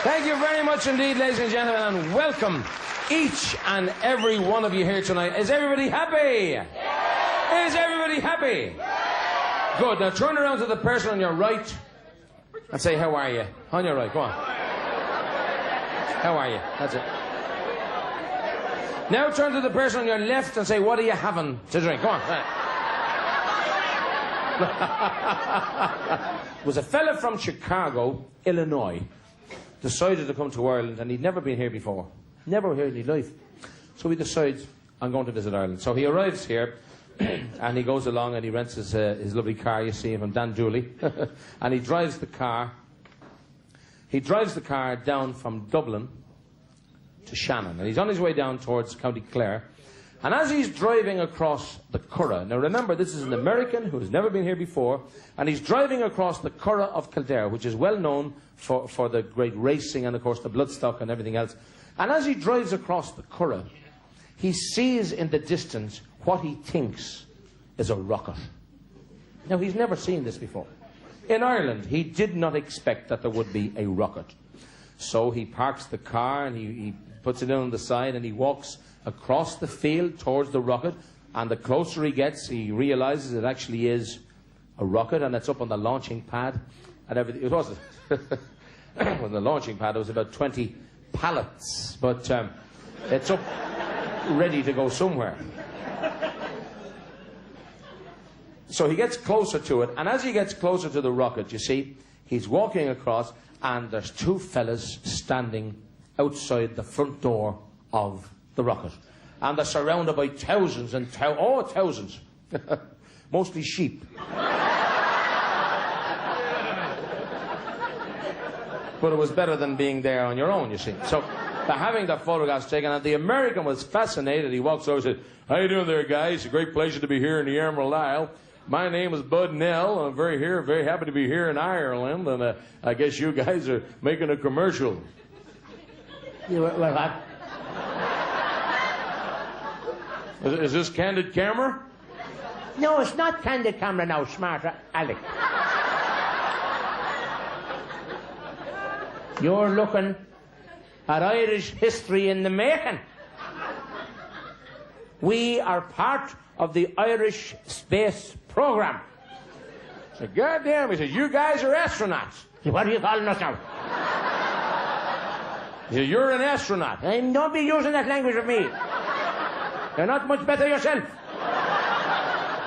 Thank you very much indeed, ladies and gentlemen, and welcome each and every one of you here tonight. Is everybody happy? Yeah. Is everybody happy? Yeah. Good. Now turn around to the person on your right and say, how are you? On your right, go on. How are you? That's it. Now turn to the person on your left and say, what are you having to drink? Go on. It was a fella from Chicago, Illinois, decided to come to Ireland, and he'd never been here before. Never here in his life. So he decides, I'm going to visit Ireland. So he arrives here, and he goes along and he rents his lovely car, you see, from Dan Dooley. And he drives the car. He drives the car down from Dublin to Shannon. And he's on his way down towards County Clare. And as he's driving across the Curragh, now remember, this is an American who has never been here before, and he's driving across the Curragh of Kildare, which is well known for the great racing and, of course, the bloodstock and everything else. And as he drives across the Curragh, he sees in the distance what he thinks is a rocket. Now, he's never seen this before. In Ireland, he did not expect that there would be a rocket. So he parks the car and he puts it in on the side and he walks across the field towards the rocket, and the closer he gets, he realizes it actually is a rocket, and it's up on the launching pad and everything. It wasn't on the launching pad, it was about 20 pallets, but it's up ready to go somewhere. So he gets closer to it, and as he gets closer to the rocket, you see, he's walking across, and there's two fellas standing outside the front door of the rocket. And they're surrounded by thousands and thousands. Mostly sheep. But it was better than being there on your own, you see. So they're having their photographs taken, and the American was fascinated. He walks over and said, how you doing there, guys? It's a great pleasure to be here in the Emerald Isle. My name is Bud Nell, and I'm very happy to be here in Ireland, and I guess you guys are making a commercial. What? Is this candid camera? No, it's not candid camera now, smarter Alec. You're looking at Irish history in the making. We are part of the Irish space program. So goddamn, he said, you guys are astronauts. What are you calling us now? He said, you're an astronaut. Don't be using that language with me. You're not much better yourself.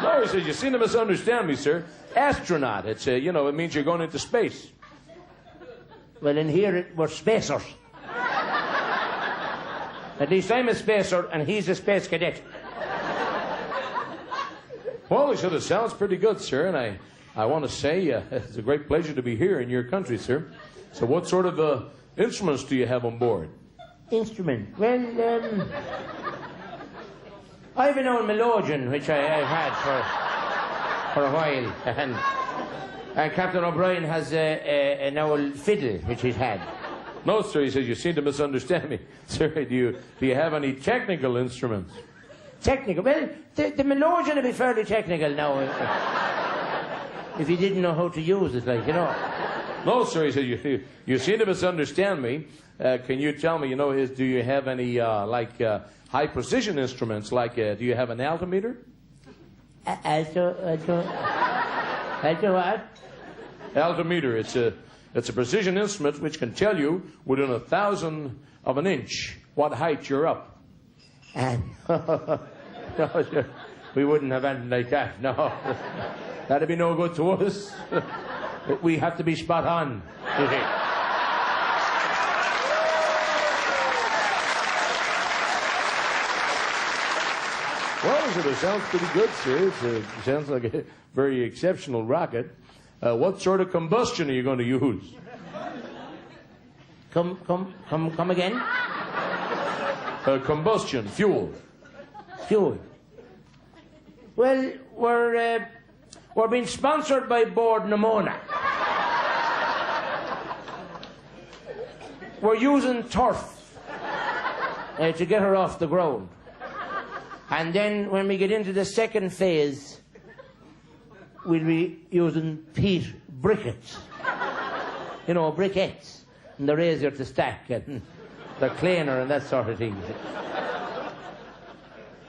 No, he said, you seem to misunderstand me, sir. Astronaut, it's, you know, it means you're going into space. Well, in here, we're spacers. At least I'm a spacer, and he's a space cadet. Well, he said, it sounds pretty good, sir, and I want to say it's a great pleasure to be here in your country, sir. So what sort of instruments do you have on board? Instrument? Well, I have an old melodeon, which I've had for a while, and Captain O'Brien has an old fiddle, which he's had. No, sir, he says, you seem to misunderstand me. Sir, do you have any technical instruments? Technical? Well, the melodeon would be fairly technical now, if you didn't know how to use it, like, you know. No, sir, he said, you seem to misunderstand me. Can you tell me, you know, do you have any, high precision instruments, like, do you have an altimeter? Alto what? Altimeter, it's a precision instrument which can tell you within 1,000 of an inch what height you're up. No, sir, we wouldn't have anything like that, no. That'd be no good to us. We have to be spot on, you see. Well, it sounds pretty good, sir. It sounds like a very exceptional rocket. What sort of combustion are you going to use? Come again? Combustion, fuel. Fuel. Well, we're being sponsored by Board Nimona. We're using turf to get her off the ground. And then when we get into the second phase, we'll be using peat briquettes. You know, briquettes. and the razor to stack it, and the cleaner and that sort of thing.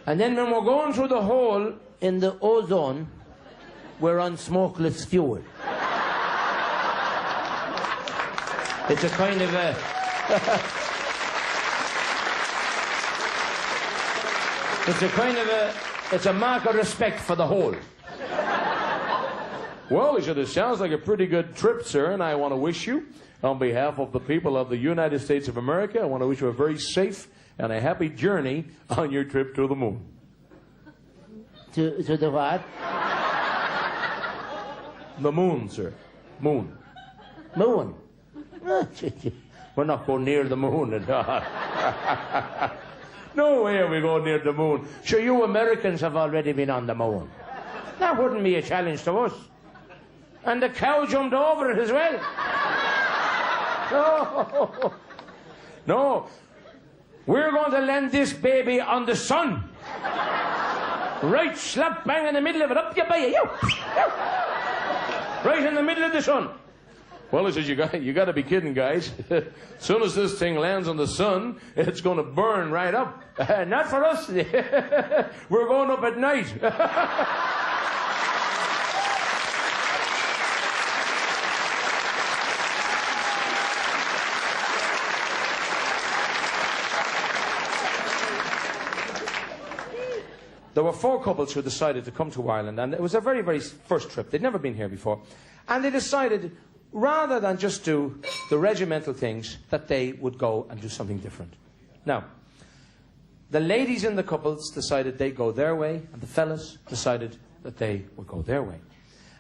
And then when we're going through the hole in the ozone, we're on smokeless fuel. It's a kind of a... It's a mark of respect for the hole. Well, he said, it sounds like a pretty good trip, sir, and I want to wish you, on behalf of the people of the United States of America, I want to wish you a very safe and a happy journey on your trip to the moon. To the what? The moon, sir. Moon. Moon. We're not going near the moon at all. No way are we going near the moon. Sure, you Americans have already been on the moon. That wouldn't be a challenge to us. And the cow jumped over it as well. No. No. We're going to land this baby on the sun. Right slap bang in the middle of it. Up you by you. Right in the middle of the sun. Well, he says, you got to be kidding, guys. As soon as this thing lands on the sun, it's going to burn right up. Not for us. We're going up at night. There were 4 couples who decided to come to Ireland, and it was their very, very first trip. They'd never been here before. And they decided, rather than just do the regimental things, that they would go and do something different. Now, the ladies in the couples decided they'd go their way, and the fellas decided that they would go their way.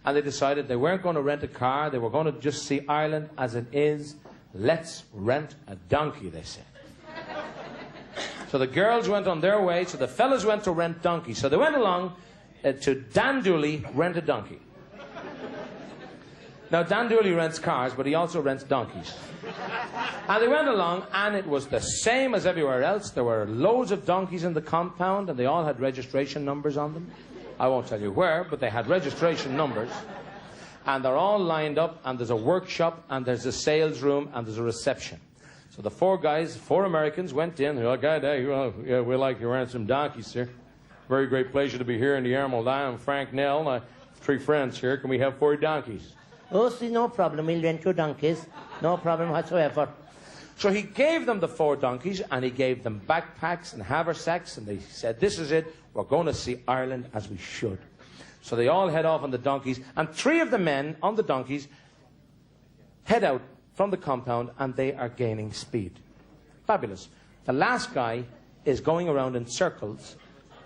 And they decided they weren't going to rent a car, they were going to just see Ireland as it is. Let's rent a donkey, they said. So the girls went on their way, so the fellas went to rent donkeys. So they went along to Dooley, rent a donkey. Now, Dooley rents cars, but he also rents donkeys. And they went along, and it was the same as everywhere else. There were loads of donkeys in the compound, and they all had registration numbers on them. I won't tell you where, but they had registration numbers. And they're all lined up, and there's a workshop, and there's a sales room, and there's a reception. So the 4 guys, 4 Americans, went in. They're like, yeah, we like you rent some donkeys, sir. Very great pleasure to be here in the Armagh. I'm Frank Nell. I have 3 friends here. Can we have 4 donkeys? Oh, see, no problem. We'll rent 2 donkeys. No problem whatsoever. So he gave them the 4 donkeys, and he gave them backpacks and haversacks, and they said, this is it. We're going to see Ireland as we should. So they all head off on the donkeys, and 3 of the men on the donkeys head out from the compound, and they are gaining speed. Fabulous. The last guy is going around in circles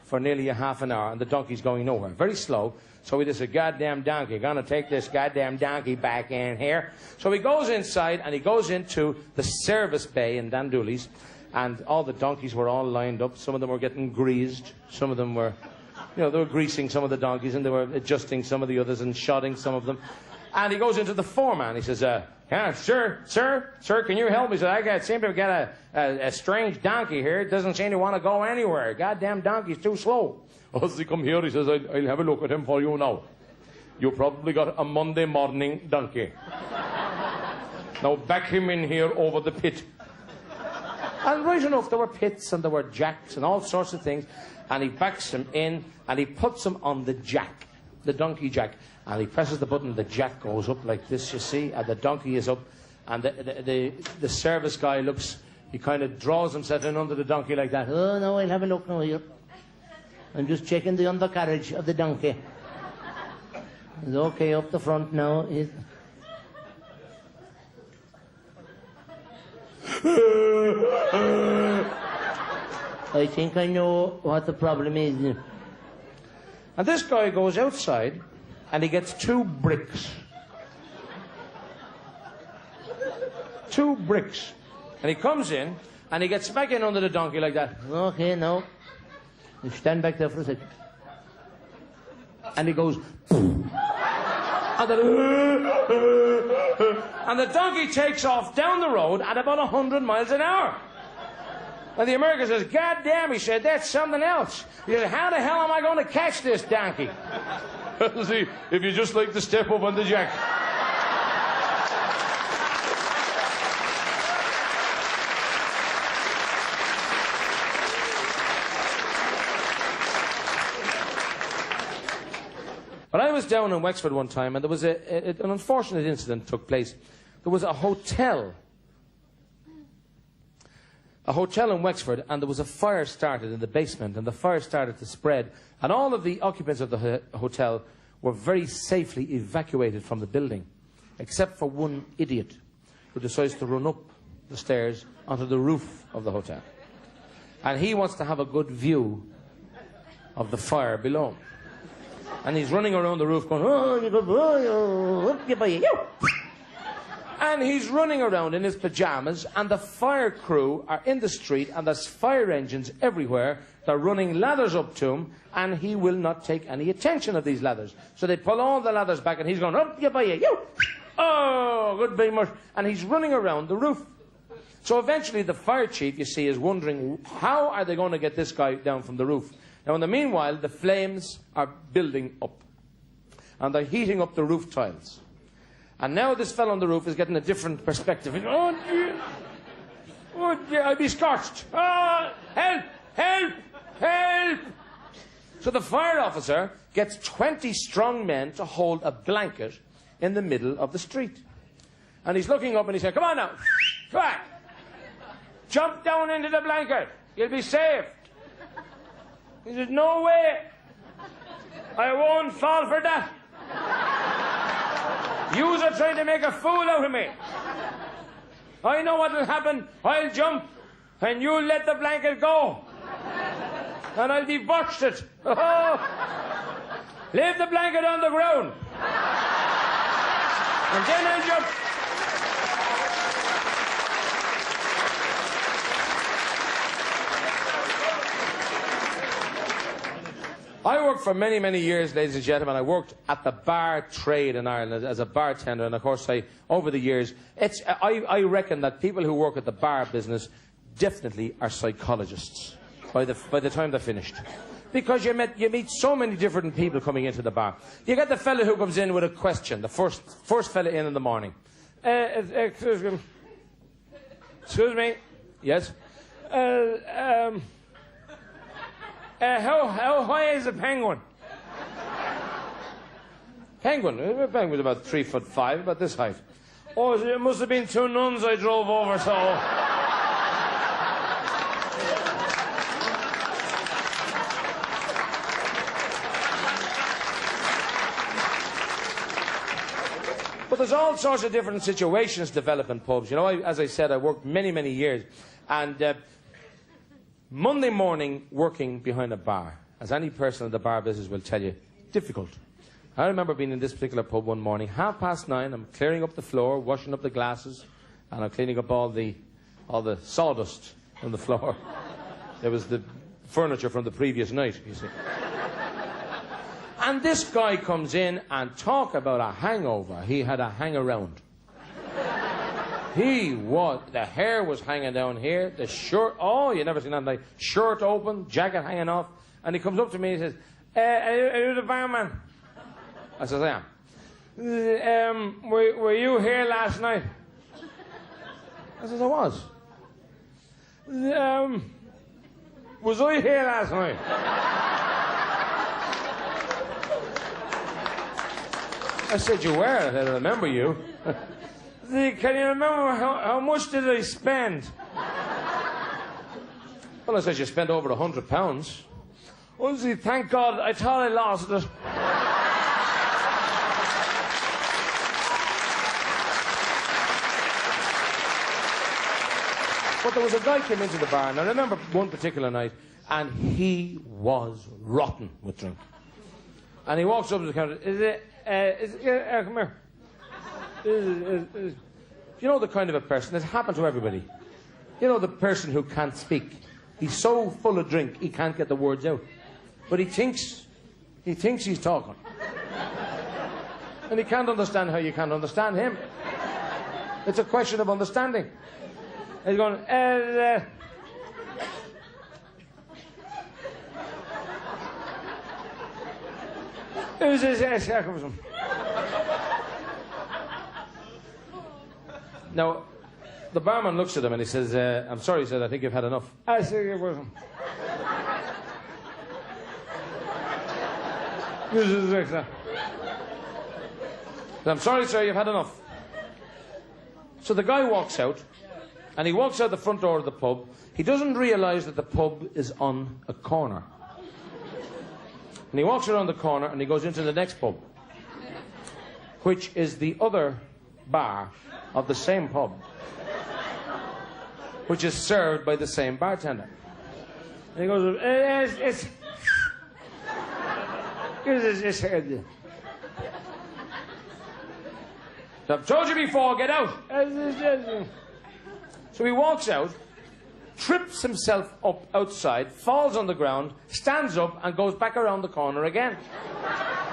for nearly a half an hour, and the donkey's going nowhere. Very slow. So he does a goddamn donkey. Gonna take this goddamn donkey back in here. So he goes inside, and he goes into the service bay in Dooley's, and all the donkeys were all lined up. Some of them were getting greased. Some of them were, they were greasing some of the donkeys, and they were adjusting some of the others and shodding some of them. And he goes into the foreman. He says, sir, can you help me? He said, I seem to get a strange donkey here. It doesn't seem to want to go anywhere. Goddamn donkey's too slow. As he come here, he says, I'll have a look at him for you now. You probably got a Monday morning donkey. Now back him in here over the pit. And right enough, there were pits and there were jacks and all sorts of things. And he backs him in and he puts him on the jack, the donkey jack. And he presses the button, the jack goes up like this, you see, and the donkey is up. And the service guy looks, he kind of draws himself in under the donkey like that. Oh, no, I'll have a look now here. I'm just checking the undercarriage of the donkey. It's okay up the front now. I think I know what the problem is. And this guy goes outside and he gets 2 bricks. 2 bricks. And he comes in and he gets back in under the donkey like that. Okay, now. You stand back there for a second. And he goes, and the donkey takes off down the road at about 100 miles an hour. And the American says, God damn, he said, that's something else. He said, how the hell am I going to catch this donkey? See, if you just like to step up on the jack. But I was down in Wexford one time, and there was an unfortunate incident took place. There was a hotel in Wexford, and there was a fire started in the basement, and the fire started to spread, and all of the occupants of the hotel were very safely evacuated from the building, except for one idiot who decides to run up the stairs onto the roof of the hotel. And he wants to have a good view of the fire below. And he's running around the roof going, and he's running around in his pajamas, and the fire crew are in the street, and there's fire engines everywhere. They're running ladders up to him, and he will not take any attention of these ladders. So they pull all the ladders back, and he's going, oh, good very much. And he's running around the roof. So eventually the fire chief, you see, is wondering, how are they going to get this guy down from the roof? Now, in the meanwhile, the flames are building up, and they're heating up the roof tiles. And now this fellow on the roof is getting a different perspective. He's going, oh, dear. Oh, dear, I'll be scorched. Oh, help, help, help. So the fire officer gets 20 strong men to hold a blanket in the middle of the street. And he's looking up and he said, come on now, come on. Jump down into the blanket. You'll be saved. He said, no way. I won't fall for that. Yous are trying to make a fool out of me. I know what will happen. I'll jump, and you'll let the blanket go. And I'll be bursted. Oh. Leave the blanket on the ground. And then I'll jump. I worked for many, many years, ladies and gentlemen. I worked at the bar trade in Ireland as a bartender, and of course, over the years, I reckon that people who work at the bar business definitely are psychologists by the time they're finished. Because you meet so many different people coming into the bar. You get the fella who comes in with a question, the first fella in the morning. Excuse me. Yes? How high is a penguin? Penguin? A penguin's about 3'5", about this height. Oh, it must have been 2 nuns I drove over, so... But there's all sorts of different situations develop in pubs. You know, as I said, I worked many, many years. And Monday morning, working behind a bar, as any person in the bar business will tell you, difficult. I remember being in this particular pub one morning, 9:30, I'm clearing up the floor, washing up the glasses, and I'm cleaning up all the sawdust on the floor. It was the furniture from the previous night, you see. And this guy comes in and talk about a hangover. He had a hang-around. The hair was hanging down here, the shirt, oh, you never seen that, like, shirt open, jacket hanging off, and he comes up to me and says, are you the barman? I says, I am. Were you here last night? I says, I was. Was I here last night? I said, you were. I said, I remember you. Can you remember how much did I spend? Well, I said, you spent over £100. Oh, see, thank God, I thought I lost it. But there was a guy came into the bar, and I remember one particular night, and he was rotten with drink. And he walks up to the counter, come here. You know the kind of a person, it's happened to everybody. You know the person who can't speak. He's so full of drink, he can't get the words out. But he thinks he's talking. And he can't understand how you can't understand him. It's a question of understanding. And he's going, Now, the barman looks at him and he says, I'm sorry, he said, I think you've had enough. I said, you're welcome. This is I'm sorry, sir, you've had enough. So the guy walks out, and he walks out the front door of the pub. He doesn't realise that the pub is on a corner. And he walks around the corner, and he goes into the next pub, which is the other bar of the same pub, which is served by the same bartender. And he goes, I've told you before, get out. So he walks out, trips himself up outside, falls on the ground, stands up, and goes back around the corner again.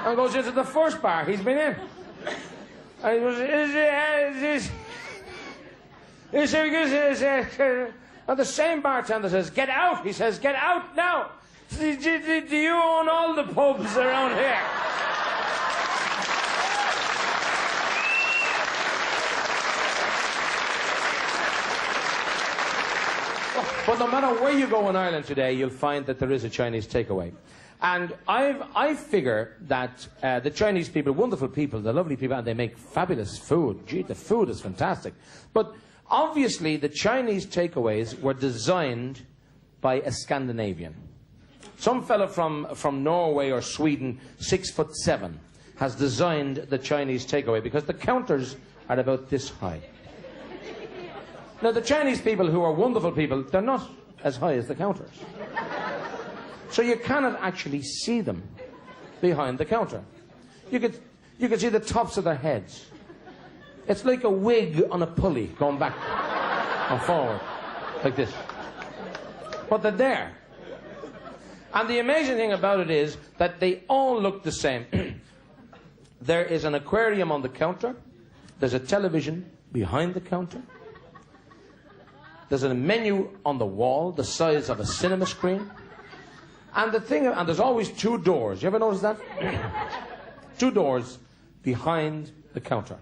And goes into the first bar he's been in. And he goes, and the same bartender says, get out. He says, get out now. Do you own all the pubs around here? But no matter where you go in Ireland today, you'll find that there is a Chinese takeaway. And I figure that the Chinese people are wonderful people, they're lovely people, and they make fabulous food. Gee, the food is fantastic. But obviously, the Chinese takeaways were designed by a Scandinavian. Some fella from Norway or Sweden, 6'7", has designed the Chinese takeaway because the counters are about this high. Now, the Chinese people, who are wonderful people, they're not as high as the counters. So you cannot actually see them behind the counter. You could see the tops of their heads. It's like a wig on a pulley going back and forward, like this. But they're there. And the amazing thing about it is that they all look the same. There is an aquarium on the counter. There's a television behind the counter. There's a menu on the wall the size of a cinema screen. And there's always two doors. You ever notice that? Two doors behind the counter.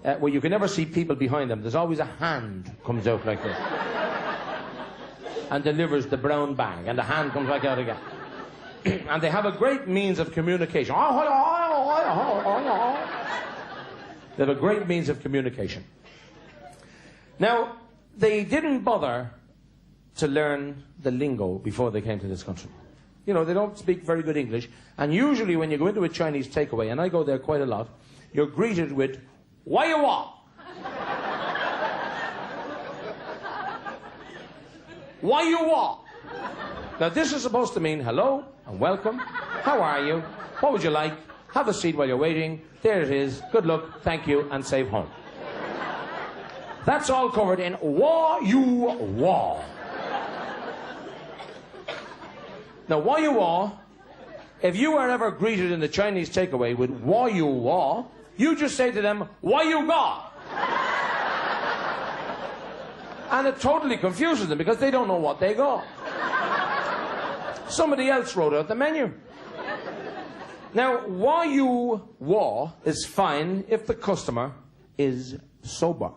Where you can never see people behind them. There's always a hand comes out like this. And delivers the brown bag. And the hand comes back out again. And they have a great means of communication. They have a great means of communication. Now, they didn't bother to learn the lingo before they came to this country. You know, they don't speak very good English. And usually when you go into a Chinese takeaway, and I go there quite a lot, you're greeted with, "Why you want?" "Why you want?" Now, this is supposed to mean hello and welcome. How are you? What would you like? Have a seat while you're waiting. There it is. Good luck. Thank you. And save home. That's all covered in "Wha you wa." Now, "Wha you wa," if you are ever greeted in the Chinese takeaway with "Wha you wa," you just say to them, "Wha you got?" And it totally confuses them because they don't know what they got. Somebody else wrote out the menu. Now, "Wha you wa" is fine if the customer is sober.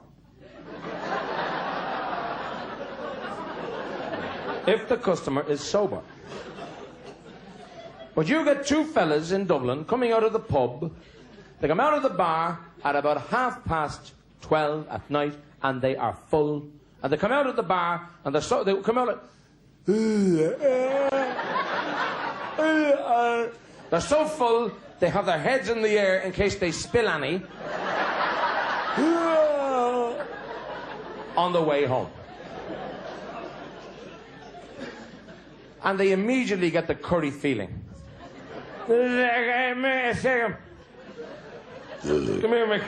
If the customer is sober. But you get two fellas in Dublin coming out of the pub. They come out of the bar at about 12:30 at night, and they are full. And they come out of the bar, and they come out like... They're so full, they have their heads in the air in case they spill any. On the way home. And they immediately get the curry feeling. Come here, Mick.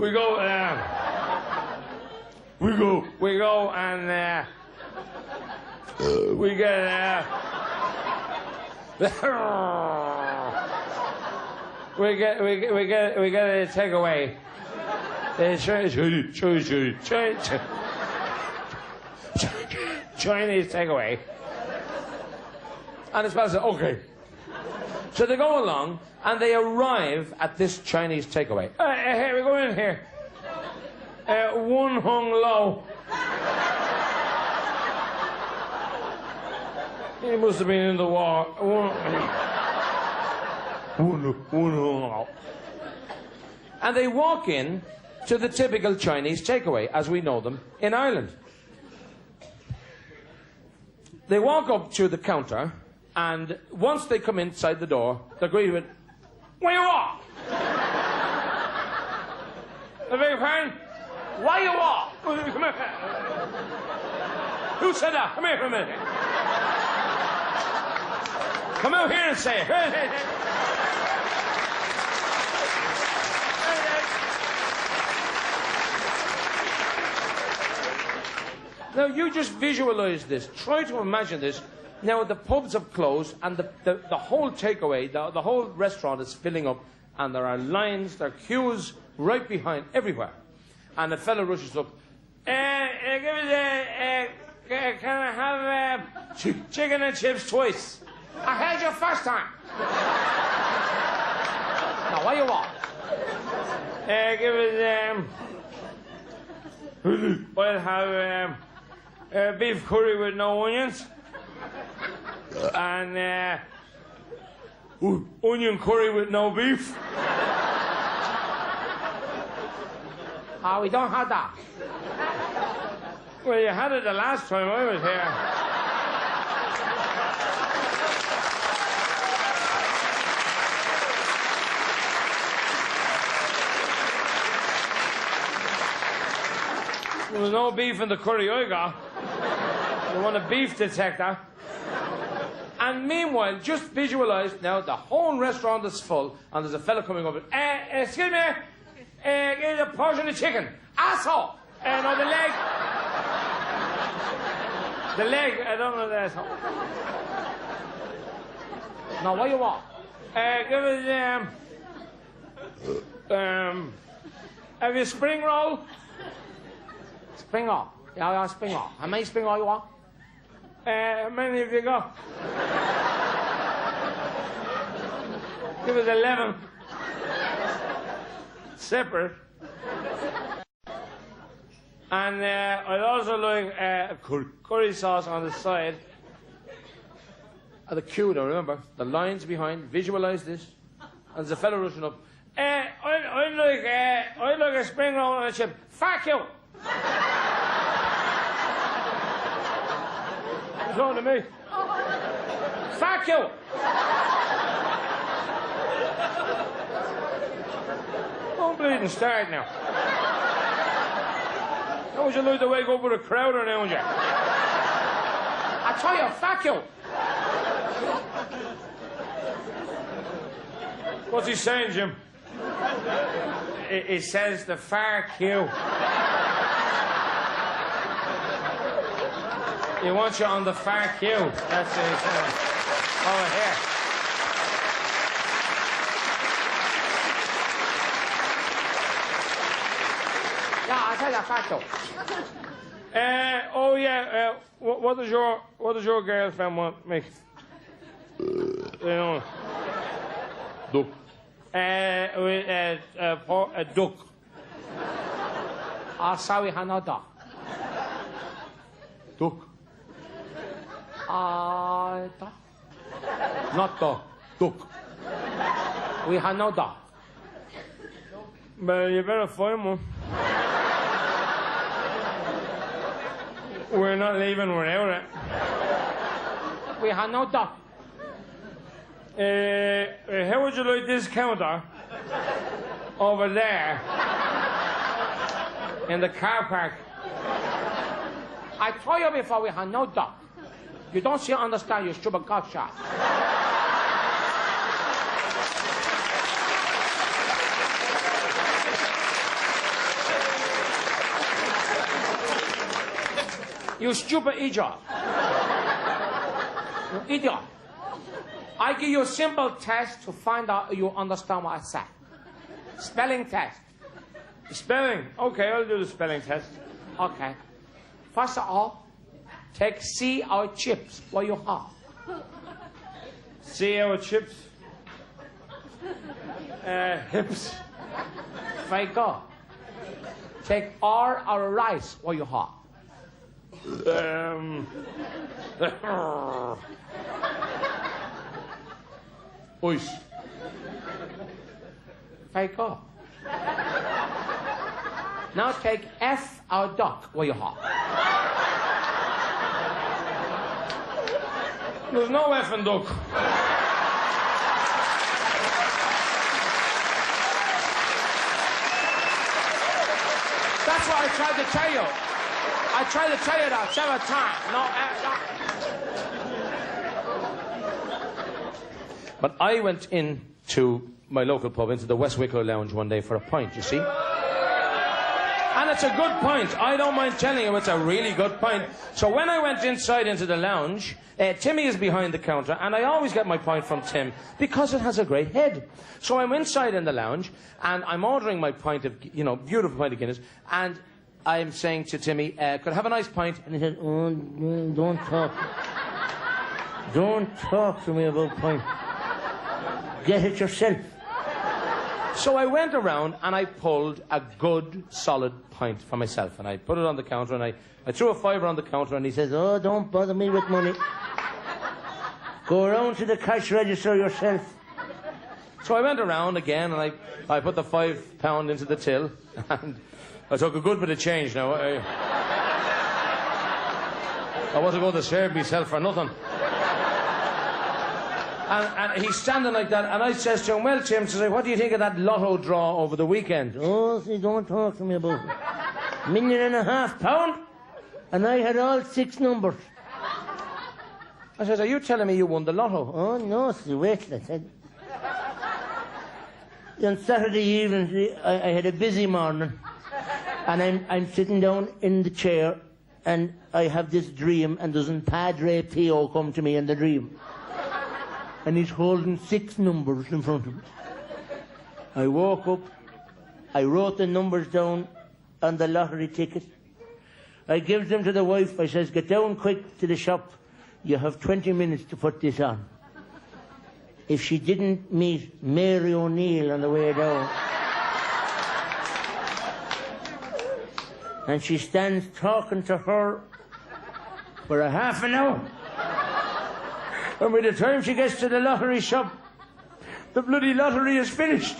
We go and we get a takeaway. Chinese takeaway. And it's about to say, okay. So they go along, and they arrive at this Chinese takeaway. Hey, we go in here. One hung low. He must have been in the war. And they walk in to the typical Chinese takeaway, as we know them in Ireland. They walk up to the counter, and once they come inside the door, they're greeted with, "Where you are?" I beg your pardon? Why you are? Come here. Who said that? Come here for a minute. Come out here and say it. Now, you just visualize this. Try to imagine this. Now, the pubs have closed, and the whole takeaway, the whole restaurant is filling up, and there are lines, there are queues right behind, everywhere. And the fellow rushes up. Can I have chicken and chips twice? I had you first time. Now, what do you want? Give it, I'll have beef curry with no onions. And onion curry with no beef. We don't have that. Well, you had it the last time I was here. There was no beef in the curry I got. You want a beef detector? And meanwhile, just visualize now the whole restaurant is full, and there's a fella coming over. Excuse me, give a portion of chicken. Asshole! No, the leg. The leg, I don't know the asshole. Now, what do you want? Give it, have you spring roll? Spring roll. Yeah, spring roll. How many spring roll you want? How many have you got? Give us 11. Separate. And I'd also like curry sauce on the side. At the queue now, remember, the lines behind, visualize this. And there's a fellow rushing up. I'd like a spring roll and a chip. Fuck you! What's wrong to me? Fuck you! Don't bleeding start now. How would you like to wake up with a crowd around you? I tell you, fuck you! What's he saying, Jim? He says the far queue. He wants you on the far queue. That's what he's saying. Over here. Yeah, I tell you, far queue. Oh yeah. What does your girlfriend want me? Duck. A duck. Sorry, no duck. Duck. Duck. Not duck. Duck. We have no duck. But you better find one. We're not leaving without it. We have no duck. How would you like this counter over there in the car park? I told you before we have no duck. You don't seem to understand, you stupid cockshot. You stupid idiot. You idiot. I give you a simple test to find out you understand what I said. Spelling test. Spelling? Okay, I'll do the spelling test. Okay. First of all, take C or chips. What you have? C or chips? Hips. Very good. Take R or rice. What you have? Ois. Very good. Now take F or duck, will you have? There's no F in duck. That's what I tried to tell you. I tried to tell you that several times. No, But I went into my local pub, into the West Wicklow Lounge one day for a pint, you see? And it's a good pint. I don't mind telling you, it's a really good pint. So when I went inside into the lounge, Timmy is behind the counter, and I always get my pint from Tim because it has a great head. So I'm inside in the lounge, and I'm ordering my pint of, you know, beautiful pint of Guinness, and I'm saying to Timmy, could I have a nice pint? And he said, oh, don't talk. Don't talk to me about pint. Get it yourself. So I went around and I pulled a good, solid pint for myself. And I put it on the counter and I threw a fiver on the counter and he says, oh, don't bother me with money. Go around to the cash register yourself. So I went around again and I put the £5 into the till and I took a good bit of change now. I wasn't going to serve myself for nothing. And he's standing like that, and I says to him, well, Tim, says, what do you think of that lotto draw over the weekend? Oh, see, don't talk to me about it. £1.5 million, and I had all 6 numbers. I says, are you telling me you won the lotto? Oh, no, see, wait, I said. On Saturday evening, I had a busy morning, and I'm sitting down in the chair, and I have this dream, and there's an Padre Pio come to me in the dream. And he's holding 6 numbers in front of him. I woke up, I wrote the numbers down on the lottery ticket. I gives them to the wife, I says, get down quick to the shop. You have 20 minutes to put this on. If she didn't meet Mary O'Neill on the way down. And she stands talking to her for a half an hour. And by the time she gets to the lottery shop, the bloody lottery is finished.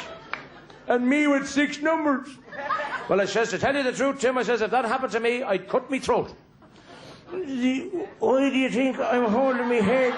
And me with 6 numbers. Well, I says, to tell you the truth, Tim, I says, if that happened to me, I'd cut me throat. Why do you think I'm holding me head?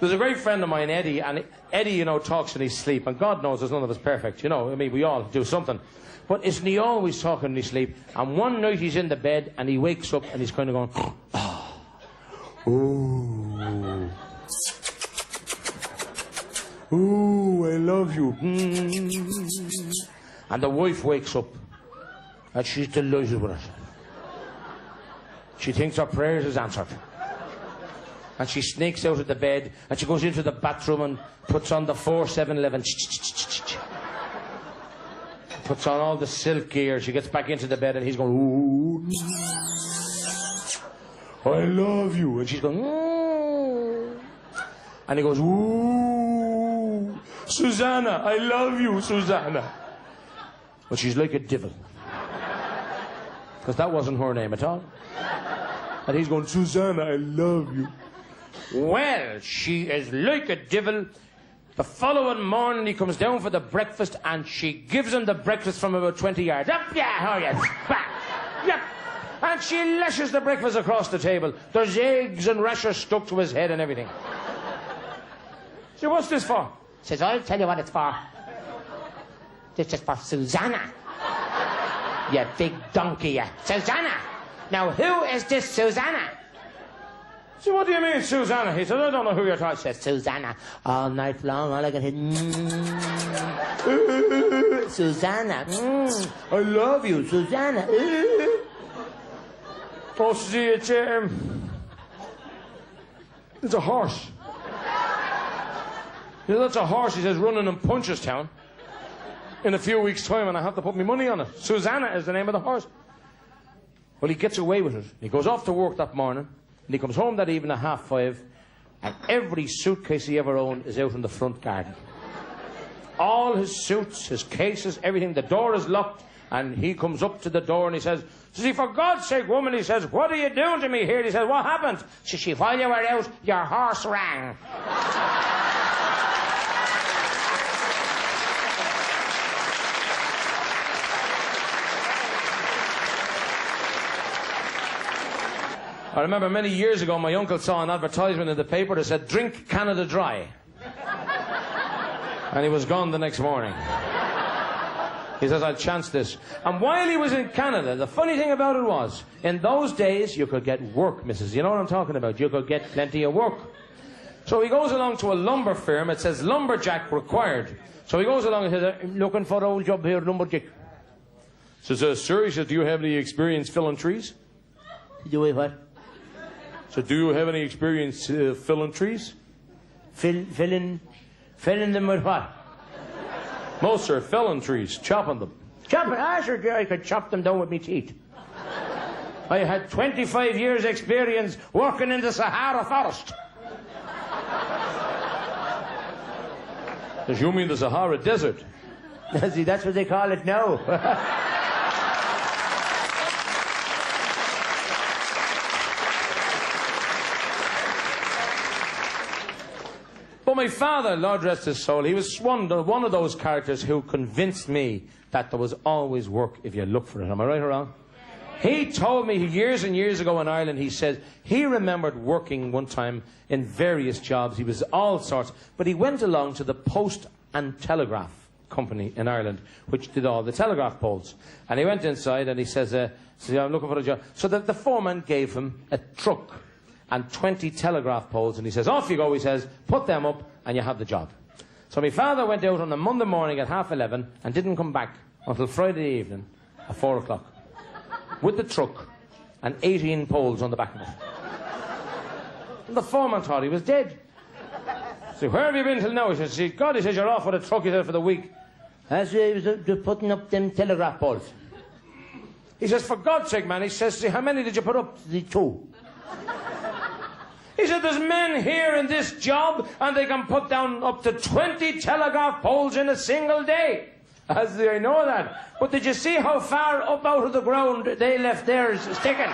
There's a great friend of mine, Eddie, and Eddie, you know, talks in his sleep, and God knows there's none of us perfect, you know. I mean, we all do something. But isn't he always talking in his sleep? And one night he's in the bed, and he wakes up, and he's kind of going, oh, ooh, ooh, I love you. And the wife wakes up, and she's delighted with herself. She thinks her prayers is answered. And she sneaks out of the bed, and she goes into the bathroom and puts on the 4-7-11. Puts on all the silk gear. She gets back into the bed, and he's going, ooh, I love you. And she's going, ooh. And he goes, ooh, Susanna, I love you, Susanna. But she's like a devil. Because that wasn't her name at all. And he's going, Susanna, I love you. Well, she is like a devil. The following morning, he comes down for the breakfast, and she gives him the breakfast from about 20 yards. Up, yeah, oh yes, back, yep. And she lashes the breakfast across the table. There's eggs and rashers stuck to his head and everything. So what's this for? Says, I'll tell you what it's for. This is for Susanna. You big donkey, you. Susanna. Now, who is this Susanna? So what do you mean, Susanna? He said, I don't know who you're talking. She says, Susanna. All night long, all I can hear, Susanna. I love you, Susanna. Oh, see, it's a horse. You know, that's a horse, he says, running in Punchestown in a few weeks' time, and I have to put my money on it. Susanna is the name of the horse. Well, he gets away with it. He goes off to work that morning, and he comes home that evening at 5:30, and every suitcase he ever owned is out in the front garden. all his suits, his cases, everything. The door is locked, and he comes up to the door and he says he, for God's sake, woman, he says, what are you doing to me here? He says, what happened? Says she, while you were out, your horse rang. I remember many years ago, my uncle saw an advertisement in the paper that said, drink Canada Dry. And he was gone the next morning. He says, I'll chance this. And while he was in Canada, the funny thing about it was, in those days, you could get work, missus. You know what I'm talking about? You could get plenty of work. So he goes along to a lumber firm. It says, lumberjack required. So he goes along and says, I'm looking for an old job here, lumberjack. Says, sir, he says, do you have any experience filling trees? Do I what? So do you have any experience filling trees? Filling them with what? No, sir, felling trees, chopping them. Chopping? Ah, sure, I could chop them down with my teeth. I had 25 years' experience working in the Sahara forest. Does you mean the Sahara Desert? See, that's what they call it now. But my father, Lord rest his soul, he was one of those characters who convinced me that there was always work if you look for it. Am I right or wrong? He told me years and years ago in Ireland, he said he remembered working one time in various jobs. He was all sorts. But he went along to the Post and Telegraph Company in Ireland, which did all the telegraph poles. And he went inside and he says, I'm looking for a job. So the foreman gave him a truck and 20 telegraph poles, and he says, off you go, he says, put them up, and you have the job. So my father went out on a Monday morning at 11:30 and didn't come back until Friday evening at 4 o'clock with the truck and 18 poles on the back of it. And the foreman thought he was dead. So where have you been till now? He says, God, he says, you're off with a truck, he said, for the week. As he was putting up them telegraph poles. He says, for God's sake, man, he says, how many did you put up? The 2. He said, there's men here in this job, and they can put down up to 20 telegraph poles in a single day. As I know that. But did you see how far up out of the ground they left theirs sticking?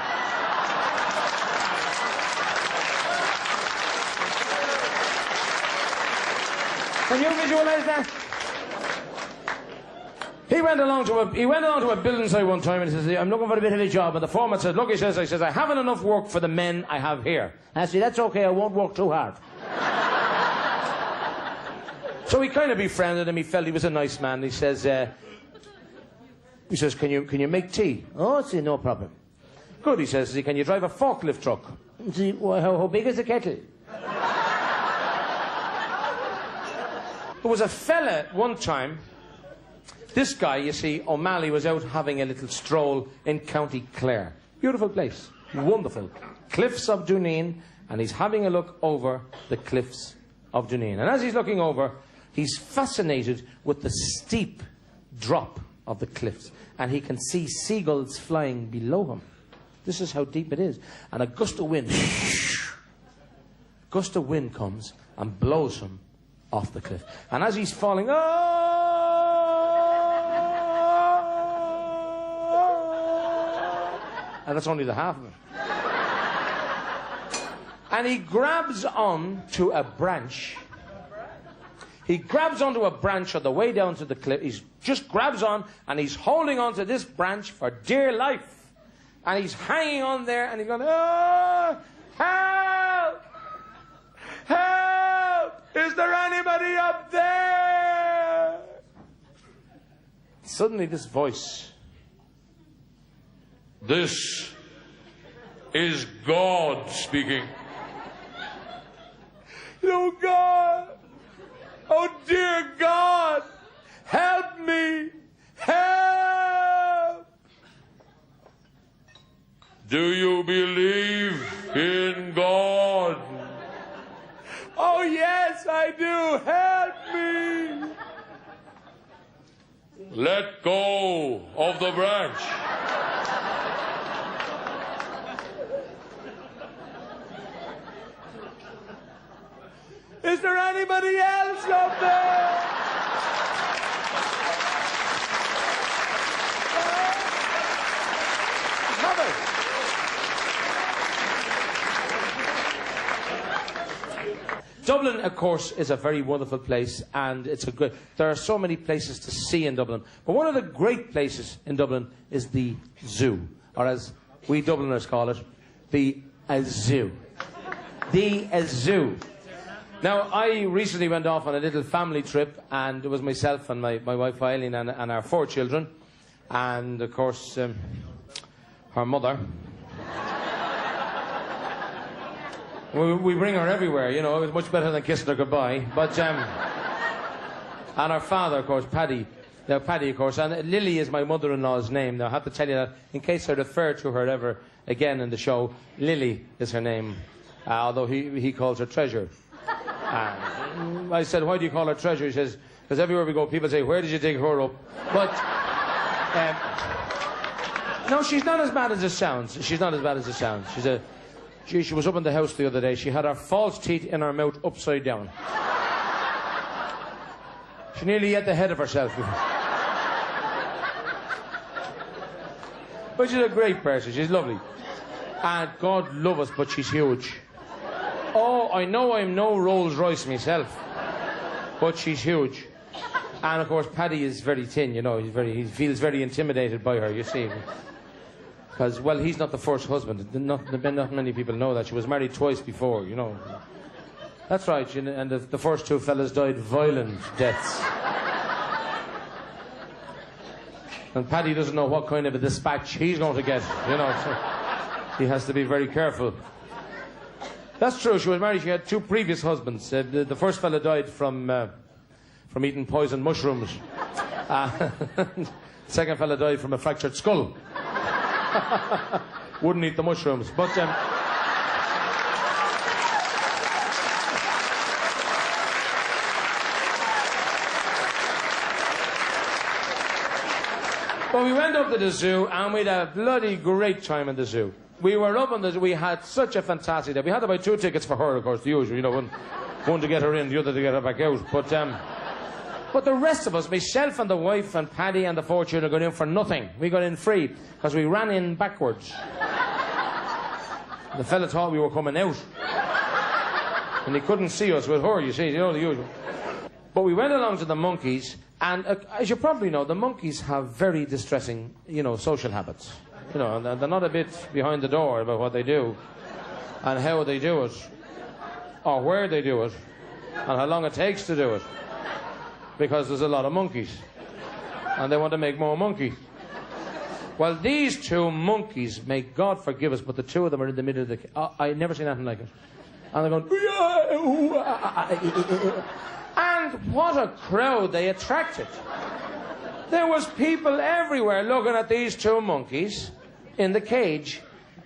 Can you visualize that? He went along to a building site one time and he says, I'm looking for a bit of a job. And the foreman said, look, he says, I haven't enough work for the men I have here. I said, that's okay, I won't work too hard. So he kind of befriended him. He felt he was a nice man. He says, can you make tea? Oh, see, no problem. Good, he says, can you drive a forklift truck? See, how big is the kettle? There was a fella one time. This guy, you see, O'Malley, was out having a little stroll in County Clare. Beautiful place. Wonderful. Cliffs of Duneen, and he's having a look over the cliffs of Duneen. And as he's looking over, he's fascinated with the steep drop of the cliffs. And he can see seagulls flying below him. This is how deep it is. And a gust of wind comes and blows him off the cliff. And as he's falling, and that's only the half of it. And he grabs on to a branch. He grabs onto a branch on the way down to the cliff. He just grabs on, and he's holding on to this branch for dear life. And he's hanging on there, and he's going, oh, help! Help! Is there anybody up there? Suddenly this voice. This is God speaking. Oh, God. Oh, dear God. Help me. Help. Do you believe in God? Oh, yes, I do. Help me. Let go of the branch. Is there anybody else up there? Dublin, of course, is a very wonderful place, and there are so many places to see in Dublin. But one of the great places in Dublin is the zoo, or as we Dubliners call it, the zoo. The zoo. Now, I recently went off on a little family trip, and it was myself and my wife Eileen and our 4 children, and of course, her mother. We bring her everywhere, you know. It's much better than kissing her goodbye. But, and our father, of course, Paddy. Now, Paddy, of course, and Lily is my mother-in-law's name. Now, I have to tell you that in case I refer to her ever again in the show, Lily is her name, although he calls her Treasure. I said, why do you call her Treasure? He says, because everywhere we go, people say, where did you dig her up? But, no, she's not as bad as it sounds. She's not as bad as it sounds. She was up in the house the other day. She had her false teeth in her mouth upside down. She nearly ate the head of herself. But she's a great person. She's lovely. And God love us, but she's huge. Oh, I know I'm no Rolls Royce myself, but she's huge. And of course, Paddy is very thin, you know. He feels very intimidated by her, you see. Because, well, he's not the first husband. Not many people know that. She was married twice before, you know. That's right, and the first 2 fellas died violent deaths. And Paddy doesn't know what kind of a dispatch he's going to get, you know, so he has to be very careful. That's true, she was married, she had 2 previous husbands. The first fella died from eating poisoned mushrooms. Second fella died from a fractured skull. Wouldn't eat the mushrooms, but but we went up to the zoo and we had a bloody great time in the zoo. We were up on the zoo, we had such a fantastic day. We had to buy 2 tickets for her, of course, the usual, you know, one to get her in, the other to get her back out. But the rest of us, myself and the wife and Paddy and the 4 children, got in for nothing. We got in free, because we ran in backwards. The fella thought we were coming out. And he couldn't see us with her, you see, you know, the usual. But we went along to the monkeys, and as you probably know, the monkeys have very distressing, you know, social habits. You know, and they're not a bit behind the door about what they do, and how they do it, or where they do it, and how long it takes to do it. Because there's a lot of monkeys, and they want to make more monkeys. Well, these 2 monkeys, may God forgive us, but the 2 of them are in the middle of the... I never seen anything like it. And they're going... And what a crowd they attracted. There was people everywhere looking at these 2 monkeys in the cage,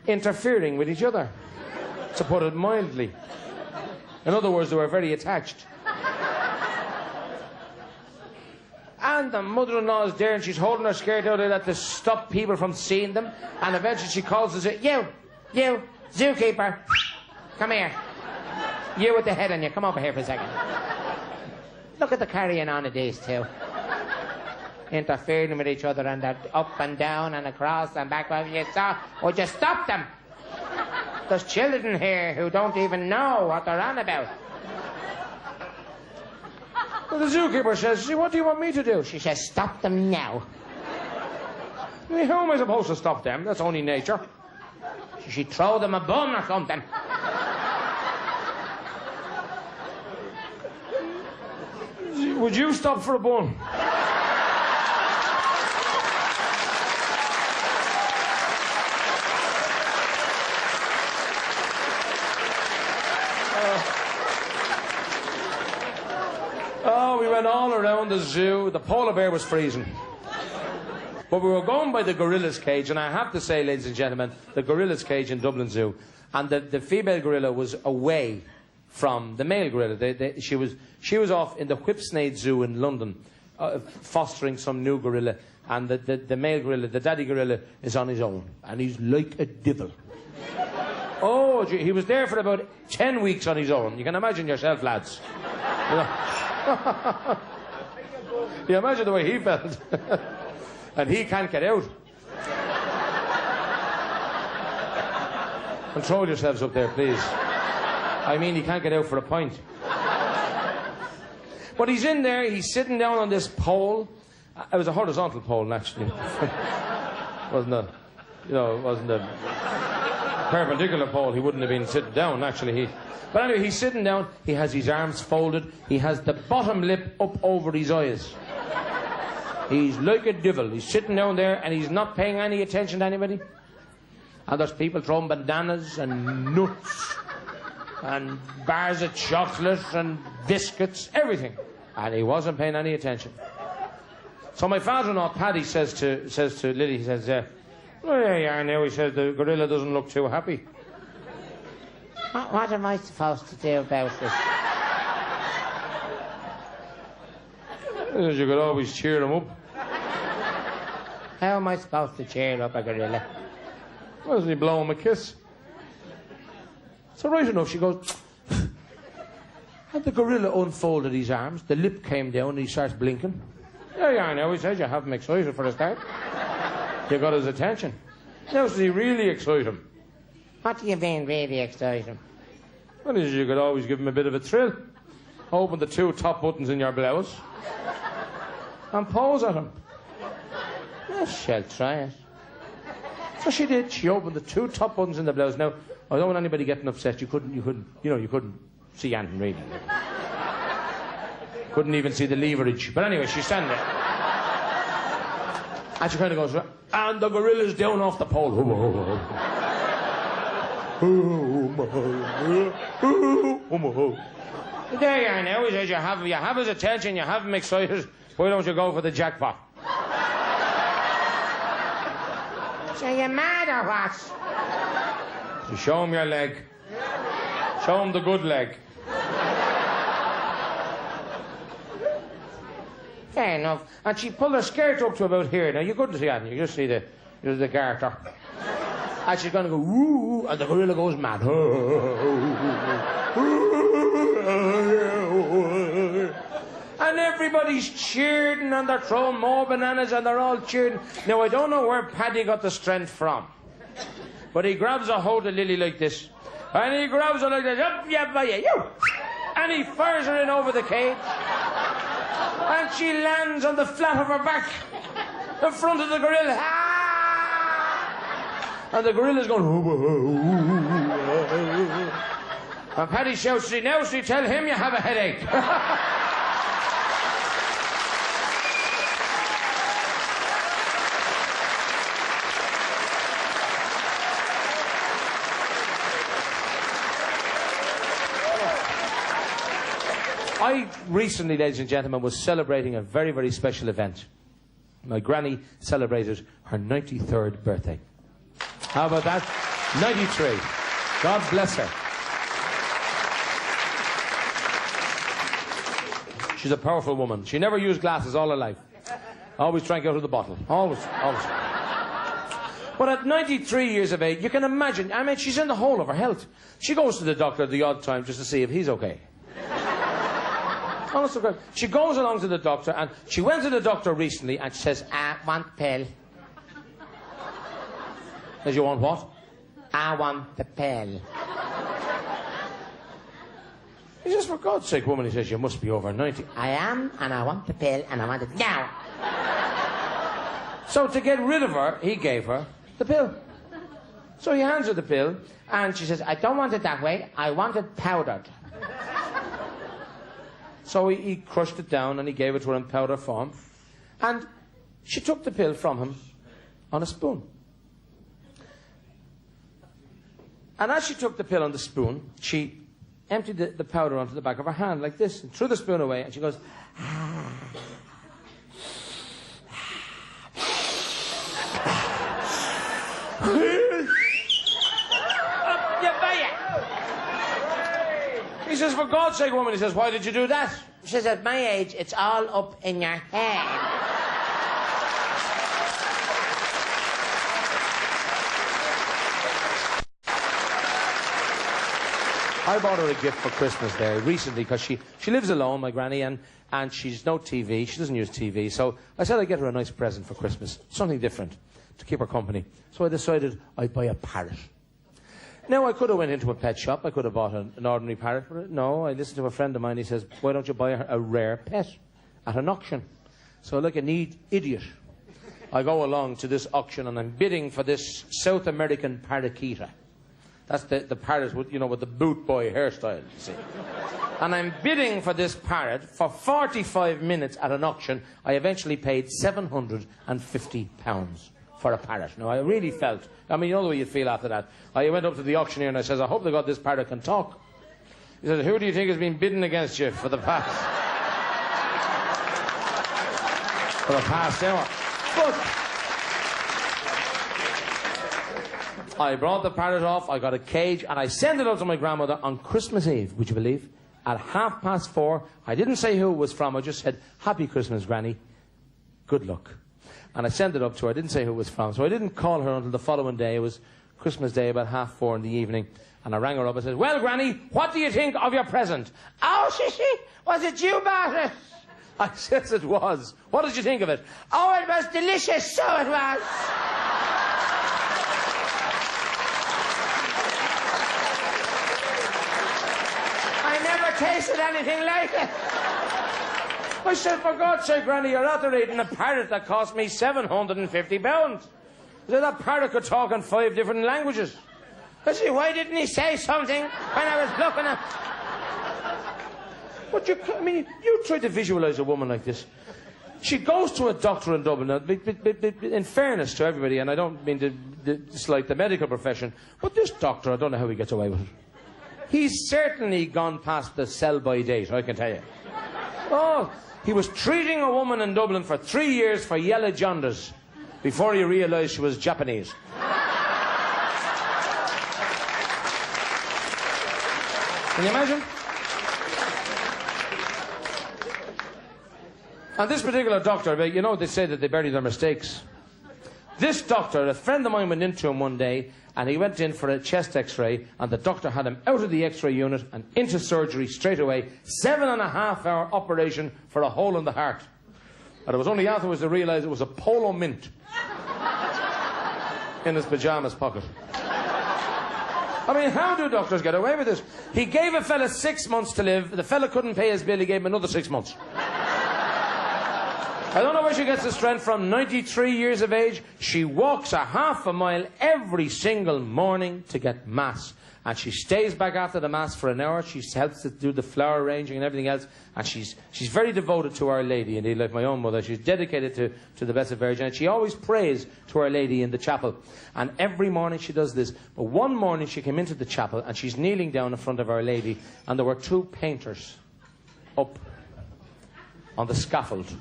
interfering with each other, to put it mildly. In other words, they were very attached. And the mother-in-law is there, and she's holding her skirt out there to stop people from seeing them. And eventually she calls and says, you, zookeeper, come here. You with the head on you, come over here for a second. Look at the carrying on of these 2. Interfering with each other, and they're up and down and across and back. Would you stop them? There's children here who don't even know what they're on about. Well, the zookeeper says, what do you want me to do? She says, stop them now. How am I supposed to stop them? That's only nature. She'd throw them a bun or something. Would you stop for a bun? Oh, we went all around the zoo. The polar bear was freezing. But we were going by the gorilla's cage, and I have to say, ladies and gentlemen, the gorilla's cage in Dublin Zoo, and the female gorilla was away from the male gorilla. She was off in the Whipsnade Zoo in London, fostering some new gorilla, and the male gorilla, the daddy gorilla, is on his own, and he's like a devil. Oh, gee, he was there for about 10 weeks on his own. You can imagine yourself, lads. You know? You imagine the way he felt. And he can't get out. Control yourselves up there, please. I mean, he can't get out for a pint. But he's in there, he's sitting down on this pole. It was a horizontal pole, actually. Wasn't a, you know, it wasn't a perpendicular pole. He wouldn't have been sitting down, actually. But anyway, he's sitting down, he has his arms folded, he has the bottom lip up over his eyes. He's like a devil. He's sitting down there and he's not paying any attention to anybody. And there's people throwing bananas and nuts and bars of chocolate and biscuits, everything. And he wasn't paying any attention. So my father-in-law, Paddy, says to Lily, he says, oh, yeah, now, he says, the gorilla doesn't look too happy. What am I supposed to do about it? You could always cheer him up. How am I supposed to cheer up a gorilla? Well, doesn't he blow him a kiss? So right enough, she goes... And the gorilla unfolded his arms, the lip came down and he starts blinking. Yeah, now, he says, you have him excited for a start. You got his attention. Now, does he really excite him? What do you mean, really excite him? Well, you could always give him a bit of a thrill. Open the 2 top buttons in your blouse and pose at him. I shall try it. So she did. She opened the 2 top buttons in the blouse. Now, I don't want anybody getting upset. You couldn't see anything really. Couldn't even see the leverage. But anyway, she's standing there. And she kind of goes, and the gorilla's down off the pole. There you are now. He says, you have his attention, you have him excited. Why don't you go for the jackpot? So you mad or what? So show him your leg. Show him the good leg. Fair enough. And she pulled her skirt up to about here. Now, you couldn't see anything. You just see the garter. And she's going to go, ooh, and the gorilla goes mad. And everybody's cheering and they're throwing more bananas and they're all cheering. Now, I don't know where Paddy got the strength from. But he grabs a hold of Lily like this. And he grabs her like this. Up, yeah, by you. And he fires her in over the cage. And she lands on the flat of her back in front of the gorilla. Ah! And the gorilla's going... And Paddy shouts, see, now, see, tell him you have a headache. I recently, ladies and gentlemen, was celebrating a very, very special event. My granny celebrated her 93rd birthday. How about that? 93. God bless her. She's a powerful woman. She never used glasses all her life. Always drank out of the bottle. Always. But at 93 years of age, you can imagine, I mean, she's in the whole of her health. She goes to the doctor the odd time just to see if he's okay. Honest to God. She goes along to the doctor, and she went to the doctor recently, and she says, I want pill. Says, you want what? I want the pill. He says, for God's sake, woman, he says, you must be over 90. I am, and I want the pill, and I want it now. So to get rid of her, he gave her the pill. So he hands her the pill, and she says, I don't want it that way, I want it powdered. So he crushed it down and he gave it to her in powder form. And she took the pill from him on a spoon. And as she took the pill on the spoon, she emptied the powder onto the back of her hand like this and threw the spoon away, and she goes, He says, for God's sake, woman, he says, why did you do that? She says, at my age, it's all up in your head. I bought her a gift for Christmas there recently because she lives alone, my granny, and she's no TV. She doesn't use TV. So I said I'd get her a nice present for Christmas, something different to keep her company. So I decided I'd buy a parrot. Now, I could have went into a pet shop. I could have bought an ordinary parrot. But no, I listened to a friend of mine. He says, why don't you buy a rare pet at an auction? So like a neat idiot, I go along to this auction and I'm bidding for this South American parakeeta. That's the parrot with, you know, with the boot boy hairstyle, you see. And I'm bidding for this parrot for 45 minutes at an auction. I eventually paid £750 for a parrot. Now, I really felt, I mean, you know the way you feel after that. I went up to the auctioneer and I says, I hope they got this parrot can talk. He said, who do you think has been bidding against you for the past hour? But I brought the parrot off, I got a cage, and I sent it out to my grandmother on Christmas Eve, would you believe? At 4:30. I didn't say who it was from, I just said, Happy Christmas, Granny. Good luck. And I sent it up to her, I didn't say who it was from, so I didn't call her until the following day. It was Christmas Day, about 4:30 in the evening, and I rang her up and said, well, Granny, what do you think of your present? Oh, Shishi, was it you bought it? I says it was. What did you think of it? Oh, it was delicious, so it was. Tasted anything like it. I said, for God's sake, Granny, you're out there eating a parrot that cost me £750. I said, that parrot could talk in 5 different languages. I said, why didn't he say something when I was looking at... But I mean, you try to visualise a woman like this. She goes to a doctor in Dublin. Now, in fairness to everybody, and I don't mean to dislike the medical profession, but this doctor, I don't know how he gets away with it. He's certainly gone past the sell-by date, I can tell you. Oh, he was treating a woman in Dublin for 3 years for yellow jaundice before he realised she was Japanese. Can you imagine? And this particular doctor, you know, they say that they bury their mistakes. This doctor, a friend of mine went into him one day, and he went in for a chest x-ray, and the doctor had him out of the x-ray unit and into surgery straight away. 7.5-hour operation for a hole in the heart. And it was only afterwards they realised it was a polo mint in his pyjamas pocket. I mean, how do doctors get away with this? He gave a fella 6 months to live. The fella couldn't pay his bill. He gave him another 6 months. I don't know where she gets the strength from. 93 years of age. She walks a half a mile every single morning to get mass. And she stays back after the mass for an hour. She helps to do the flower arranging and everything else. And she's very devoted to Our Lady, indeed, like my own mother. She's dedicated to the Blessed Virgin. And she always prays to Our Lady in the chapel. And every morning she does this. But one morning she came into the chapel and she's kneeling down in front of Our Lady. And there were 2 painters up on the scaffold.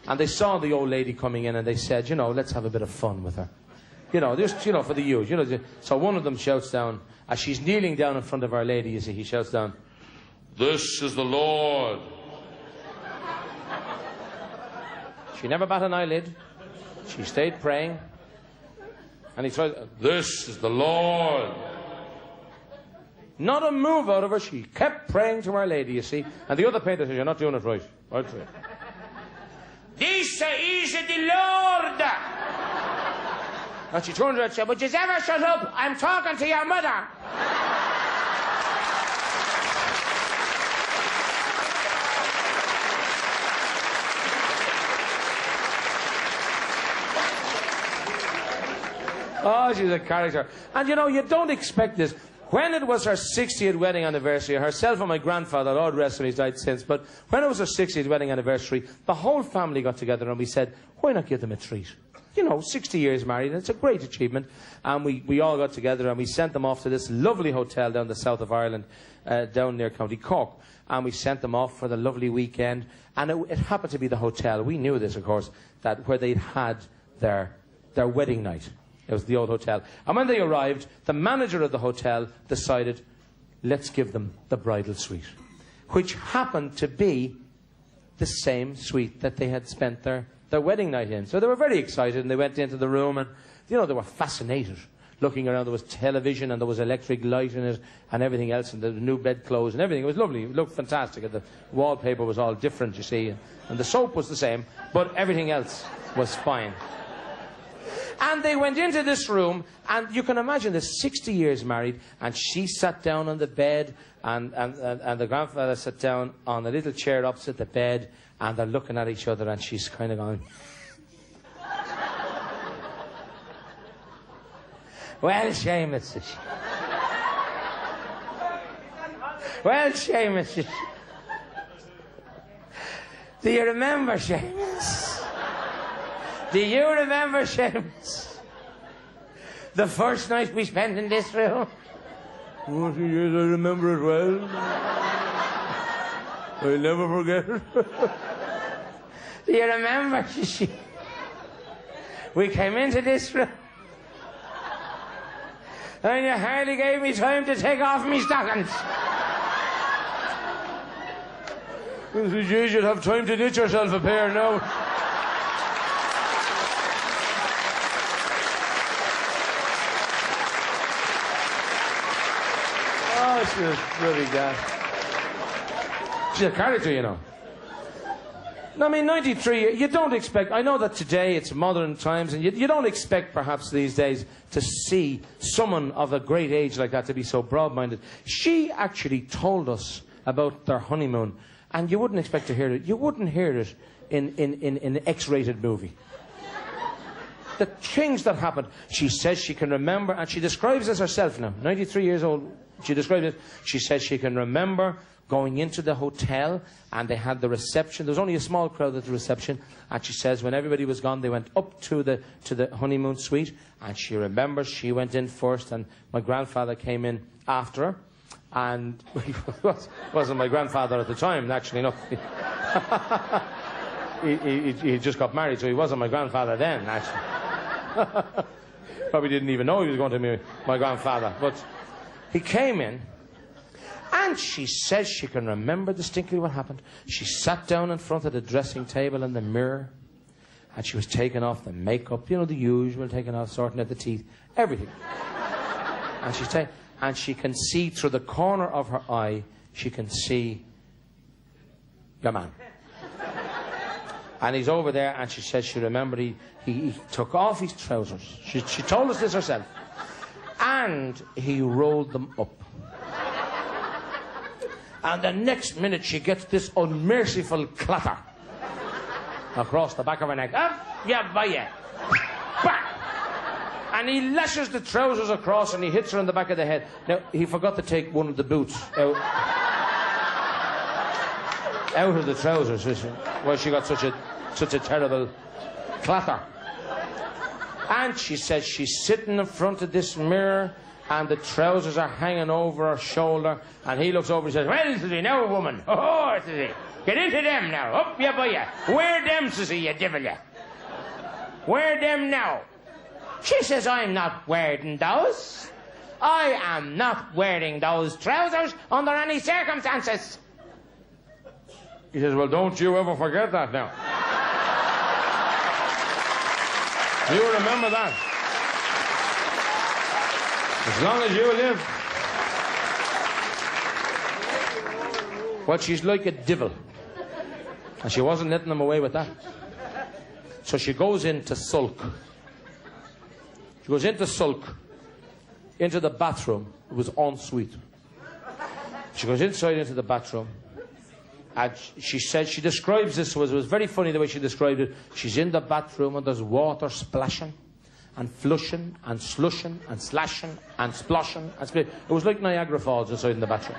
And they saw the old lady coming in and they said, you know, let's have a bit of fun with her. You know, just, you know, for the youth. You know, so one of them shouts down, as she's kneeling down in front of Our Lady, you see, he shouts down, this is the Lord. She never bat an eyelid. She stayed praying. And he tried, this is the Lord. Not a move out of her. She kept praying to Our Lady, you see. And the other painter said, you're not doing it right. I'd say. This is the Lord. And she turned around and said, would you ever shut up? I'm talking to your mother. Oh, she's a character. And you know, you don't expect this. When it was her 60th wedding anniversary, herself and my grandfather, Lord rest him, he's died since, but when it was her 60th wedding anniversary, the whole family got together and we said, why not give them a treat? You know, 60 years married, and it's a great achievement. And we all got together and we sent them off to this lovely hotel down the south of Ireland, down near County Cork. And we sent them off for the lovely weekend. And it happened to be the hotel, we knew this, of course, that where they'd had their wedding night. It was the old hotel. And when they arrived, the manager of the hotel decided, let's give them the bridal suite, which happened to be the same suite that they had spent their wedding night in. So they were very excited, and they went into the room, and, you know, they were fascinated. Looking around, there was television, and there was electric light in it, and everything else, and the new bedclothes, and everything. It was lovely. It looked fantastic. And the wallpaper was all different, you see. And the soap was the same, but everything else was fine. And they went into this room, and you can imagine they're 60 years married, and she sat down on the bed, and the grandfather sat down on a little chair opposite the bed, and they're looking at each other, and she's kind of going, well, Seamus. Well, Seamus. Do you remember, Seamus? Do you remember, Seamus? The first night we spent in this room? Oh, yes, I remember it well. I'll never forget it. Do you remember? We came into this room, and you hardly gave me time to take off me stockings. You should have time to knit yourself a pair now. Oh, she's bloody gas. She's a character, you know. No, I mean, 93, you don't expect... I know that today it's modern times, and you don't expect, perhaps, these days, to see someone of a great age like that to be so broad-minded. She actually told us about their honeymoon, and you wouldn't expect to hear it. You wouldn't hear it in an X-rated movie. The things that happened. She says she can remember, and she describes this herself now, 93 years old. She describes it. She says she can remember going into the hotel, and they had the reception. There was only a small crowd at the reception, and she says when everybody was gone, they went up to the honeymoon suite, and she remembers she went in first, and my grandfather came in after her, and he wasn't my grandfather at the time, actually, no. he just got married, so he wasn't my grandfather then, actually. Probably didn't even know he was going to be my grandfather, but he came in. And she says she can remember distinctly what happened. She sat down in front of the dressing table and the mirror, and she was taking off the makeup, you know, the usual, taking off, sorting out the teeth, everything. And she can see through the corner of her eye, she can see your man. And he's over there, and she says she remembered he took off his trousers. She told us this herself. And he rolled them up. And the next minute she gets this unmerciful clatter across the back of her neck. Up, yeah, by ya. Bang! And he lashes the trousers across and he hits her on the back of the head. Now, he forgot to take one of the boots out of the trousers. Well, she got such a terrible clatter. And she says she's sitting in front of this mirror, and the trousers are hanging over her shoulder, and he looks over and says, well, says he, now, woman, oh, says he, get into them now, up ya by ya. Wear them, says he, you devil ya. Wear them now. She says, I'm not wearing those. I am not wearing those trousers under any circumstances. He says, well, don't you ever forget that now. You remember that. As long as you live. Well, she's like a devil. And she wasn't letting them away with that. So she goes into sulk. She goes into sulk, into the bathroom. It was en suite. She goes inside into the bathroom. And she said, she describes this, it was very funny the way she described it. She's in the bathroom and there's water splashing and flushing and slushing and slashing and sploshing. It was like Niagara Falls inside in the bathroom.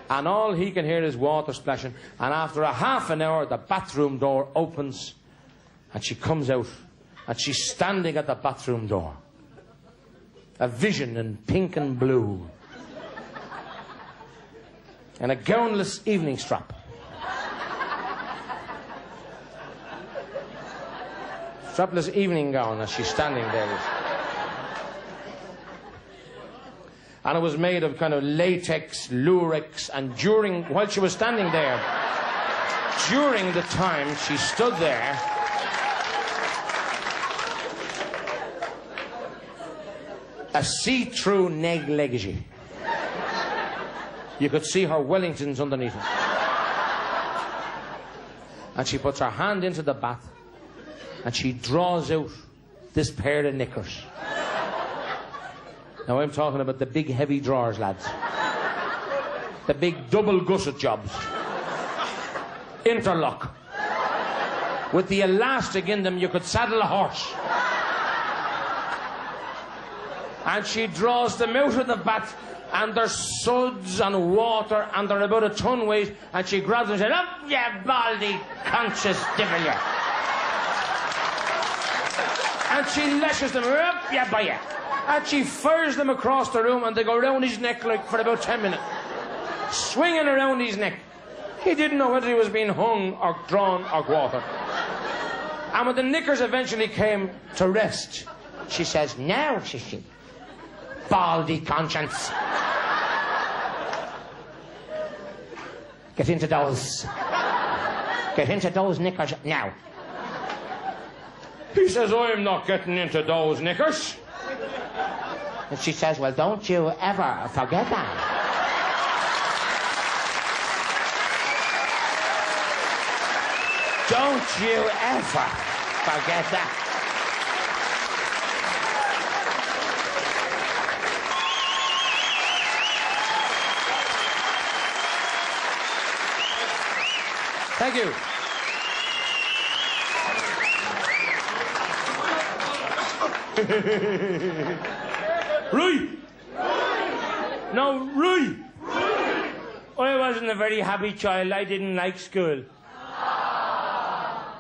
And all he can hear is water splashing. And after a half an hour, the bathroom door opens and she comes out and she's standing at the bathroom door. A vision in pink and blue. And a gownless evening strap. Strapless evening gown as she's standing there. And it was made of kind of latex, lurex, and while she was standing there, during the time she stood there, a see-through negligee. You could see her Wellingtons underneath it. And she puts her hand into the bath and she draws out this pair of knickers. Now I'm talking about the big heavy drawers, lads. The big double gusset jobs. Interlock. With the elastic in them, you could saddle a horse. And she draws them out of the bath, and there's suds and water, and they're about a ton weight, and she grabs them and says, "Up, you baldy, conscious devil, you." And she lashes them, "Up, you boy." And she fires them across the room, and they go round his neck like for about 10 minutes. Swinging around his neck. He didn't know whether he was being hung or drawn or quartered. And when the knickers eventually came to rest, She says, "Now," says she, "baldy conscience. Get into those. Get into those knickers now." he says, "I'm not getting into those knickers." And she says, "Well, don't you ever forget that." Don't you ever forget that. Thank you. Right. No, right. I wasn't a very happy child. I didn't like school.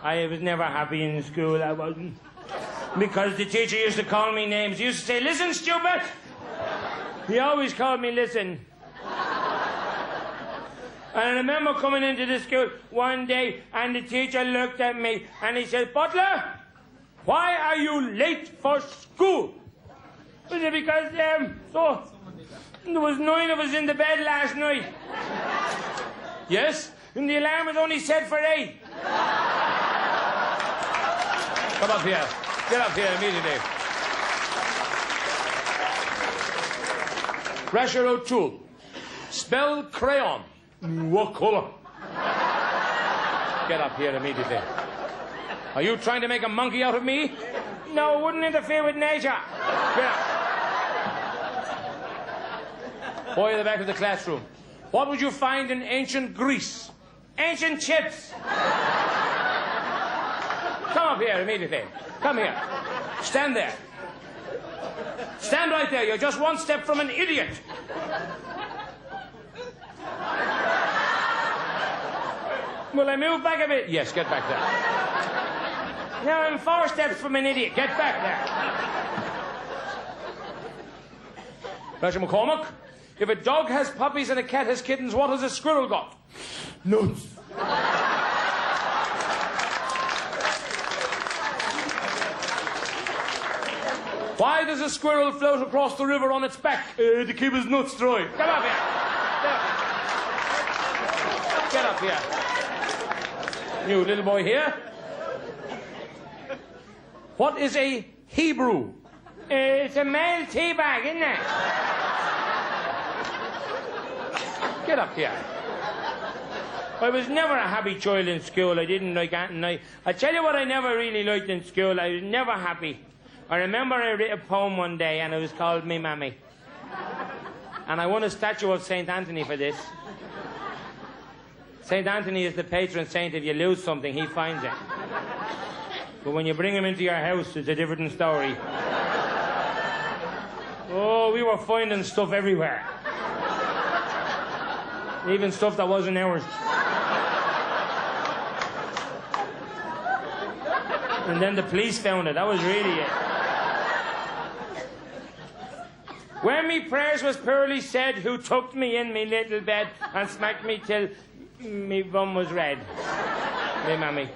I was never happy in school, I wasn't. Because the teacher used to call me names. He used to say, "Listen, stupid." He always called me listen. And I remember coming into the school one day, and the teacher looked at me, and he said, "Butler, why are you late for school?" I said, "Because, there was 9 of us in the bed last night." "Yes, and the alarm was only set for 8. Come up here. Get up here immediately. Rasher O'Toole. Spell crayon. What colour? Get up here immediately. Are you trying to make a monkey out of me? No, it wouldn't interfere with nature. Get up. Boy at the back of the classroom. What would you find in ancient Greece? Ancient chips. Come up here immediately. Come here. Stand there. Stand right there. You're just one step from an idiot. Will I move back a bit? Yes, get back there. Now I'm 4 steps from an idiot. Get back there. Roger McCormack, if a dog has puppies and a cat has kittens, what has a squirrel got? Nuts. Why does a squirrel float across the river on its back? To keep his nuts dry. Come up here. Get up here. You little boy here. What is a Hebrew? It's a male tea bag, isn't it? Get up here. I was never a happy child in school. I didn't like anything. I tell you what I never really liked in school. I was never happy. I remember I wrote a poem one day, and it was called Me Mammy. And I won a statue of St. Anthony for this. St. Anthony is the patron saint. If you lose something, he finds it. But when you bring him into your house, it's a different story. Oh, we were finding stuff everywhere. Even stuff that wasn't ours. And then the police found it. That was really it. When me prayers was poorly said, who tucked me in me little bed and smacked me till me bum was red? Me mammy.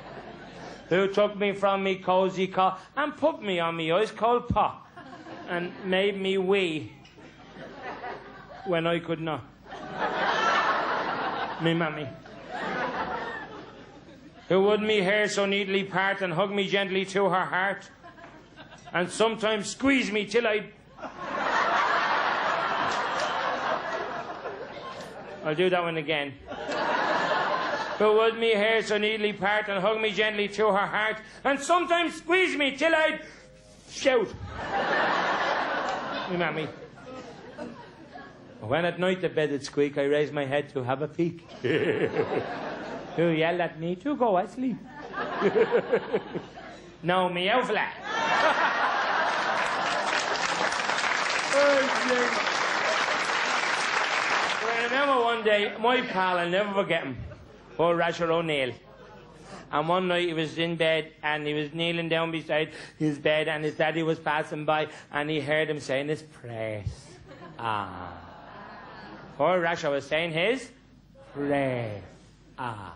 Who took me from me cosy cot and put me on me ice cold pot and made me wee when I could not. Me mammy. Who would me hair so neatly part and hug me gently to her heart and sometimes squeeze me till I'll do that one again. Who would me hair so neatly part and hug me gently to her heart and sometimes squeeze me till I'd Shout. My mammy. When at night the bed would squeak, I raised my head to have a peek. Who yelled at me to go asleep? No, meow flat. I remember one day, my pal, I'll never forget him, old Rasher O'Neill. And one night he was in bed and he was kneeling down beside his bed and his daddy was passing by and he heard him saying his prayers. Ah. Poor Rasher was saying his prayers. Ah.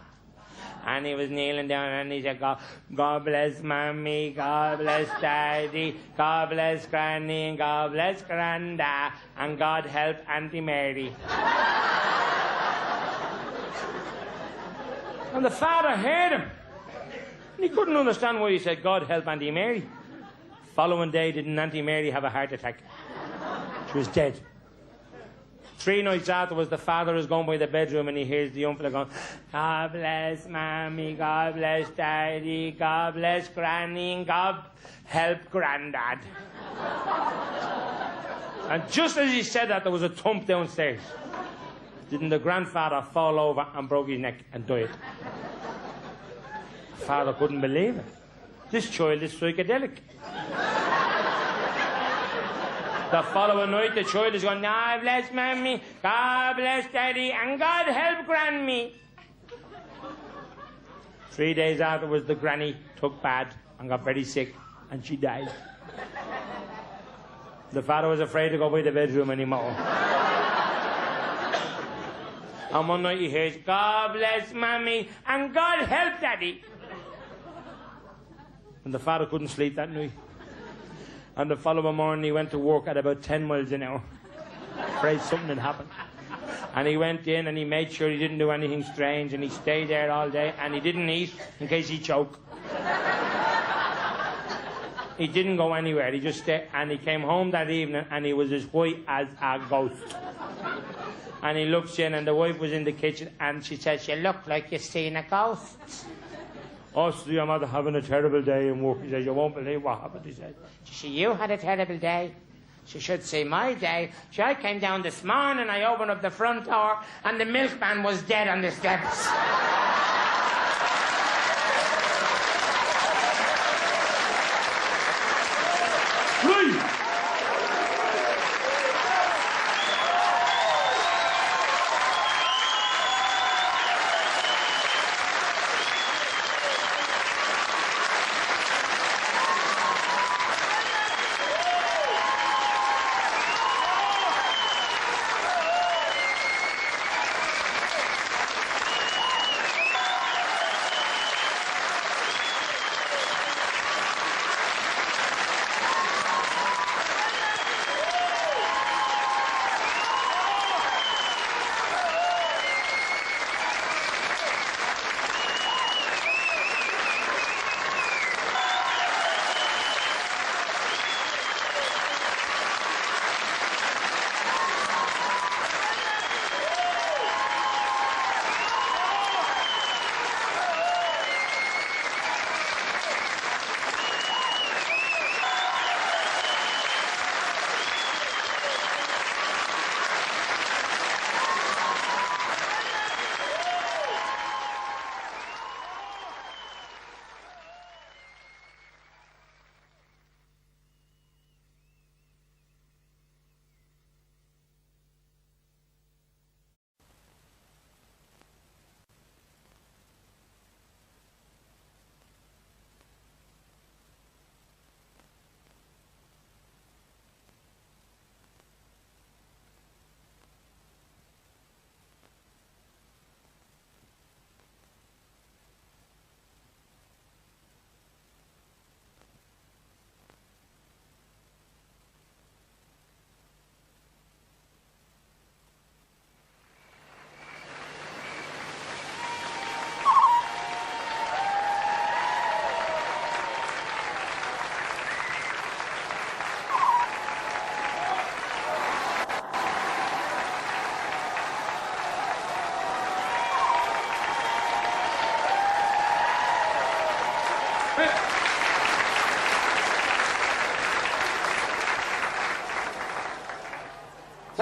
And he was kneeling down and he said, God bless Mommy, God bless Daddy, God bless Granny, and God bless Granda, and God help Auntie Mary. And the father heard him. And he couldn't understand why he said, God help Auntie Mary. Following day, didn't Auntie Mary have a heart attack? She was dead. 3 nights afterwards, the father is going by the bedroom and he hears the young fella going, God bless Mommy, God bless Daddy, God bless Granny, and God help Grandad. And just as he said that, there was a thump downstairs. Didn't the grandfather fall over and broke his neck and died? The father couldn't believe it. This child is psychedelic. The following night, the child is going, God bless Mommy, God bless Daddy, and God help Granny. 3 days afterwards, the granny took bad and got very sick, and she died. The father was afraid to go by the bedroom anymore. And one night he hears, God bless Mommy, and God help Daddy. And the father couldn't sleep that night. And the following morning he went to work at about 10 miles an hour. Afraid something had happened. And he went in and he made sure he didn't do anything strange and he stayed there all day and he didn't eat in case he choked. He didn't go anywhere, he just stayed. And he came home that evening and he was as white as a ghost. And he looks in and the wife was in the kitchen and she says, you look like you've seen a ghost. Oh, see, I'm having a terrible day in work. He says, you won't believe what happened, he said. She said, you had a terrible day? She should see my day. See, I came down this morning, I opened up the front door, and the milkman was dead on the steps. Right.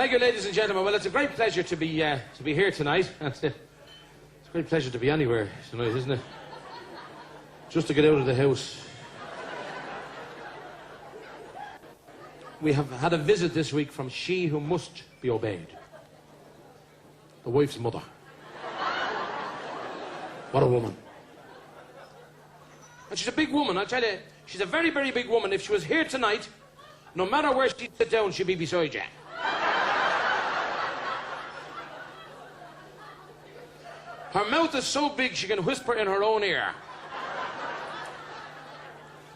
Thank you, ladies and gentlemen. Well, it's a great pleasure to be here tonight. It's a great pleasure to be anywhere tonight, isn't it? Just to get out of the house. We have had a visit this week from she who must be obeyed. The wife's mother. What a woman. And she's a big woman, I'll tell you. She's a very, very big woman. If she was here tonight, no matter where she'd sit down, she'd be beside you. Her mouth is so big she can whisper in her own ear.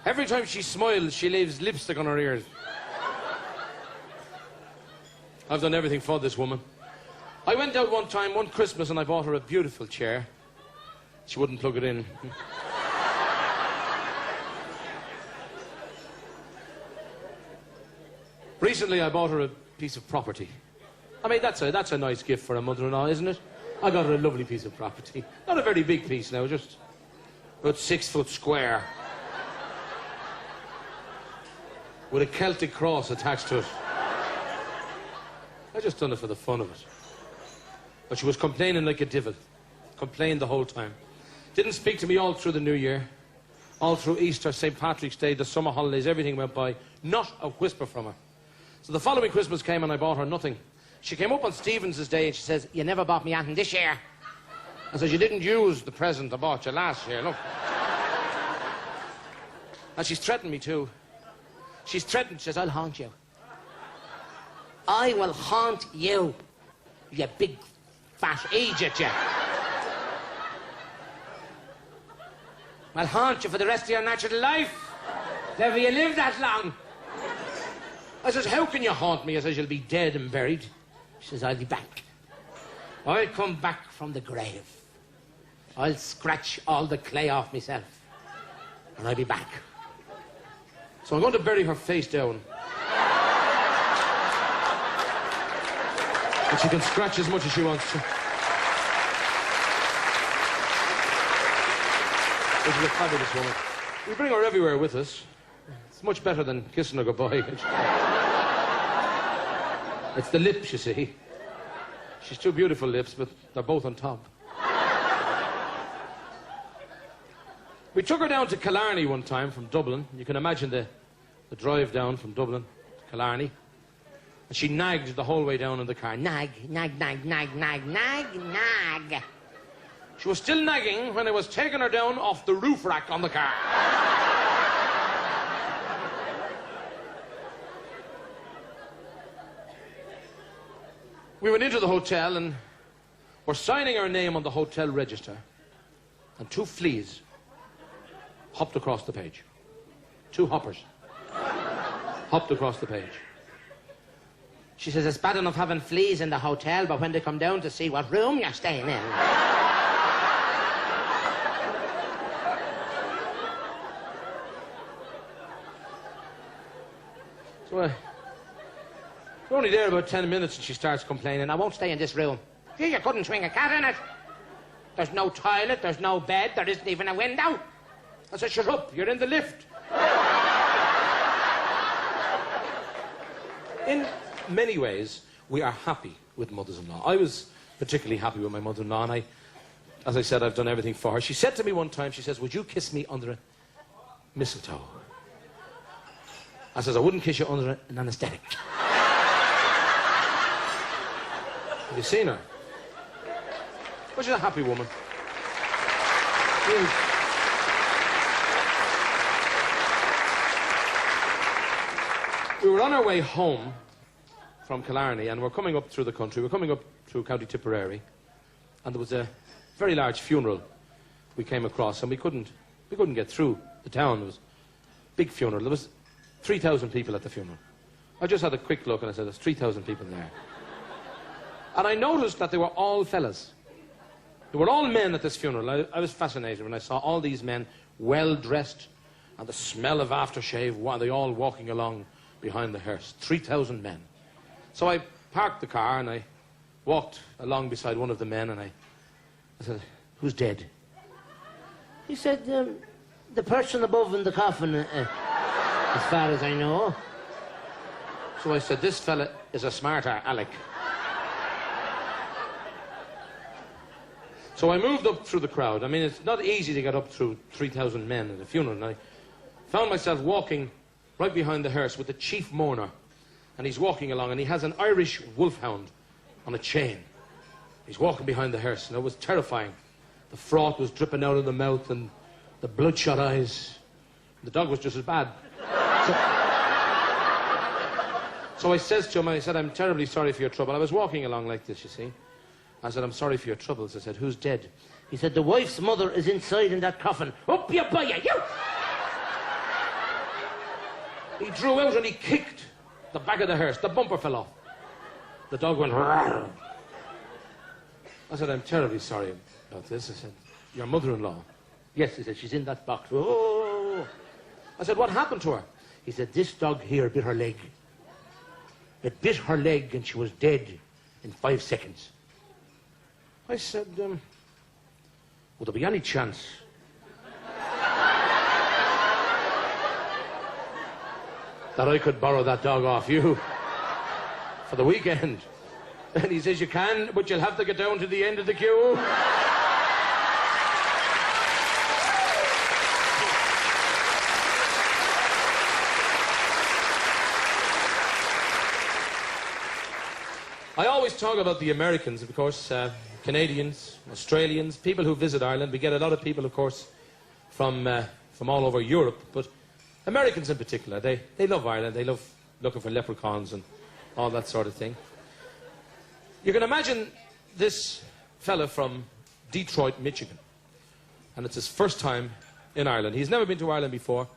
Every time she smiles, she leaves lipstick on her ears. I've done everything for this woman. I went out one Christmas, and I bought her a beautiful chair. She wouldn't plug it in. Recently, I bought her a piece of property. I mean, that's a nice gift for a mother-in-law, isn't it? I got her a lovely piece of property. Not a very big piece now, just about 6 foot square. With a Celtic cross attached to it. I just done it for the fun of it. But she was complaining like a divil. Complained the whole time. Didn't speak to me all through the New Year. All through Easter, St. Patrick's Day, the summer holidays, everything went by. Not a whisper from her. So the following Christmas came and I bought her nothing. She came up on Stephen's Day and she says, "You never bought me anything this year." I said, "You didn't use the present I bought you last year, look." And she's threatened me too. She's threatened, she says, "I'll haunt you. I will haunt you, you big fat idiot, you. I'll haunt you for the rest of your natural life. Never you live that long." I says, "How can you haunt me?" I says, "You'll be dead and buried." She says, "I'll be back. I'll come back from the grave. I'll scratch all the clay off myself. And I'll be back." So I'm going to bury her face down. And she can scratch as much as she wants to. This is a fabulous woman. We bring her everywhere with us. It's much better than kissing her goodbye. It's the lips, you see. She's two beautiful lips, but they're both on top. We took her down to Killarney one time from Dublin. You can imagine the drive down from Dublin to Killarney. And she nagged the whole way down in the car. Nag, nag, nag, nag, nag, nag, nag. She was still nagging when I was taking her down off the roof rack on the car. We went into the hotel and were signing our name on the hotel register. And 2 fleas hopped across the page. 2 hoppers hopped across the page. She says, "It's bad enough having fleas in the hotel, but when they come down to see what room you're staying in..." So we're only there about 10 minutes and she starts complaining, "I won't stay in this room." "Gee, you couldn't swing a cat in it. There's no toilet, there's no bed, there isn't even a window." I said, "Shut up, you're in the lift." In many ways, we are happy with mothers-in-law. I was particularly happy with my mother-in-law, and as I said, I've done everything for her. She said to me one time, she says, "Would you kiss me under a mistletoe?" I says, "I wouldn't kiss you under an anaesthetic." Have you seen her? Well, she's a happy woman. We were on our way home from Killarney, and we're coming up through the country. We're coming up through County Tipperary, and there was a very large funeral we came across, and we couldn't get through the town. It was a big funeral. There was 3,000 people at the funeral. I just had a quick look, and I said, "There's 3,000 people there." And I noticed that they were all fellas. They were all men at this funeral. I was fascinated when I saw all these men well-dressed, and the smell of aftershave, while they all walking along behind the hearse. 3,000 men. So I parked the car and I walked along beside one of the men and I said, "Who's dead?" He said, "The person above in the coffin, as far as I know." So I said, this fella is a smarter Alec. So I moved up through the crowd. I mean, it's not easy to get up through 3,000 men at a funeral. And I found myself walking right behind the hearse with the chief mourner. And he's walking along, and he has an Irish wolfhound on a chain. He's walking behind the hearse, and it was terrifying. The froth was dripping out of the mouth, and the bloodshot eyes. The dog was just as bad. So I says to him, I said, I'm terribly sorry for your trouble. I was walking along like this, you see. I said, I'm sorry for your troubles. I said, who's dead? He said, the wife's mother is inside in that coffin. Up you by you! He drew out and he kicked the back of the hearse. The bumper fell off. The dog went... Rawr. I said, I'm terribly sorry about this. I said, your mother-in-law? Yes, he said, she's in that box. Oh! I said, what happened to her? He said, this dog here bit her leg. It bit her leg and she was dead in 5 seconds. I said, would there be any chance that I could borrow that dog off you for the weekend? And he says, you can, but you'll have to get down to the end of the queue. I always talk about the Americans, of course, Canadians, Australians, people who visit Ireland. We get a lot of people, of course, from all over Europe, but Americans in particular, they love Ireland. They love looking for leprechauns and all that sort of thing. You can imagine this fella from Detroit, Michigan, and it's his first time in Ireland. He's never been to Ireland before,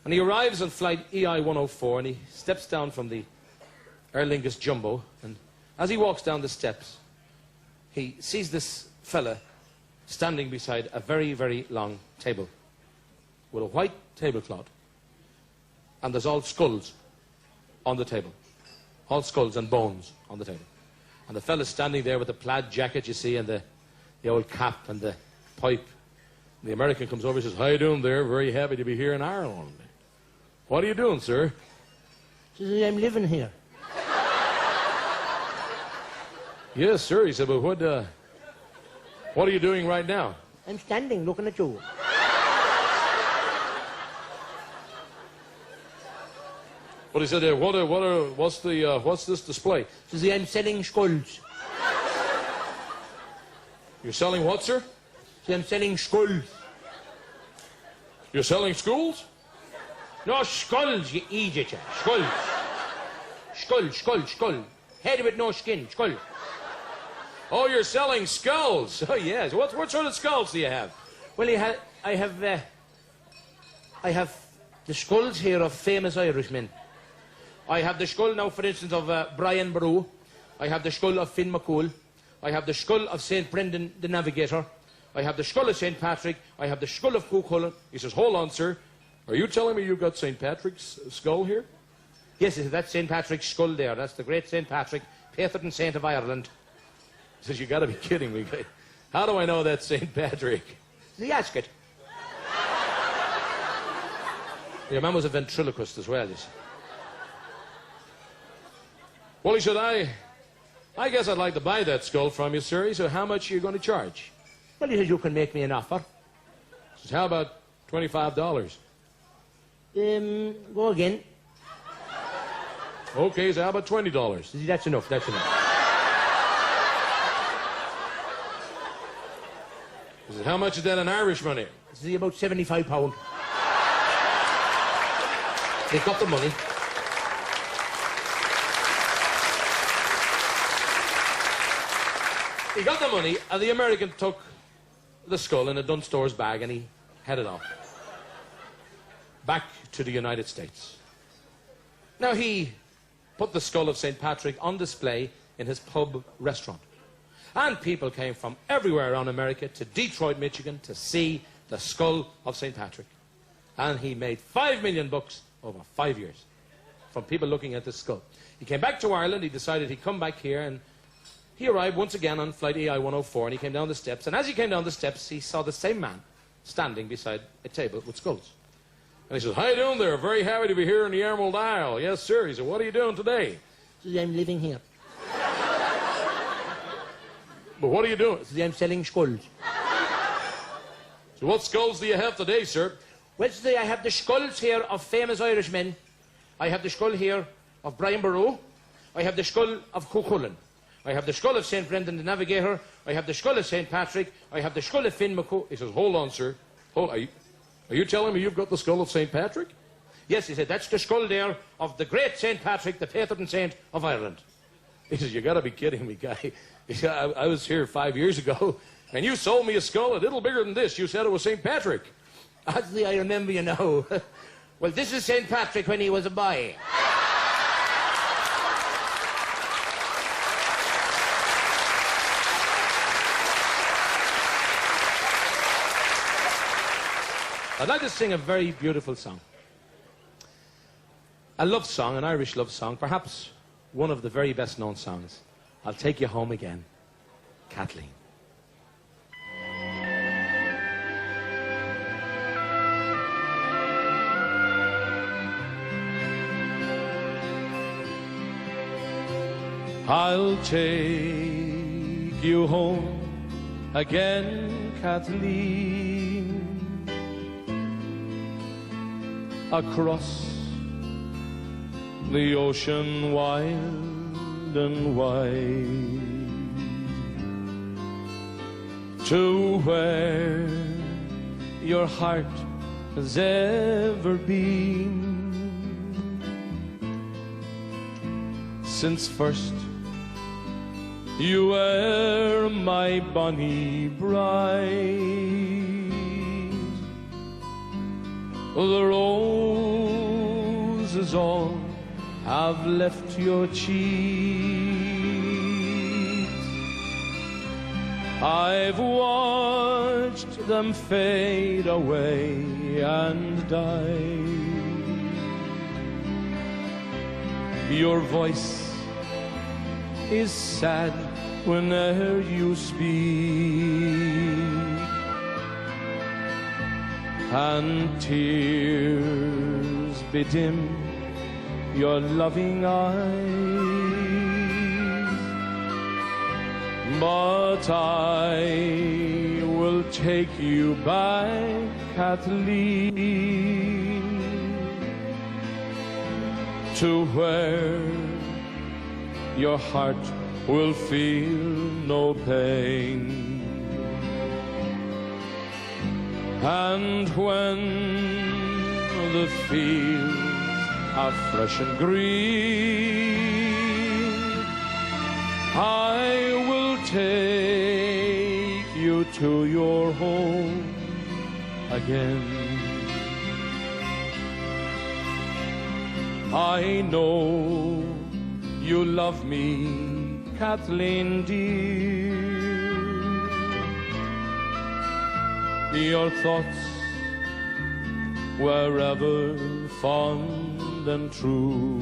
and he arrives on flight EI 104, and he steps down from the Aer Lingus Jumbo, and as he walks down the steps, he sees this fella standing beside a very, very long table with a white tablecloth, and there's all skulls on the table. All skulls and bones on the table. And the fella's standing there with the plaid jacket, you see, and the old cap and the pipe. And the American comes over and says, how you doing there? Very happy to be here in Ireland. What are you doing, sir? He says, I'm living here. Yes, sir. He said, but what are you doing right now? I'm standing looking at you. But he said, what's this display? He says, I'm selling skulls. You're selling what, sir? He says, I'm selling skulls. You're selling schools? No, skulls, you idiot, you. Skulls. Skull. Head with no skin, skull. Oh, you're selling skulls. Oh, yes. What sort of skulls do you have? Well, I have the skulls here of famous Irishmen. I have the skull now, for instance, of Brian Boru. I have the skull of Finn McCool. I have the skull of St. Brendan the Navigator. I have the skull of St. Patrick. I have the skull of Cuchulainn. He says, hold on, sir. Are you telling me you've got St. Patrick's skull here? Yes, that's St. Patrick's skull there. That's the great St. Patrick, patron saint of Ireland. He says, you got to be kidding me. How do I know that's St. Patrick? The asket. Your man was a ventriloquist as well, you see. Well, he said, I guess I'd like to buy that skull from you, sir. He said, how much are you going to charge? Well, he says, you can make me an offer. He says, how about $25? Go again. Okay, so how about $20? He says, that's enough. He said, how much is that in Irish money? He says, about £75. They got the money. He got the money, and the American took the skull in a Dunstore's bag, and he headed off. Back to the United States. Now, he put the skull of St. Patrick on display in his pub restaurant. And people came from everywhere around America to Detroit, Michigan, to see the skull of St. Patrick. And he made $5 million over 5 years from people looking at this skull. He came back to Ireland. He decided he'd come back here, and he arrived once again on flight EI 104, and he came down the steps. And as he came down the steps, he saw the same man standing beside a table with skulls. And he says, how you doing there? Very happy to be here in the Emerald Isle. Yes, sir. He said, what are you doing today? He says, I'm living here. But what are you doing? He says, I'm selling skulls. So what skulls do you have today, sir? Well, today I have the skulls here of famous Irishmen. I have the skull here of Brian Boru. I have the skull of Cuchulainn. I have the skull of St. Brendan the Navigator. I have the skull of St. Patrick. I have the skull of Finn McCool. He says, hold on, sir. Hold on. Are you telling me you've got the skull of St. Patrick? Yes, he said, that's the skull there of the great St. Patrick, the patron saint of Ireland. He says, you got to be kidding me, guy. He said, I was here 5 years ago, and you sold me a skull a little bigger than this. You said it was St. Patrick. Actually, I remember you now. Well, this is St. Patrick when he was a boy. I'd like to sing a very beautiful song. A love song, an Irish love song, perhaps one of the very best known songs. I'll Take You Home Again, Kathleen. I'll take you home again, Kathleen, across the ocean wild and wide, to where your heart has ever been, since first you were my bonny bride. The roses all have left your cheeks. I've watched them fade away and die. Your voice is sad whene'er you speak, and tears bedim your loving eyes. But I will take you back, Kathleen, to where your heart will feel no pain. And when the fields are fresh and green, I will take you to your home again. I know you love me, Kathleen dear. Your thoughts were ever fond and true.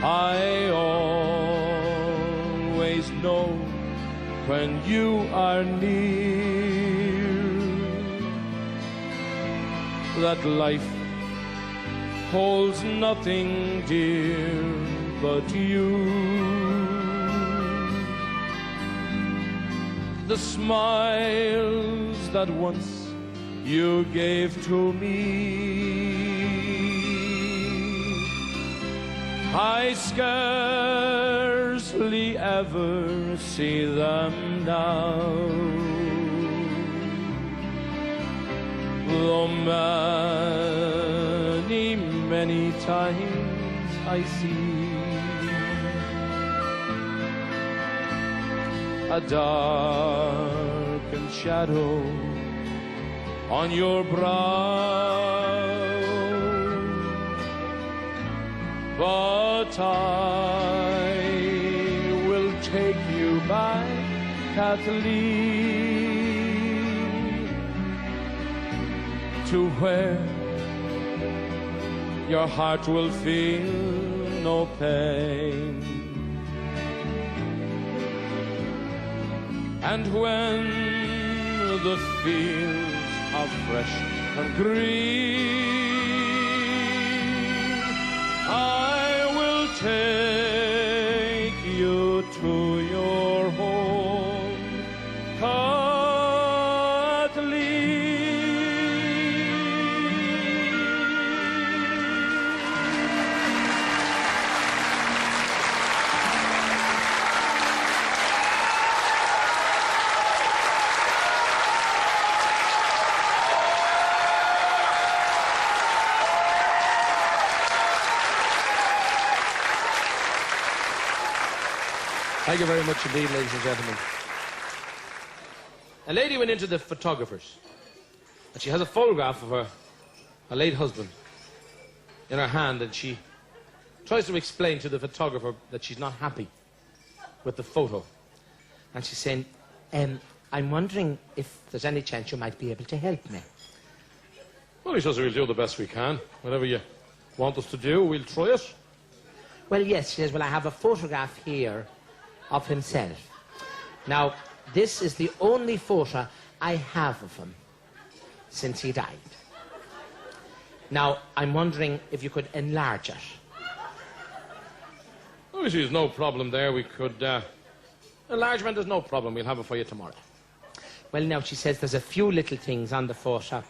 I always know when you are near that life holds nothing dear but you. The smiles that once you gave to me, I scarcely ever see them now. Though many, many times I see a darkened shadow on your brow, but I will take you back, Kathleen, to where your heart will feel no pain. And when the fields of fresh and green. I will take you to your home, Thank you very much indeed, ladies and gentlemen. A lady went into the photographer's, and she has a photograph of her late husband in her hand, and she tries to explain to the photographer that she's not happy with the photo. And she's saying, I'm wondering if there's any chance you might be able to help me. Well, he says we'll do the best we can. Whatever you want us to do, we'll try it. Well, yes, she says, well, I have a photograph here of himself. Now, this is the only photo I have of him since he died. Now, I'm wondering if you could enlarge it. Oh, there's no problem there. We could... enlargement, there's no problem. We'll have it for you tomorrow. Well, now, she says there's a few little things on the photo.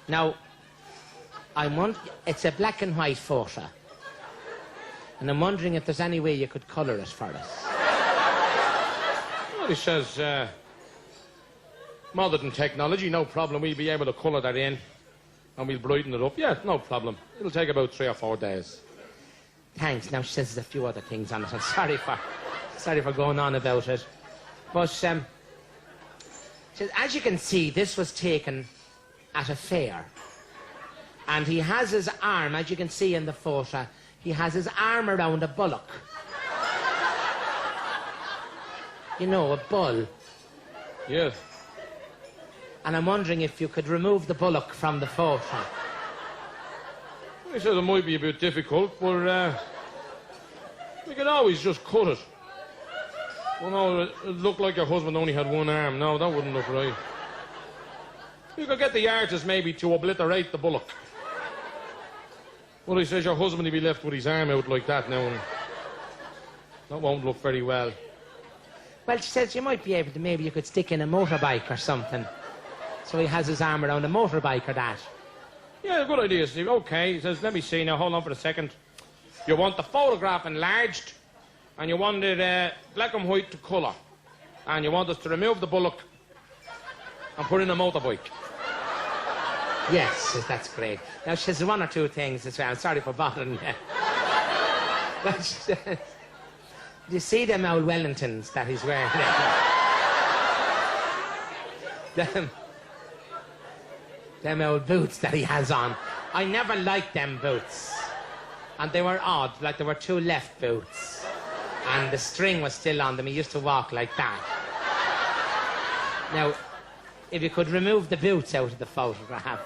Now, it's a black and white photo. And I'm wondering if there's any way you could colour it for us. Well, he says, modern technology, no problem. We'll be able to colour that in. And we'll brighten it up. Yeah, no problem. It'll take about 3 or 4 days. Thanks. Now, she says there's a few other things on it. I'm sorry for going on about it. But, she says, as you can see, this was taken at a fair. And he has his arm, as you can see in the photo, he has his arm around a bullock. You know, a bull. Yes. And I'm wondering if you could remove the bullock from the photo. He says it might be a bit difficult, but we can always just cut it. Well, no, it looked like your husband only had one arm. No, that wouldn't look right. You could get the artist maybe to obliterate the bullock. Well, he says your husband will be left with his arm out like that now, and that won't look very well. Well, she says you might be able to, maybe you could stick in a motorbike or something. So he has his arm around a motorbike or that. Yeah, good idea, Steve. Okay, he says, let me see now, hold on for a second. You want the photograph enlarged, and you want it black and white to colour. And you want us to remove the bullock and put in a motorbike. Yes, that's great. Now, she says one or two things as well. I'm sorry for bothering you. But she says, do you see them old Wellingtons that he's wearing there? Them old boots that he has on. I never liked them boots. And they were odd, like there were 2 left boots. And the string was still on them. He used to walk like that. Now, if you could remove the boots out of the photograph.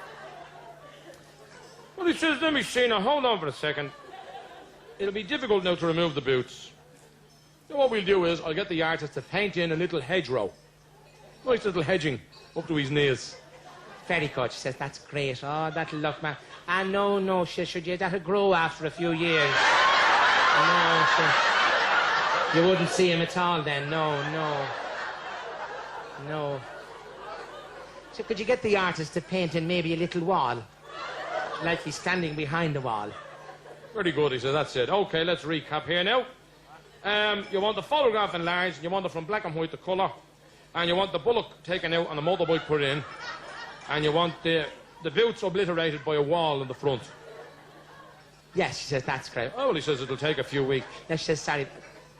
Well, he says, let me see now, hold on for a second. It'll be difficult now to remove the boots. Now, what we'll do is, I'll get the artist to paint in a little hedgerow. Nice little hedging up to his knees. Very good. She says, that's great. Oh, that'll look, man. Ah, no, she said, yeah, that'll grow after a few years. No, you wouldn't see him at all then. No. So could you get the artist to paint in maybe a little wall? Like he's standing behind the wall. Very good, he says, that's it. Okay, let's recap here now. You want the photograph enlarged, you want it from black and white to colour, and you want the bullock taken out and the motorbike put in, and you want the boots obliterated by a wall in the front. Yes, she says, that's great. Oh, well, he says it'll take a few weeks. Yes, she says,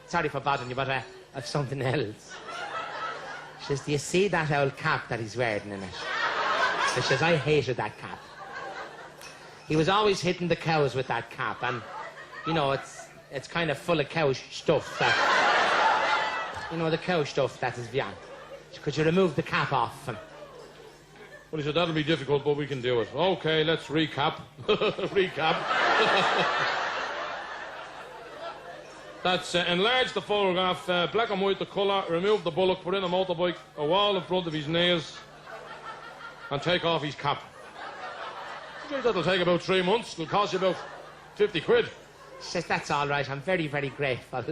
sorry for bothering you, but I've something else. She says, do you see that old cap that he's wearing in it? She says, I hated that cap. He was always hitting the cows with that cap, and, you know, it's kind of full of cow stuff that, you know, the cow stuff that is beyond. Could you remove the cap off him? Well, he said, that'll be difficult, but we can do it. Okay, let's recap. Recap. That's enlarge the photograph, black and white the colour, remove the bullock, put in a motorbike, a wall in front of his knees. and take off his cap. Gee, that'll take about 3 months. It'll cost you about 50 quid. She says, that's all right, I'm very, very grateful.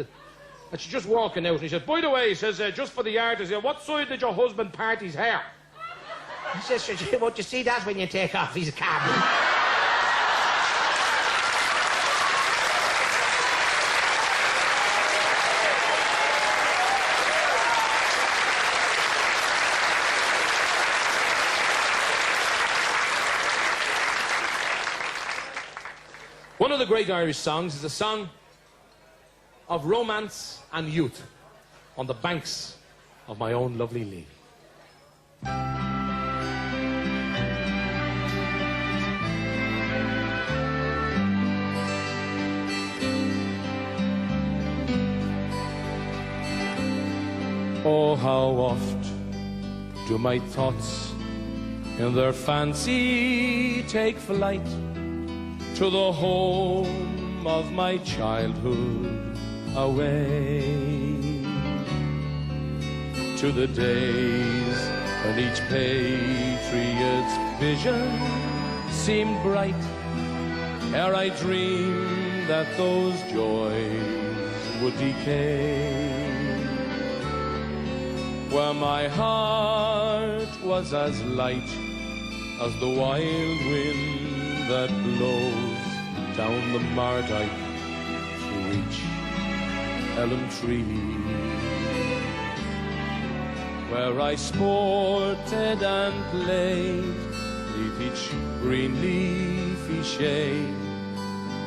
And she's just walking out, and he says, by the way, he says, just for the artist, what side did your husband part his hair? He says, won't you see that when you take off his cap? One of the great Irish songs is a song of romance and youth on the banks of my own lovely Lee. Oh, how oft do my thoughts in their fancy take flight to the home of my childhood away, to the days when each patriot's vision seemed bright, ere I dreamed that those joys would decay, where my heart was as light as the wild wind that blows down the Mardyke to reach elm tree, where I sported and played neath each green leafy shade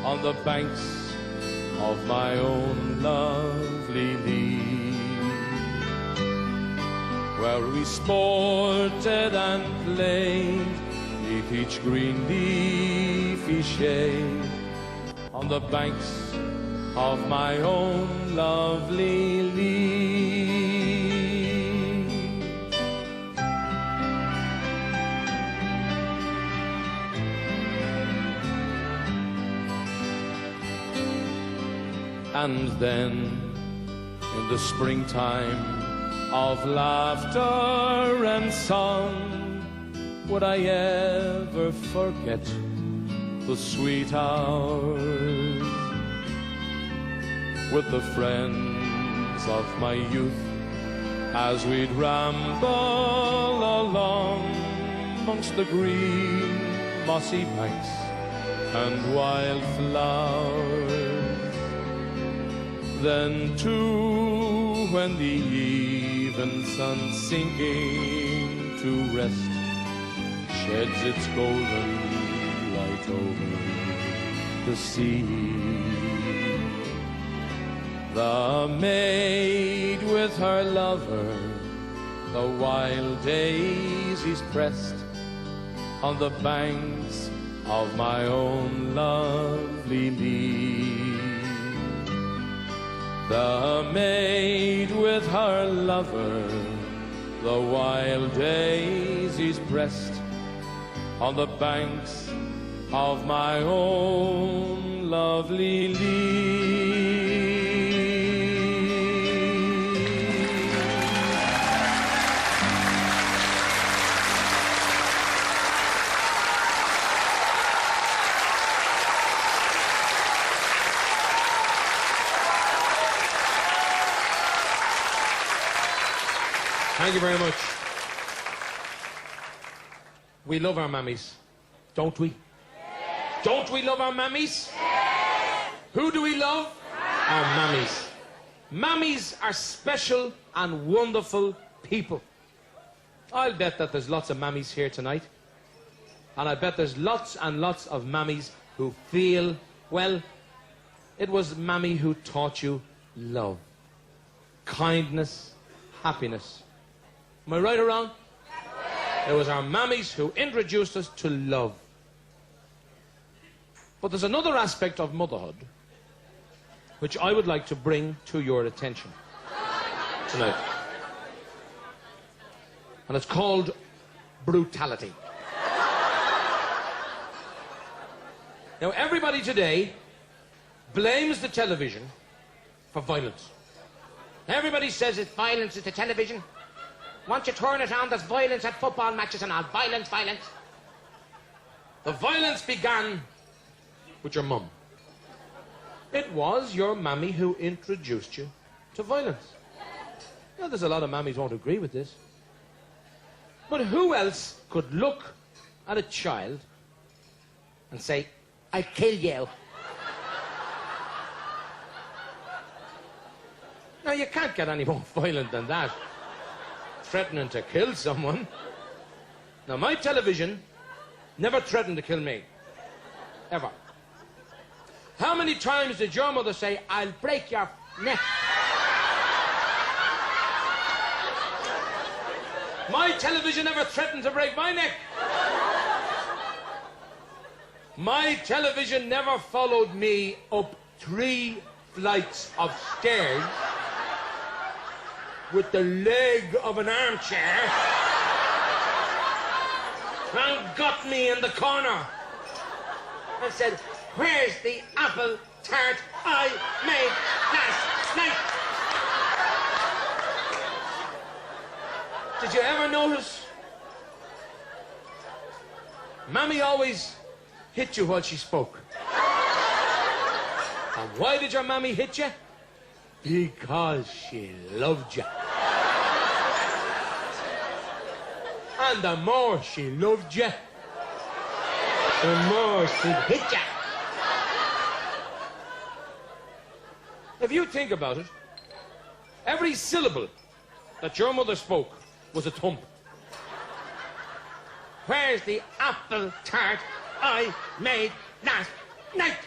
on the banks of my own lovely Lee, where we sported and played neath each green leafy shade on the banks of my own lovely Lee. And then in the springtime of laughter and song, would I ever forget the sweet hours with the friends of my youth, as we'd ramble along amongst the green mossy banks and wild flowers. Then too, when the even sun sinking to rest sheds its golden light over the sea, the maid with her lover, the wild daisies pressed on the banks of my own lovely Lee. The maid with her lover, the wild daisies pressed on the banks of my own lovely Lee. Thank you very much. We love our mammies, don't we? Yes. Don't we love our mammies? Yes. Who do we love? Our mammies. Mammies are special and wonderful people. I'll bet that there's lots of mammies here tonight. And I bet there's lots and lots of mammies who feel, well, it was mammy who taught you love, kindness, happiness. Am I right or wrong? It was our mammies who introduced us to love. But there's another aspect of motherhood which I would like to bring to your attention tonight. And it's called brutality. Now, everybody today blames the television for violence. Everybody says it's violence, it's the television. Once you turn it on, there's violence at football matches and all. Violence, violence. The violence began with your mum. It was your mammy who introduced you to violence. Now, there's a lot of mammies won't agree with this. But who else could look at a child And say, I'll kill you. Now, you can't get any more violent than that. Threatening to kill someone. Now, my television never threatened to kill me. Ever. How many times did your mother say, I'll break your neck? My television never threatened to break my neck. My television never followed me up 3 flights of stairs with the leg of an armchair and got me in the corner and said, where's the apple tart I made last night? Did you ever notice? Mammy always hit you while she spoke. And why did your mammy hit you? Because she loved you. And the more she loved you, the more she'd hit you. If you think about it, every syllable that your mother spoke was a thump. Where's the apple tart I made last night?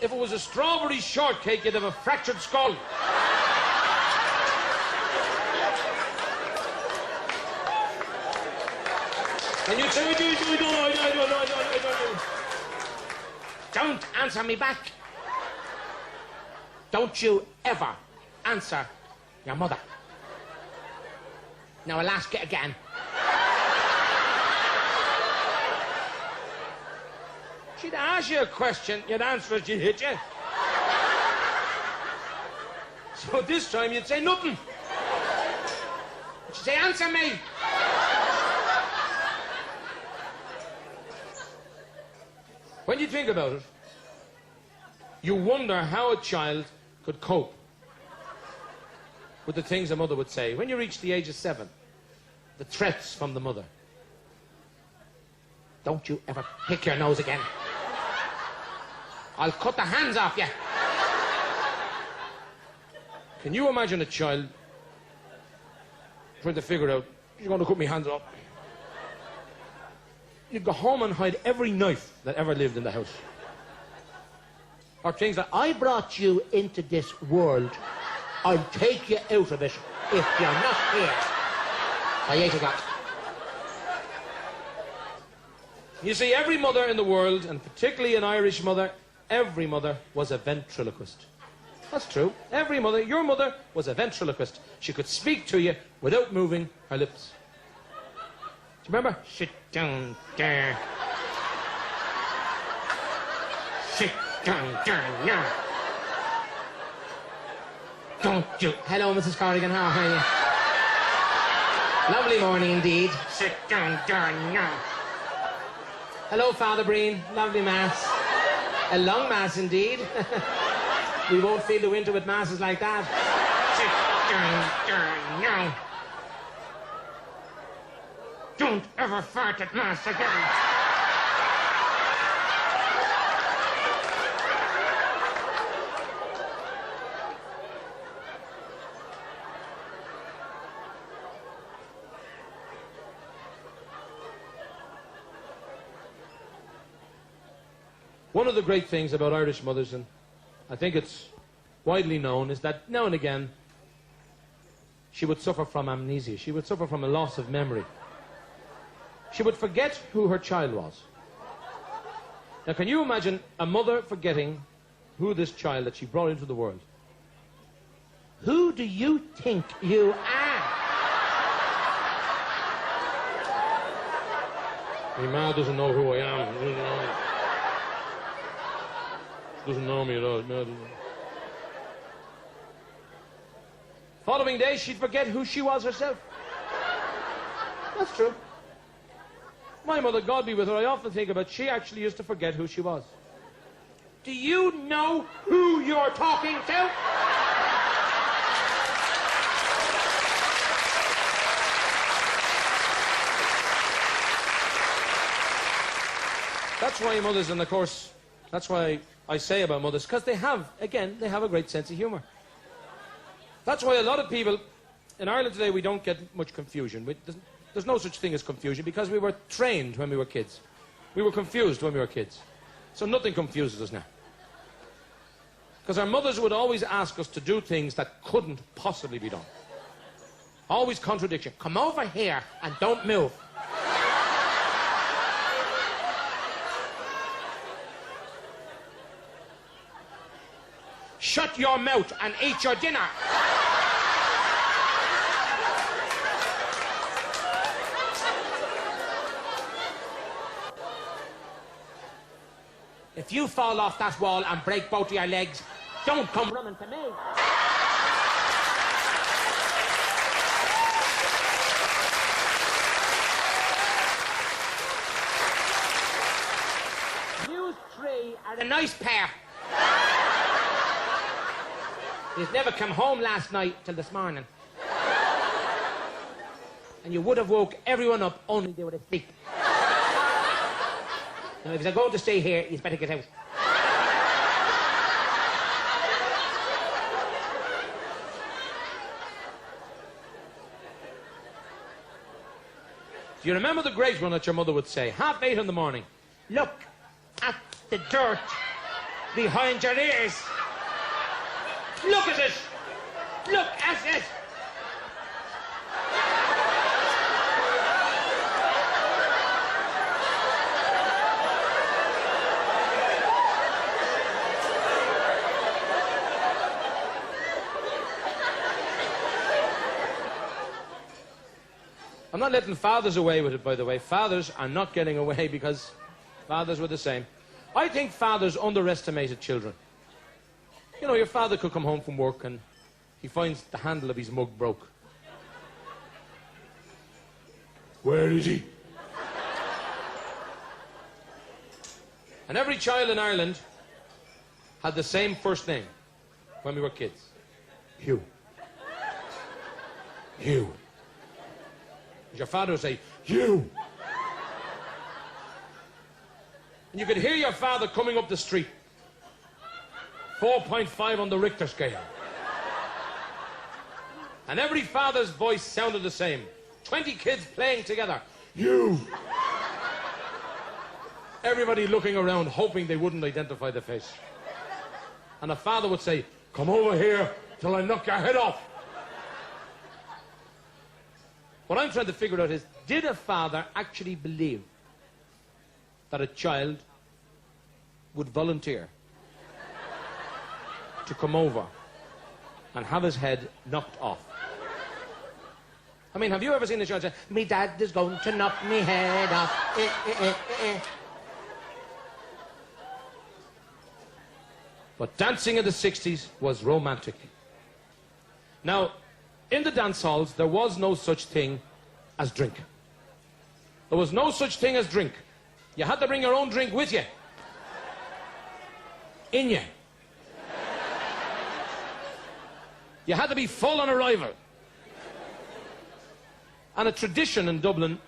If it was a strawberry shortcake, you'd have a fractured skull. And you'd say, don't answer me back. Don't you ever answer your mother. Now I'll ask it again. She'd ask you a question, you'd answer it, she'd hit you. So this time you'd say nothing. She'd say, answer me. When you think about it, you wonder how a child could cope with the things a mother would say. When you reach the age of 7, the threats from the mother. Don't you ever pick your nose again. I'll cut the hands off you. Can you imagine a child trying to figure out, you're going to cut me hands off? You'd go home and hide every knife that ever lived in the house. Or things like, I brought you into this world, I'll take you out of it if you're not here by 8 o'clock. You see, every mother in the world, and particularly an Irish mother, every mother was a ventriloquist. That's true. Every mother, your mother, was a ventriloquist. She could speak to you without moving her lips. Do you remember? Sit down there. Sit down there now. Don't you... Hello, Mrs. Corrigan. How are you? Lovely morning indeed. Sit down there now. Hello, Father Breen. Lovely mass. A long mass indeed. We won't feel the winter with masses like that. Sit down there now. Don't ever fart at mass again. One of the great things about Irish mothers, and I think it's widely known, is that now and again she would suffer from amnesia. She would suffer from a loss of memory. She would forget who her child was. Now, can you imagine a mother forgetting who this child that she brought into the world? Who do you think you are? My ma doesn't know who I am. She doesn't know me at all. Father following day, she'd forget who she was herself. That's true. My mother, God be with her, I often think about, she actually used to forget who she was. Do you know who you're talking to? That's why mothers, and of course, that's why I say about mothers, because they have, again, they have a great sense of humour. That's why a lot of people, in Ireland today, we don't get much confusion. There's no such thing as confusion, because we were trained when we were kids. We were confused when we were kids. So nothing confuses us now. Because our mothers would always ask us to do things that couldn't possibly be done. Always contradiction. Come over here and don't move. Shut your mouth and eat your dinner. If you fall off that wall and break both of your legs, don't come running to me. You three are a nice pair. You've never come home last night till this morning. And you would have woke everyone up, only they were asleep. Now, if you're going to stay here, you'd better get out. Do you remember the great one that your mother would say? 8:30 in the morning. Look at the dirt behind your ears. Look at it. Look at it. I'm not letting fathers away with it, by the way. Fathers are not getting away because fathers were the same. I think fathers underestimated children. You know, your father could come home from work and he finds the handle of his mug broke. Where is he? And every child in Ireland had the same first name when we were kids. Hugh. Hugh. Your father would say, Hugh. And you could hear your father coming up the street. 4.5 on the Richter scale. And every father's voice sounded the same. 20 kids playing together. You! Everybody looking around, hoping they wouldn't identify the face. And the father would say, come over here till I knock your head off. What I'm trying to figure out is, did a father actually believe that a child would volunteer to come over and have his head knocked off? I mean, have you ever seen a child say, me dad is going to knock me head off? But dancing in the 60s was romantic. Now, in the dance halls, there was no such thing as drink. There was no such thing as drink. You had to bring your own drink with you. In you. You had to be full on arrival. And a tradition in Dublin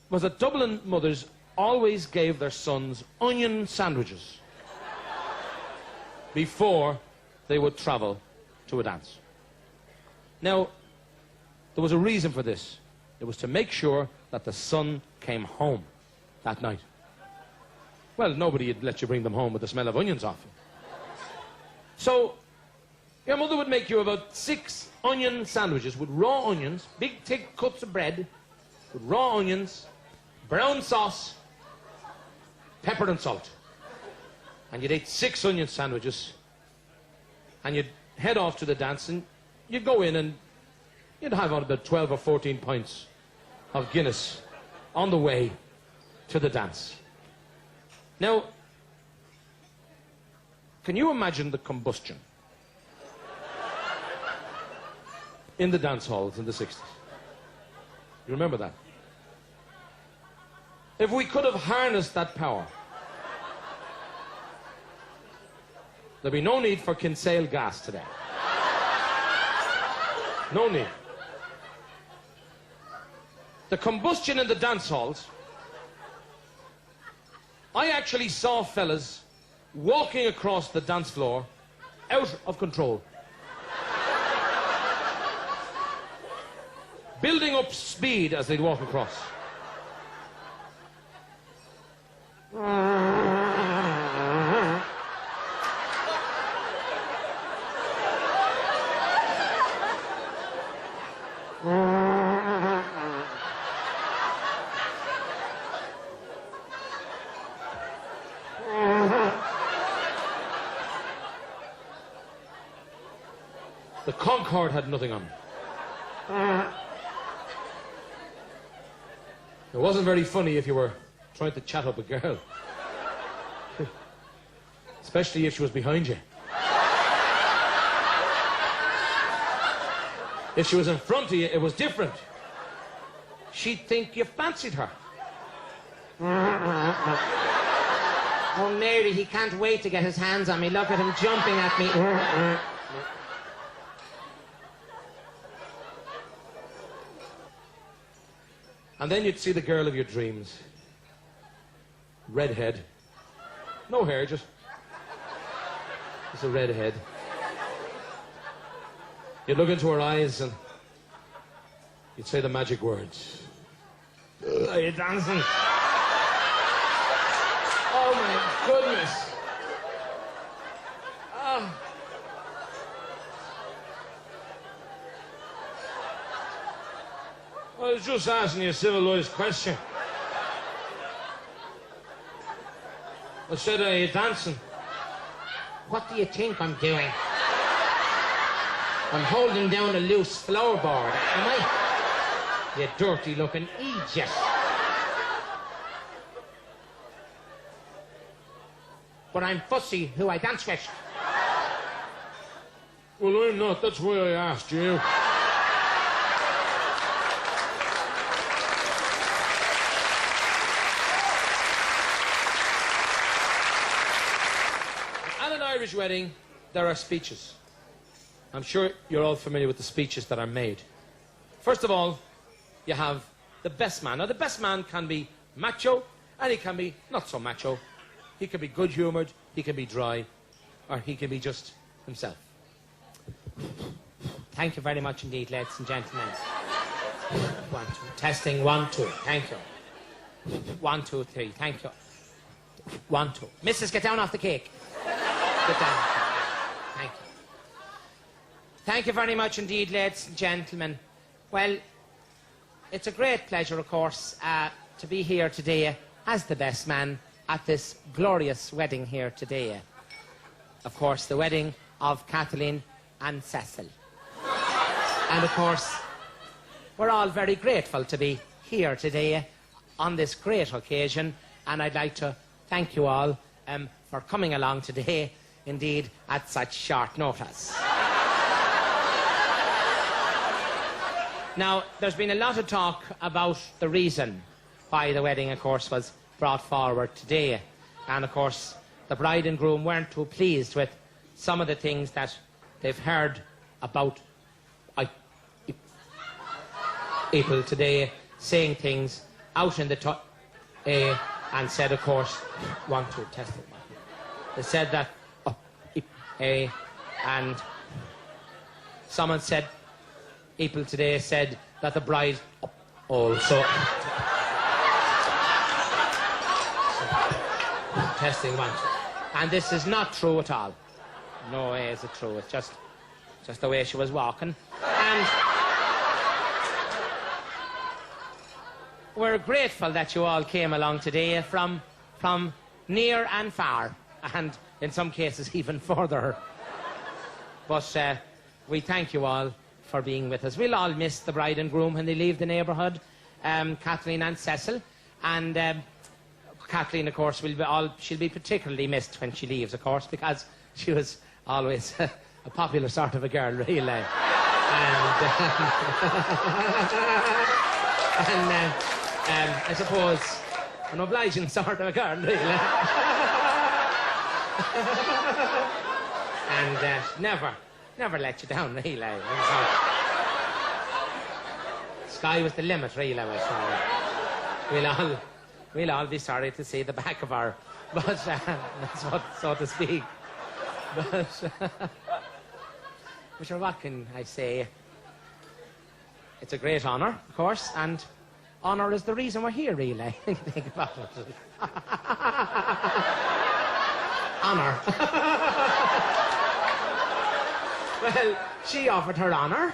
was that Dublin mothers always gave their sons onion sandwiches before they would travel to a dance. Now, there was a reason for this. It was to make sure that the son came home that night. Well, nobody would let you bring them home with the smell of onions off them. So, your mother would make you about 6 onion sandwiches with raw onions, big thick cuts of bread, with raw onions, brown sauce, pepper and salt. And you'd eat 6 onion sandwiches, and you'd head off to the dance, and you'd go in and you'd have about 12 or 14 pints of Guinness on the way to the dance. Now, can you imagine the combustion? in the dance halls in the 60s. You remember that? If we could have harnessed that power, there'd be no need for Kinsale gas today. No need. The combustion in the dance halls, I actually saw fellas walking across the dance floor out of control. Building up speed as they'd walk across. The Concorde had nothing on. It wasn't very funny if you were trying to chat up a girl. Especially if she was behind you. If she was in front of you, it was different. She'd think you fancied her. Oh, Mary, he can't wait to get his hands on me. Look at him jumping at me. And then you'd see the girl of your dreams. Redhead. No hair, just a redhead. You'd look into her eyes and you'd say the magic words. Are you dancing? Oh my goodness. Oh. I was just asking you a civilized question. I said, are you dancing? What do you think I'm doing? I'm holding down a loose floorboard, am I? You dirty-looking idiot. But I'm fussy who I dance with. Well, I'm not. That's why I asked you. At an Irish wedding, there are speeches. I'm sure you're all familiar with the speeches that are made. First of all, you have the best man. Now, the best man can be macho, and he can be not so macho. He can be good-humoured, he can be dry, or he can be just himself. Thank you very much indeed, ladies and gentlemen. 1, 2. Testing, 1, 2. Thank you. 1, 2, 3. Thank you. 1, 2. Missus, get down off the cake. Get down. Thank you. Thank you very much indeed, ladies and gentlemen. Well, it's a great pleasure, of course, to be here today as the best man at this glorious wedding here today. Of course, the wedding of Kathleen and Cecil. And of course, we're all very grateful to be here today on this great occasion, and I'd like to thank you all for coming along today, indeed, at such short notice. Now, there's been a lot of talk about the reason why the wedding, of course, was brought forward today. And, of course, the bride and groom weren't too pleased with some of the things that they've heard about people today saying things out in the and said, of course, 1, 2, test it. They said that and someone said, people today said that the bride also. Testing 1, 2. And this is not true at all. No way is it true. It's just the way she was walking. And we're grateful that you all came along today from near and far, and in some cases even further. But we thank you all for being with us. We'll all miss the bride and groom when they leave the neighbourhood, Kathleen and Cecil. And Kathleen, of course, she'll be particularly missed when she leaves, of course, because she was always a popular sort of a girl, really. And I suppose an obliging sort of a girl, really. And never let you down, really. Sky was the limit, really. We'll all be sorry to see the back of her, but so to speak. But sure, what can I say? It's a great honour, of course, and honour is the reason we're here, really. Think about it. Honour. Well, she offered her honour,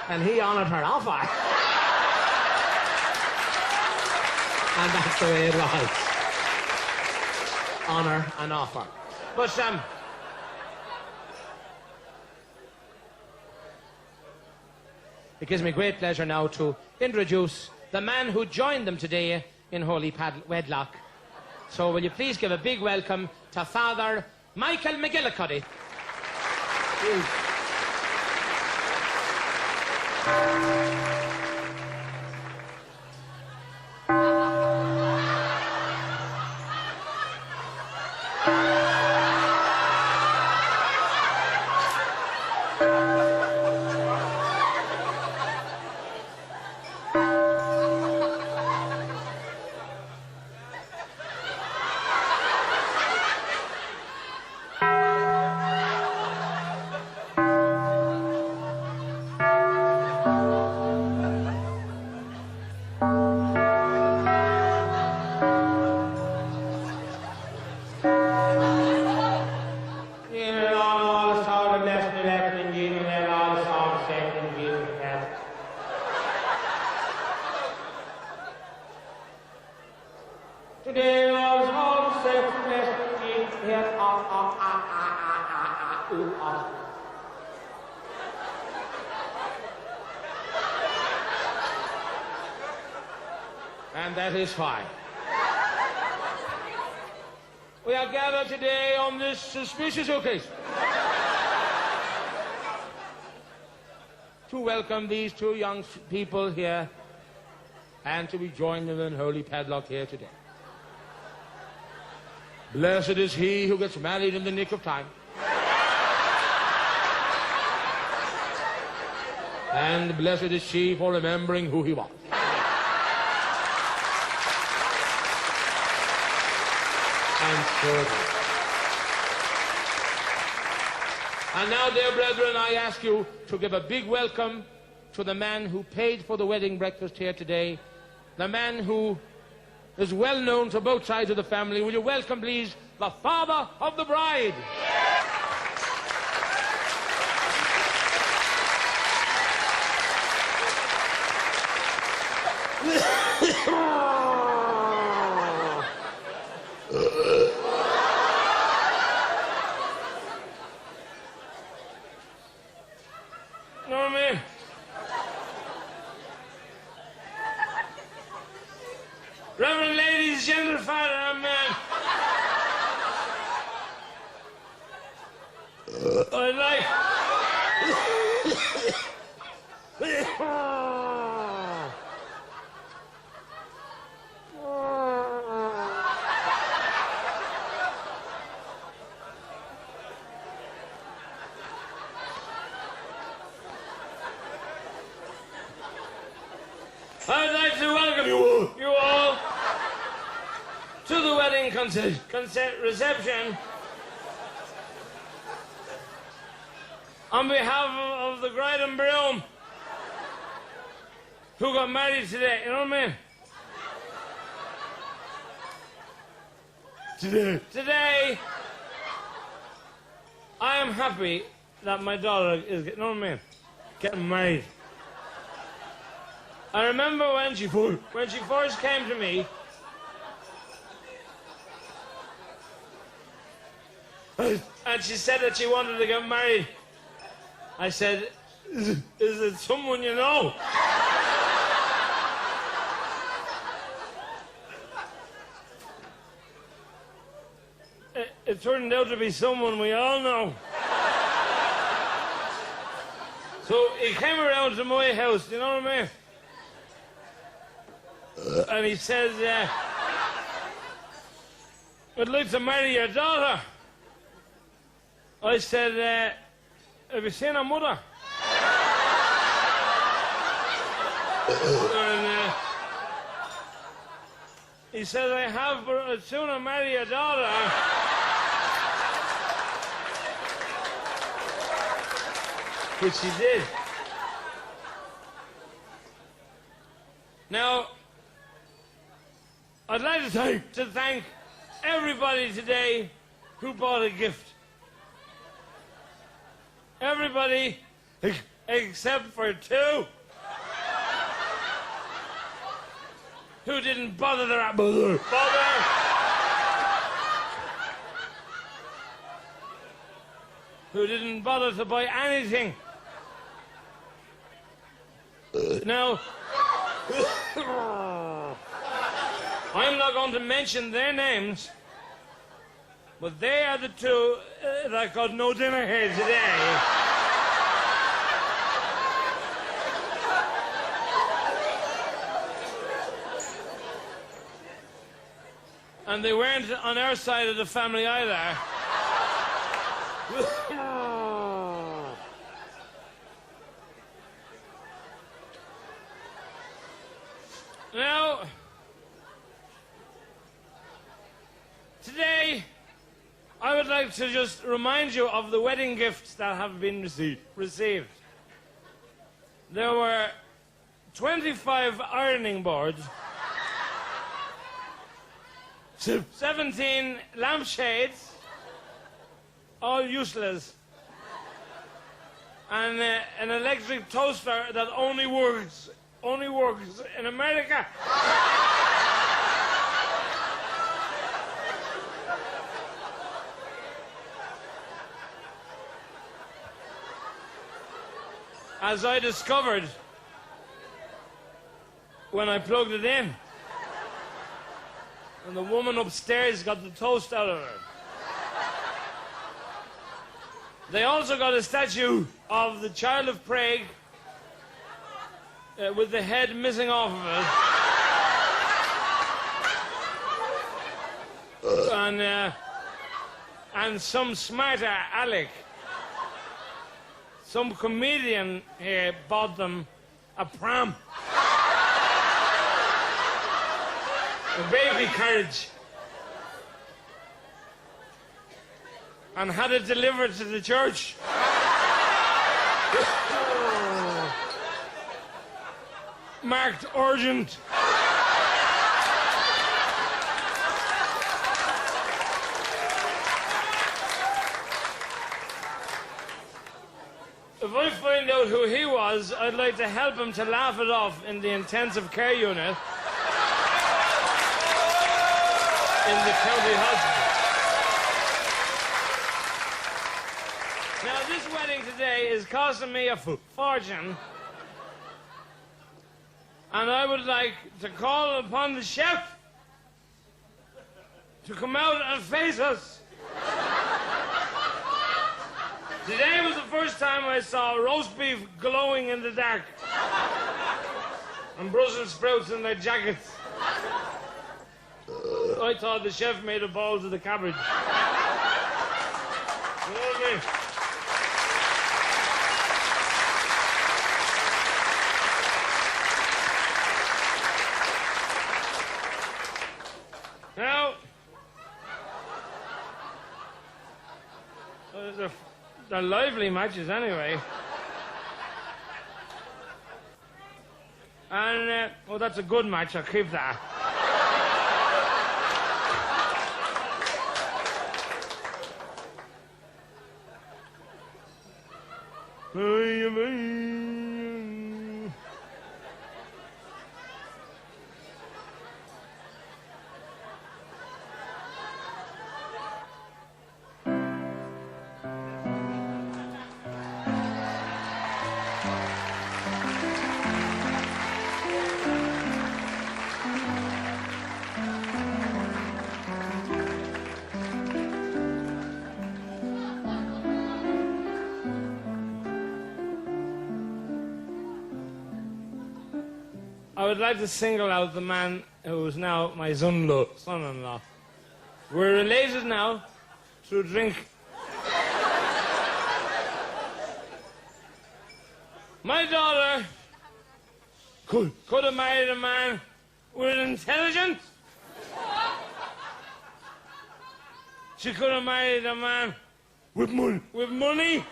and he honoured her offer. And that's the way it was. Honour and offer. But, it gives me great pleasure now to introduce the man who joined them today in holy wedlock. So will you please give a big welcome to Father Michael McGillicuddy. Today was all set here. And that is fine. We are gathered today on this suspicious occasion to welcome these two young people here and to be joined them in holy padlock here today. Blessed is he who gets married in the nick of time. And blessed is she for remembering who he was. And so it is. And now, dear brethren, I ask you to give a big welcome to the man who paid for the wedding breakfast here today, the man who is well known to both sides of the family. Will you welcome, please, the father of the bride? Norman. Reverend ladies, gentle father, and man. I'd like... I'd like to welcome you all to the wedding reception on behalf of the bride and groom who got married today. You know what I mean? Today, I am happy that my daughter is, you know what I mean, getting married. I remember when she first came to me, and she said that she wanted to get married. I said, is it someone you know? It turned out to be someone we all know. So he came around to my house, you know what I mean? And he says, I'd like to marry your daughter. I said, have you seen her mother? And he said, I have, but I'd sooner marry your daughter. Which he did. Now, I'd like to thank everybody today who bought a gift. Everybody except for two who didn't bother their bother. Who didn't bother to buy anything. Now, I'm not going to mention their names, but they are the two that got no dinner here today. And they weren't on our side of the family either. Now, today, I would like to just remind you of the wedding gifts that have been received. There were 25 ironing boards, 17 lampshades, all useless, and an electric toaster that only works in America. As I discovered when I plugged it in. And the woman upstairs got the toast out of her. They also got a statue of the Child of Prague with the head missing off of it. And some smarter Alec, some comedian here, bought them a pram. A baby carriage. And had it delivered to the church. Marked urgent. If I find out who he was, I'd like to help him to laugh it off in the intensive care unit in the county hospital. Now, this wedding today is costing me a fortune, and I would like to call upon the chef to come out and face us. Today was the first time I saw roast beef glowing in the dark and Brussels sprouts in their jackets. I thought the chef made a ball to the cabbage. You know what I mean? Now, they're lively matches anyway. And, well, that's a good match. I'll keep that. would like to single out the man who is now my son-in-law. We're related now through drink. My daughter could have married a man with intelligence. She could have married a man with money.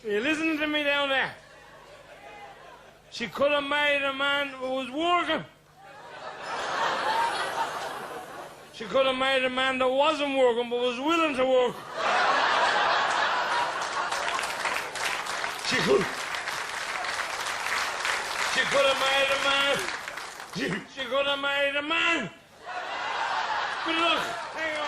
You listen to me down there. She could have married a man who was working. She could have married a man that wasn't working but was willing to work. She could have married a man. She could have married a man. Good luck. Hang on.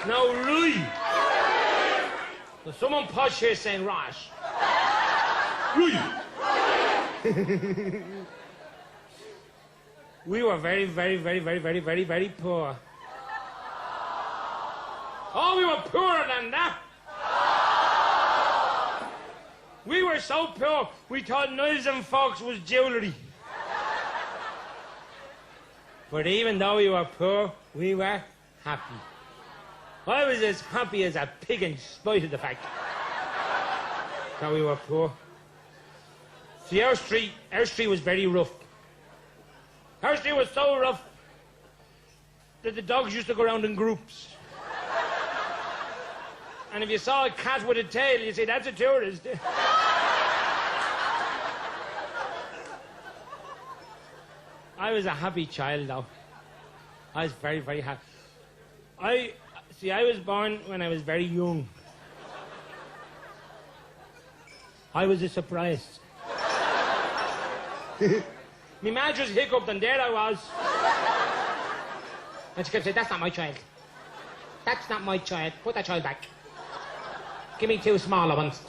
Now, Rui. There's someone posh here saying Rosh. Rui. We were very poor. Oh, we were poorer than that. We were so poor, we thought knives and forks was jewellery. But even though we were poor, we were happy. I was as happy as a pig in spite of the fact that we were poor. See, our street was very rough. Our street was so rough that the dogs used to go around in groups. And if you saw a cat with a tail, you'd say, that's a tourist. I was a happy child, though. I was very, very happy. I was born when I was very young. I was a surprise. My ma just hiccuped and there I was. And she kept saying, that's not my child. That's not my child. Put that child back. Give me two smaller ones.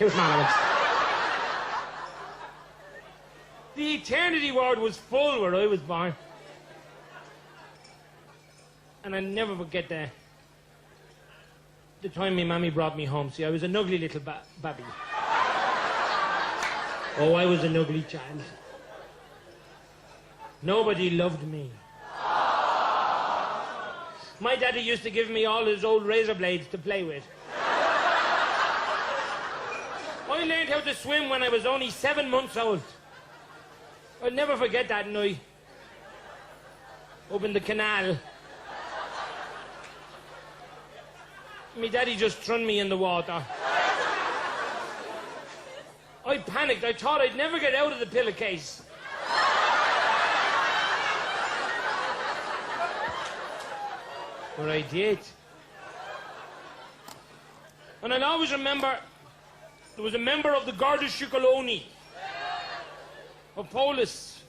The eternity ward was full where I was born. And I'll never forget the time my mammy brought me home. See, I was an ugly little babby. Oh, I was an ugly child. Nobody loved me. My daddy used to give me all his old razor blades to play with. I learned how to swim when I was only 7 months old. I'll never forget that night. Up in the canal. My daddy just threw me in the water. I panicked. I thought I'd never get out of the pillowcase. But I did. And I'll always remember there was a member of the Garda Síochána of Polis.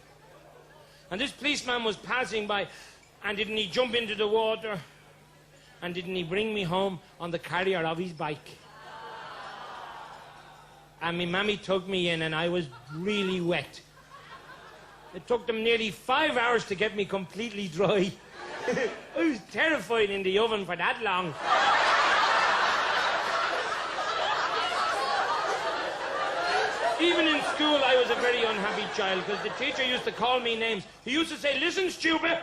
And this policeman was passing by, and didn't he jump into the water? And didn't he bring me home on the carrier of his bike? And my mammy took me in and I was really wet. It took them nearly 5 hours to get me completely dry. I was terrified in the oven for that long. Even in school, I was a very unhappy child because the teacher used to call me names. He used to say, listen, stupid.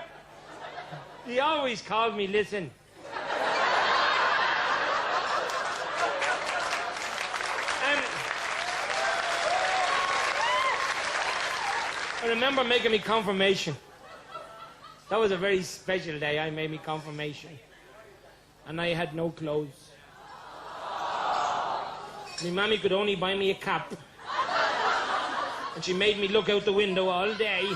He always called me listen. I remember making me confirmation. That was a very special day. I made me confirmation. And I had no clothes. My mammy could only buy me a cap. And she made me look out the window all day.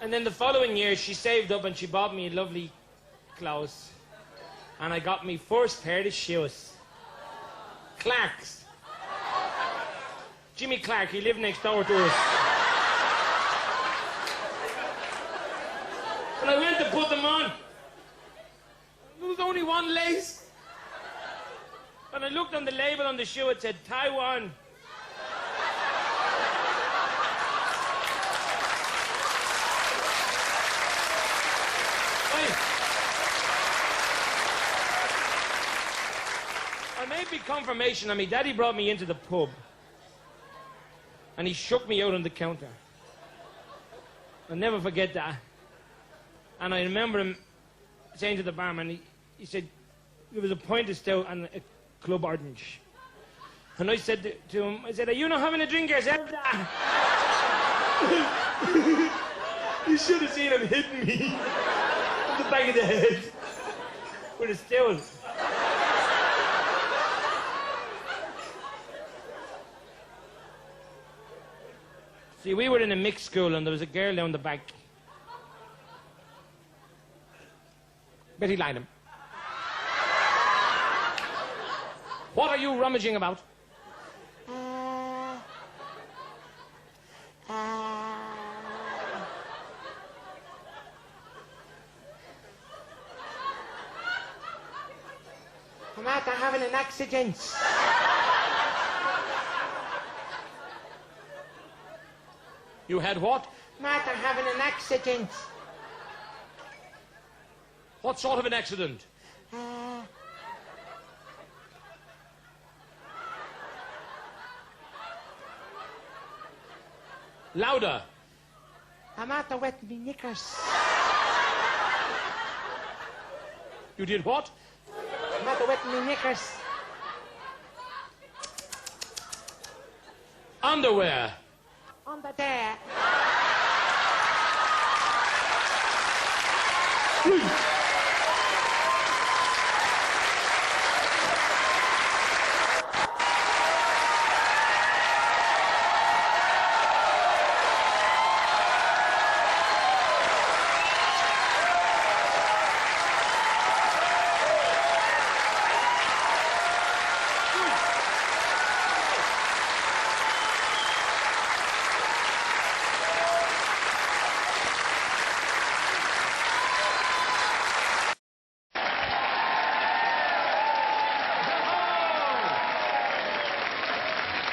And then the following year, she saved up and she bought me lovely clothes. And I got me first pair of shoes. Clark's. Jimmy Clark, he lived next door to us. And I went to put them on. only one lace. And I looked on the label on the shoe, it said Taiwan. I made big confirmation, and my daddy brought me into the pub. And he shook me out on the counter. I'll never forget that. And I remember him saying to the barman, he said, there was a pint of stout and a club orange. And I said to him, I said, are you not having a drink yourself, Dad? You should have seen him hitting me on the back of the head with a stool. See, we were in a mixed school and there was a girl down the back. Betty Lynham. What are you rummaging about? I'm after having an accident. You had what? I'm after having an accident. What sort of an accident? Louder. I'm after wetting my knickers. You did what? I'm after wetting my knickers. Underwear. Under there.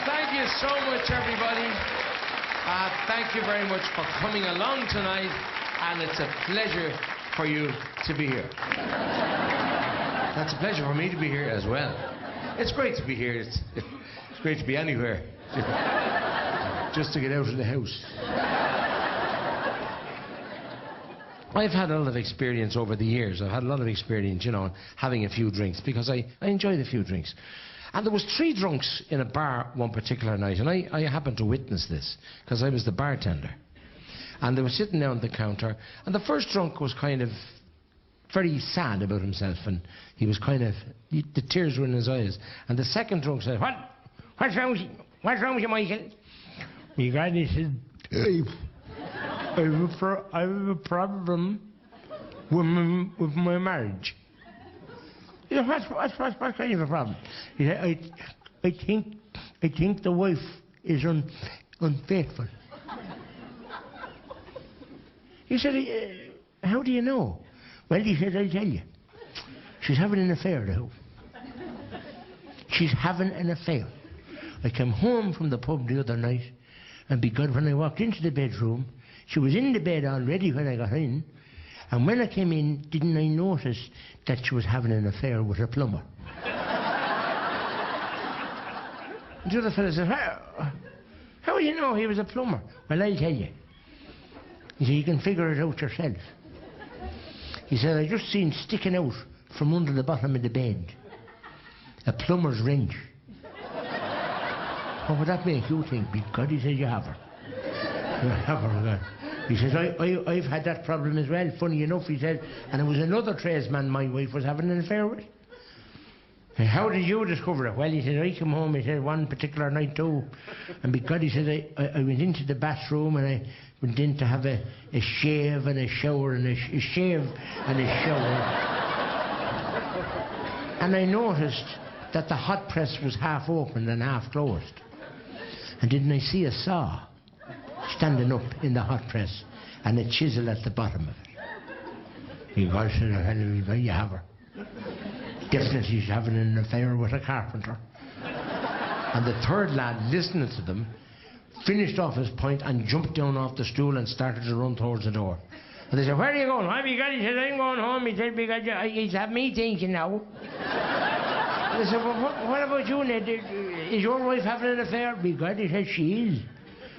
Thank you so much, everybody. Thank you very much for coming along tonight, and it's a pleasure for you to be here. That's a pleasure for me to be here as well. It's great to be here. It's great to be anywhere. Just to get out of the house. I've had a lot of experience over the years. I've had a lot of experience, you know, having a few drinks, because I enjoy the few drinks. And there was 3 drunks in a bar one particular night, and I happened to witness this, because I was the bartender. And they were sitting down at the counter, and the first drunk was kind of very sad about himself, and he was kind of, the tears were in his eyes. And the second drunk said, What's wrong with you? What's wrong with you, Michael? My God, he said, I have a problem with my marriage. He said, what kind of a problem? He said, I think the wife is unfaithful. He said, how do you know? Well, he said, I'll tell you. She's having an affair now. She's having an affair. I came home from the pub the other night, and because when I walked into the bedroom, she was in the bed already when I got in, and when I came in, didn't I notice that she was having an affair with a plumber? And the other fellow said, how do you know he was a plumber? Well, I'll tell you. He said, you can figure it out yourself. He said, I just seen sticking out from under the bottom of the bed a plumber's wrench. What would that make you think? Because he said, you have her. You have her. He says, I've had that problem as well, funny enough, he said, and it was another tradesman my wife was having an affair with. And how did you discover it? Well, he said, I came home, he said, one particular night too, and because he said, I went into the bathroom and I went in to have a shave and a shower and a shave and a shower. And I noticed that the hot press was half open and half closed. And didn't I see a saw standing up in the hot press and a chisel at the bottom of it? He said, you have her. Definitely he's having an affair with a carpenter. And the third lad, listening to them, finished off his pint and jumped down off the stool and started to run towards the door. And they said, "Where are you going?" "Why, because," he said, "I'm going home." He said, "Because he's had me thinking now." And they said, "Well, what about you, Ned? Is your wife having an affair?" "Because," he said, "she is.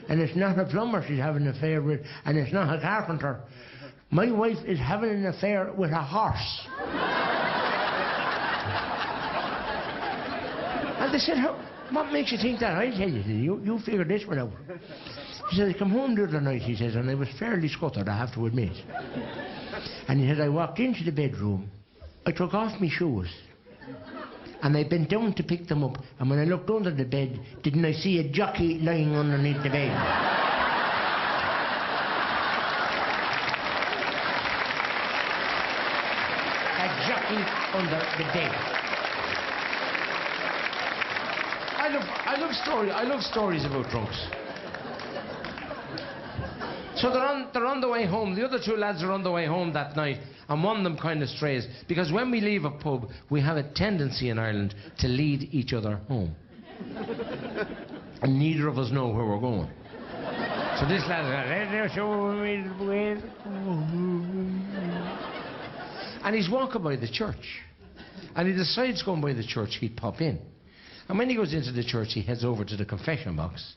And it's not a plumber she's having an affair with, and it's not a carpenter. My wife is having an affair with a horse." And they said, "What makes you think that?" "I tell you, you figure this one out." He said, "I come home the other night," he says, "and I was fairly scuttered, I have to admit. And he said, I walked into the bedroom, I took off my shoes, and I bent down to pick them up, and when I looked under the bed, didn't I see a jockey lying underneath the bed?" A jockey under the bed. I love stories about drunks. So they're on the way home. The other two lads are on the way home that night, and one of them kind of strays. Because when we leave a pub, we have a tendency in Ireland to lead each other home. And neither of us know where we're going. So this lad and he's walking by the church. And he decides going by the church, he'd pop in. And when he goes into the church, he heads over to the confession box.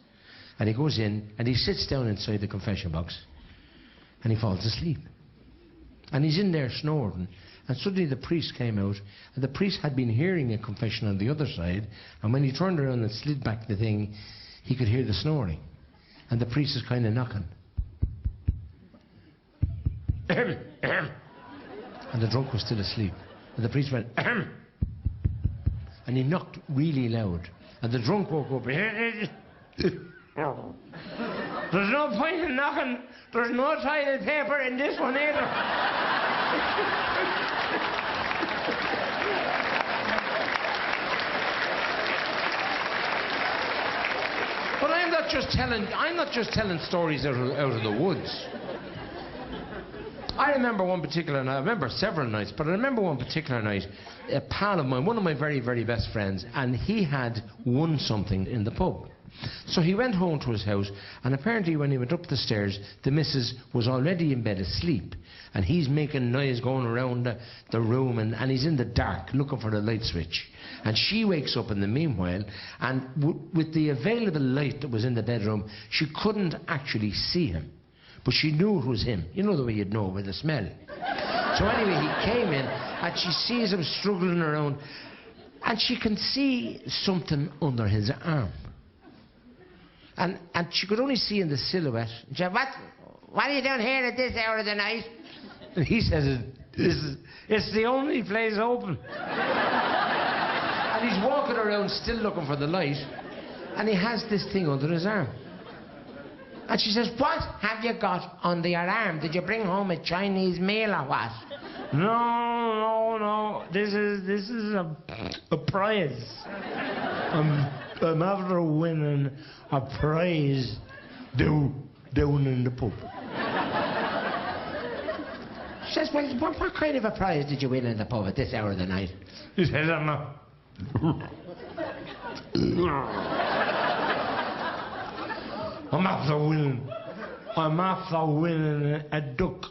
And he goes in, and he sits down inside the confession box. And he falls asleep. And he's in there snoring. And suddenly the priest came out. And the priest had been hearing a confession on the other side. And when he turned around and slid back the thing, he could hear the snoring. And the priest is kind of knocking. And the drunk was still asleep. And the priest went, and he knocked really loud. And the drunk woke up. "There's no point in knocking. There's no toilet paper in this one either." But I'm not just telling stories out of the woods. I remember one particular night. I remember several nights, but I remember one particular night. A pal of mine, one of my very, very best friends, and he had won something in the pub. So he went home to his house, and apparently when he went up the stairs, the missus was already in bed asleep, and he's making noise going around the room, and he's in the dark looking for the light switch. And she wakes up in the meanwhile, and with the available light that was in the bedroom, she couldn't actually see him. But she knew it was him. You know the way you'd know with the smell. So anyway, he came in, and she sees him struggling around, and she can see something under his arm. And she could only see in the silhouette. She said, what are you doing here at this hour of the night?" And he says, "It's the only place open." And he's walking around still looking for the light, and he has this thing under his arm. And she says, "What have you got under your arm? Did you bring home a Chinese meal or what?" No. This is a prize. I'm after winning a prize down in the pub. She says, "Well, what kind of a prize did you win in the pub at this hour of the night?" He says, "I don't know." I'm after winning a duck.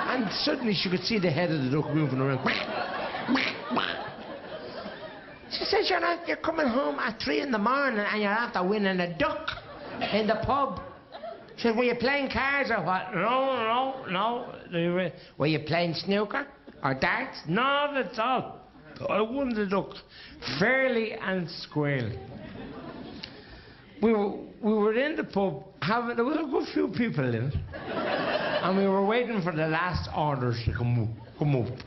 And suddenly she could see the head of the duck moving around. She says, "You're coming home at 3 in the morning and you're after winning a duck in the pub." She said, "Were you playing cards or what?" No. Were you playing snooker or darts?" "Not at all. I won the duck fairly and squarely." We were in the pub, there was a good few people in it, and we were waiting for the last orders to come up.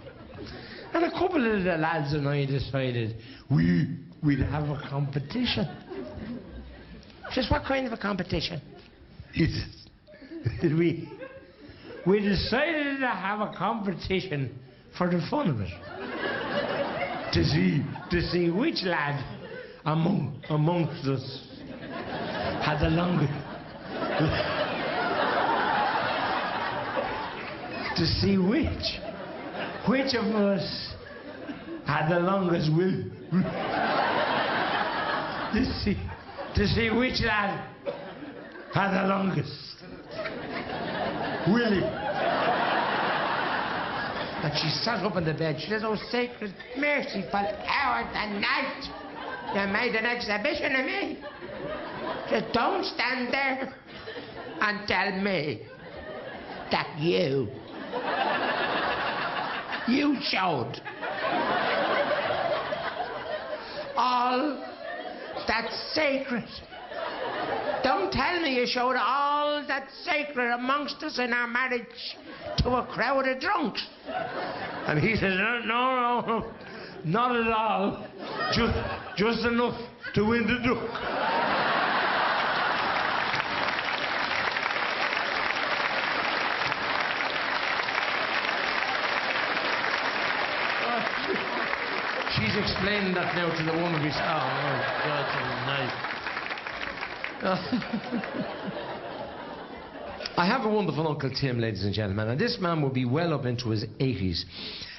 And a couple of the lads and I decided we'd have a competition. She says, "What kind of a competition?" We decided to have a competition for the fun of it. To see which lad amongst us had the longest. To see which which of us had the longest will? to see which lad had the longest. Willie. And she sat up in the bed. She says, "Oh, sacred, merciful hour of the night. You made an exhibition of me. Just don't stand there and tell me that you showed all that's sacred. Don't tell me you showed all that's sacred amongst us in our marriage to a crowd of drunks." And he says, no, not at all. Just enough to win the duck. She's explaining that now to the woman. Who's, oh, God, I have a wonderful Uncle Tim, ladies and gentlemen, and this man will be well up into his 80s.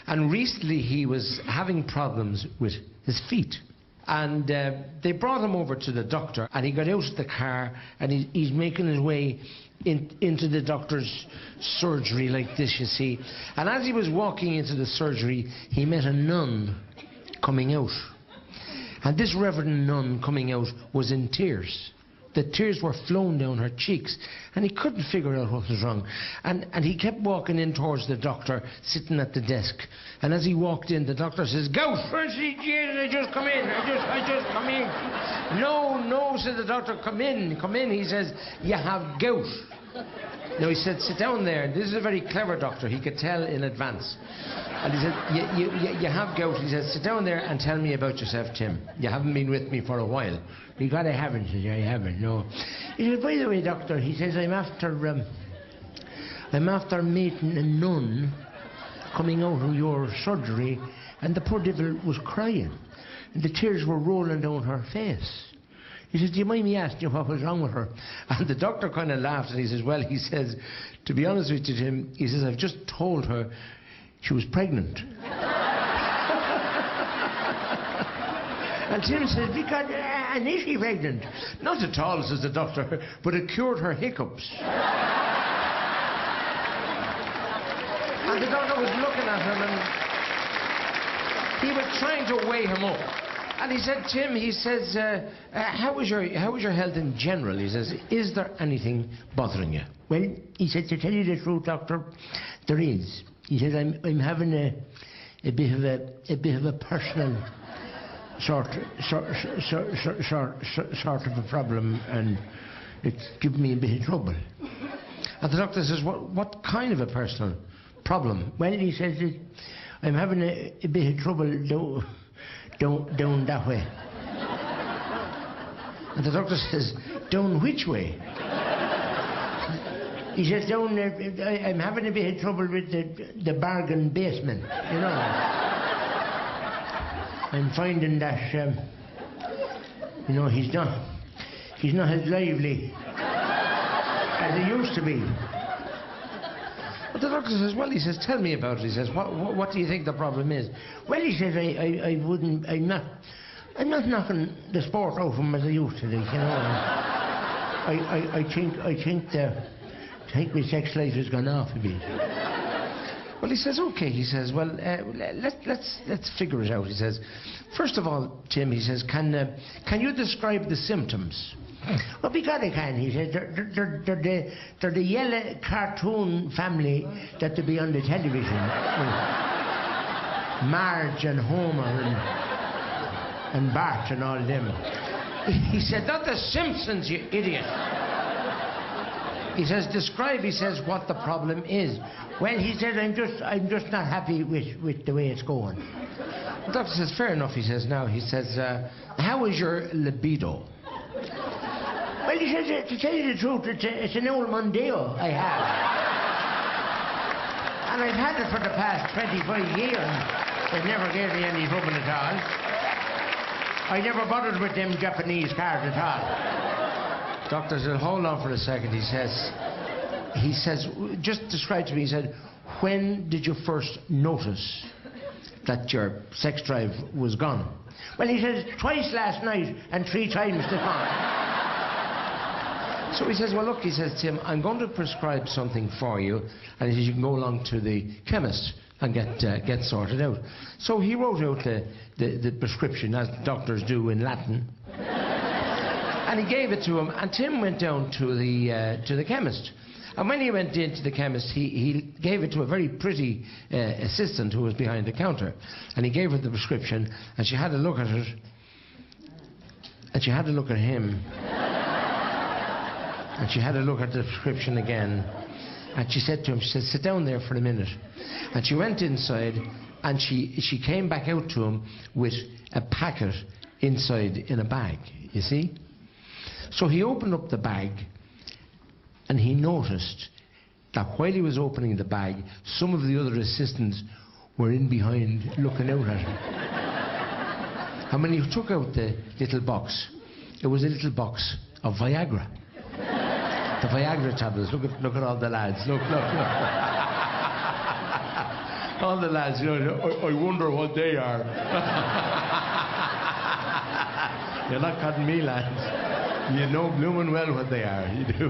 And recently he was having problems with his feet. And they brought him over to the doctor, and he got out of the car, and he's making his way into the doctor's surgery like this, you see. And as he was walking into the surgery, he met a nun coming out. And this reverend nun coming out was in tears. The tears were flowing down her cheeks, and he couldn't figure out what was wrong. And he kept walking in towards the doctor, sitting at the desk. And as he walked in, the doctor says, "Gout!" "Jesus, I just come in. I just come in." No, said the doctor, come in. He says, "You have gout." No, he said, "Sit down there." This is a very clever doctor. He could tell in advance. And he said, you have gout. He said, "Sit down there and tell me about yourself, Tim. You haven't been with me for a while." He got, "I haven't." He said, "I haven't, no." He said, "By the way, doctor," he says, I'm after meeting a nun coming out of your surgery, and the poor devil was crying, and the tears were rolling down her face." He says, "Do you mind me asking you what was wrong with her?" And the doctor kind of laughed, and he says, "Well," he says, "to be honest with you, Tim," he says, "I've just told her she was pregnant." And Tim says, "Because, and is she pregnant?" "Not at all," says the doctor, "but it cured her hiccups." And the doctor was looking at him, and he was trying to weigh him up. And he said, "Tim," he says, how was your health in general?" He says, "Is there anything bothering you?" "Well," he said, "to tell you the truth, doctor, there is." He says, I'm having a bit of a personal sort of a problem, and it's given me a bit of trouble. And the doctor says, "What kind of a personal problem?" "Well," he says, "I'm having a bit of trouble down that way." And the doctor says, "Down which way?" He says, "Down, I'm having a bit of trouble with the bargain basement, you know. I'm finding that, he's not as lively as he used to be." But the doctor says, "Well," he says, "tell me about it." He says, what do you think the problem is?" "Well," he says, I'm not knocking the sport out of him as I used to do, you know. I think my sex life has gone off a bit." Well, he says, "Okay," he says, "well, let's figure it out." He says, "First of all, Tim," he says, can you describe the symptoms?" "Well, because I can," he says. They're the yellow cartoon family that they be on the television. Marge and Homer and Bart and all them." He said, "Not the Simpsons, you idiot." He says, "Describe," he says, "what the problem is." "Well," he says, I'm just not happy with the way it's going." The doctor says, "Fair enough," he says. "Now," he says, "how is your libido?" "Well," he says, "to tell you the truth, it's an old Mondeo I have. And I've had it for the past 25 years. It never gave me any trouble at all. I never bothered with them Japanese cars at all." Doctor said, "Hold on for a second," he says, "just describe to me," he said, when did you first notice that your sex drive was gone? Well, he says, twice last night and 3 times this morning. So he says, well, look, he says, Tim, I'm going to prescribe something for you. And he says, you can go along to the chemist and get sorted out. So he wrote out the prescription, as doctors do in Latin. And he gave it to him, and Tim went down to the chemist. And when he went into the chemist, he gave it to a very pretty assistant who was behind the counter. And he gave her the prescription, and she had a look at it, and she had a look at him, and she had a look at the prescription again. And she said to him, she said, sit down there for a minute. And she went inside, and she came back out to him with a packet inside in a bag, you see? So he opened up the bag, and he noticed that while he was opening the bag, some of the other assistants were in behind looking out at him. And when he took out the little box, it was a little box of Viagra. The Viagra tablets. Look at all the lads. Look. All the lads, you know, I wonder what they are. You're not cutting me, lads. You know blooming well what they are. You do.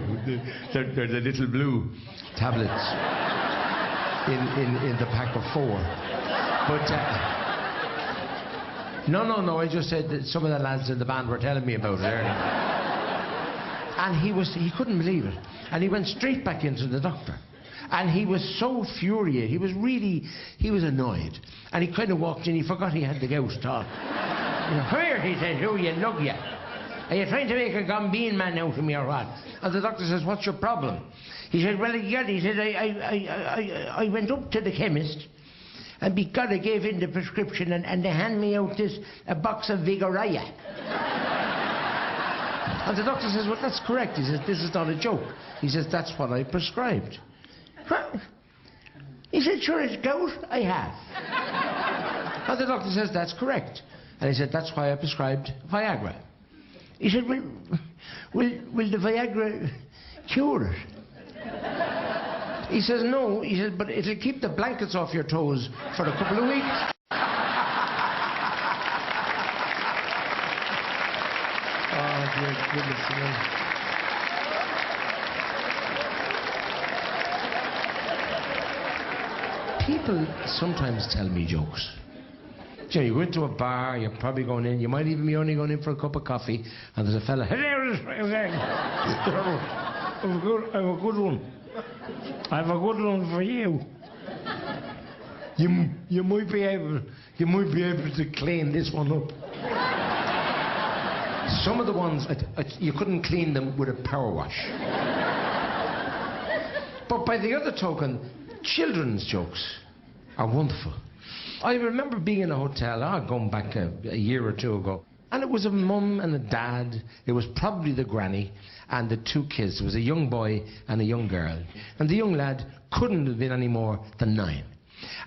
They're the little blue tablets in the pack of 4. But no. I just said that some of the lads in the band were telling me about it earlier. And he couldn't believe it. And he went straight back into the doctor. And he was so furious. He was annoyed. And he kind of walked in. He forgot he had the gout at all. You know, come here, he said, who you lug you? Are you trying to make a gombeen man out of me or what? And the doctor says, what's your problem? He said, well, yeah, he said, I went up to the chemist, and because I gave in the prescription, and they hand me out a box of Vigoraya. And the doctor says, well, that's correct. He says, this is not a joke. He says, that's what I prescribed. What? He said, sure, it's gout I have. And the doctor says, that's correct. And he said, that's why I prescribed Viagra. He said, will the Viagra cure it? He says, no. He said, but it'll keep the blankets off your toes for a couple of weeks. Oh, dear goodness me. People sometimes tell me jokes. You know, you go into a bar, you're probably going in, you might even be only going in for a cup of coffee, and there's a fella, I have a good one. I have a good one for you. You might be able to clean this one up. Some of the ones, you couldn't clean them with a power wash. But by the other token, children's jokes are wonderful. I remember being in a hotel, going back a year or two ago, and it was a mum and a dad. It was probably the granny and the 2 kids. It was a young boy and a young girl. And the young lad couldn't have been any more than 9.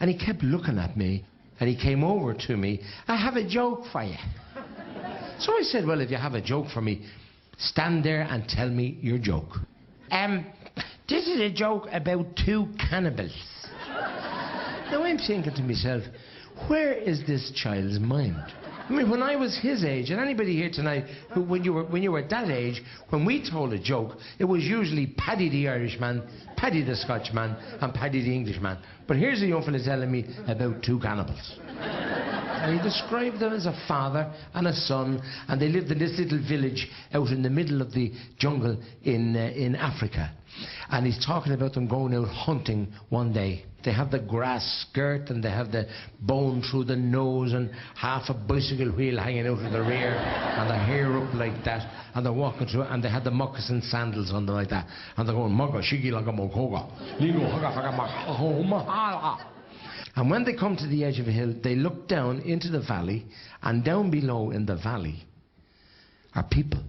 And he kept looking at me, and he came over to me, I have a joke for you. So I said, well, if you have a joke for me, stand there and tell me your joke. This is a joke about 2 cannibals. Now I'm thinking to myself, where is this child's mind? I mean, when I was his age, and anybody here tonight, who, when you were that age, when we told a joke, it was usually Paddy the Irishman, Paddy the Scotchman, and Paddy the Englishman. But here's a young fella telling me about 2 cannibals. And he described them as a father and a son, and they lived in this little village out in the middle of the jungle in Africa. And he's talking about them going out hunting one day. They have the grass skirt, and they have the bone through the nose, and half a bicycle wheel hanging out of the rear, and the hair up like that, and they're walking through, and they had the moccasin sandals on them like that, and they're going, Maga, Shigi, Laga, Mokoga, Ligo, Haga, Haga, Mahala. And when they come to the edge of a hill, they look down into the valley, and down below in the valley are people.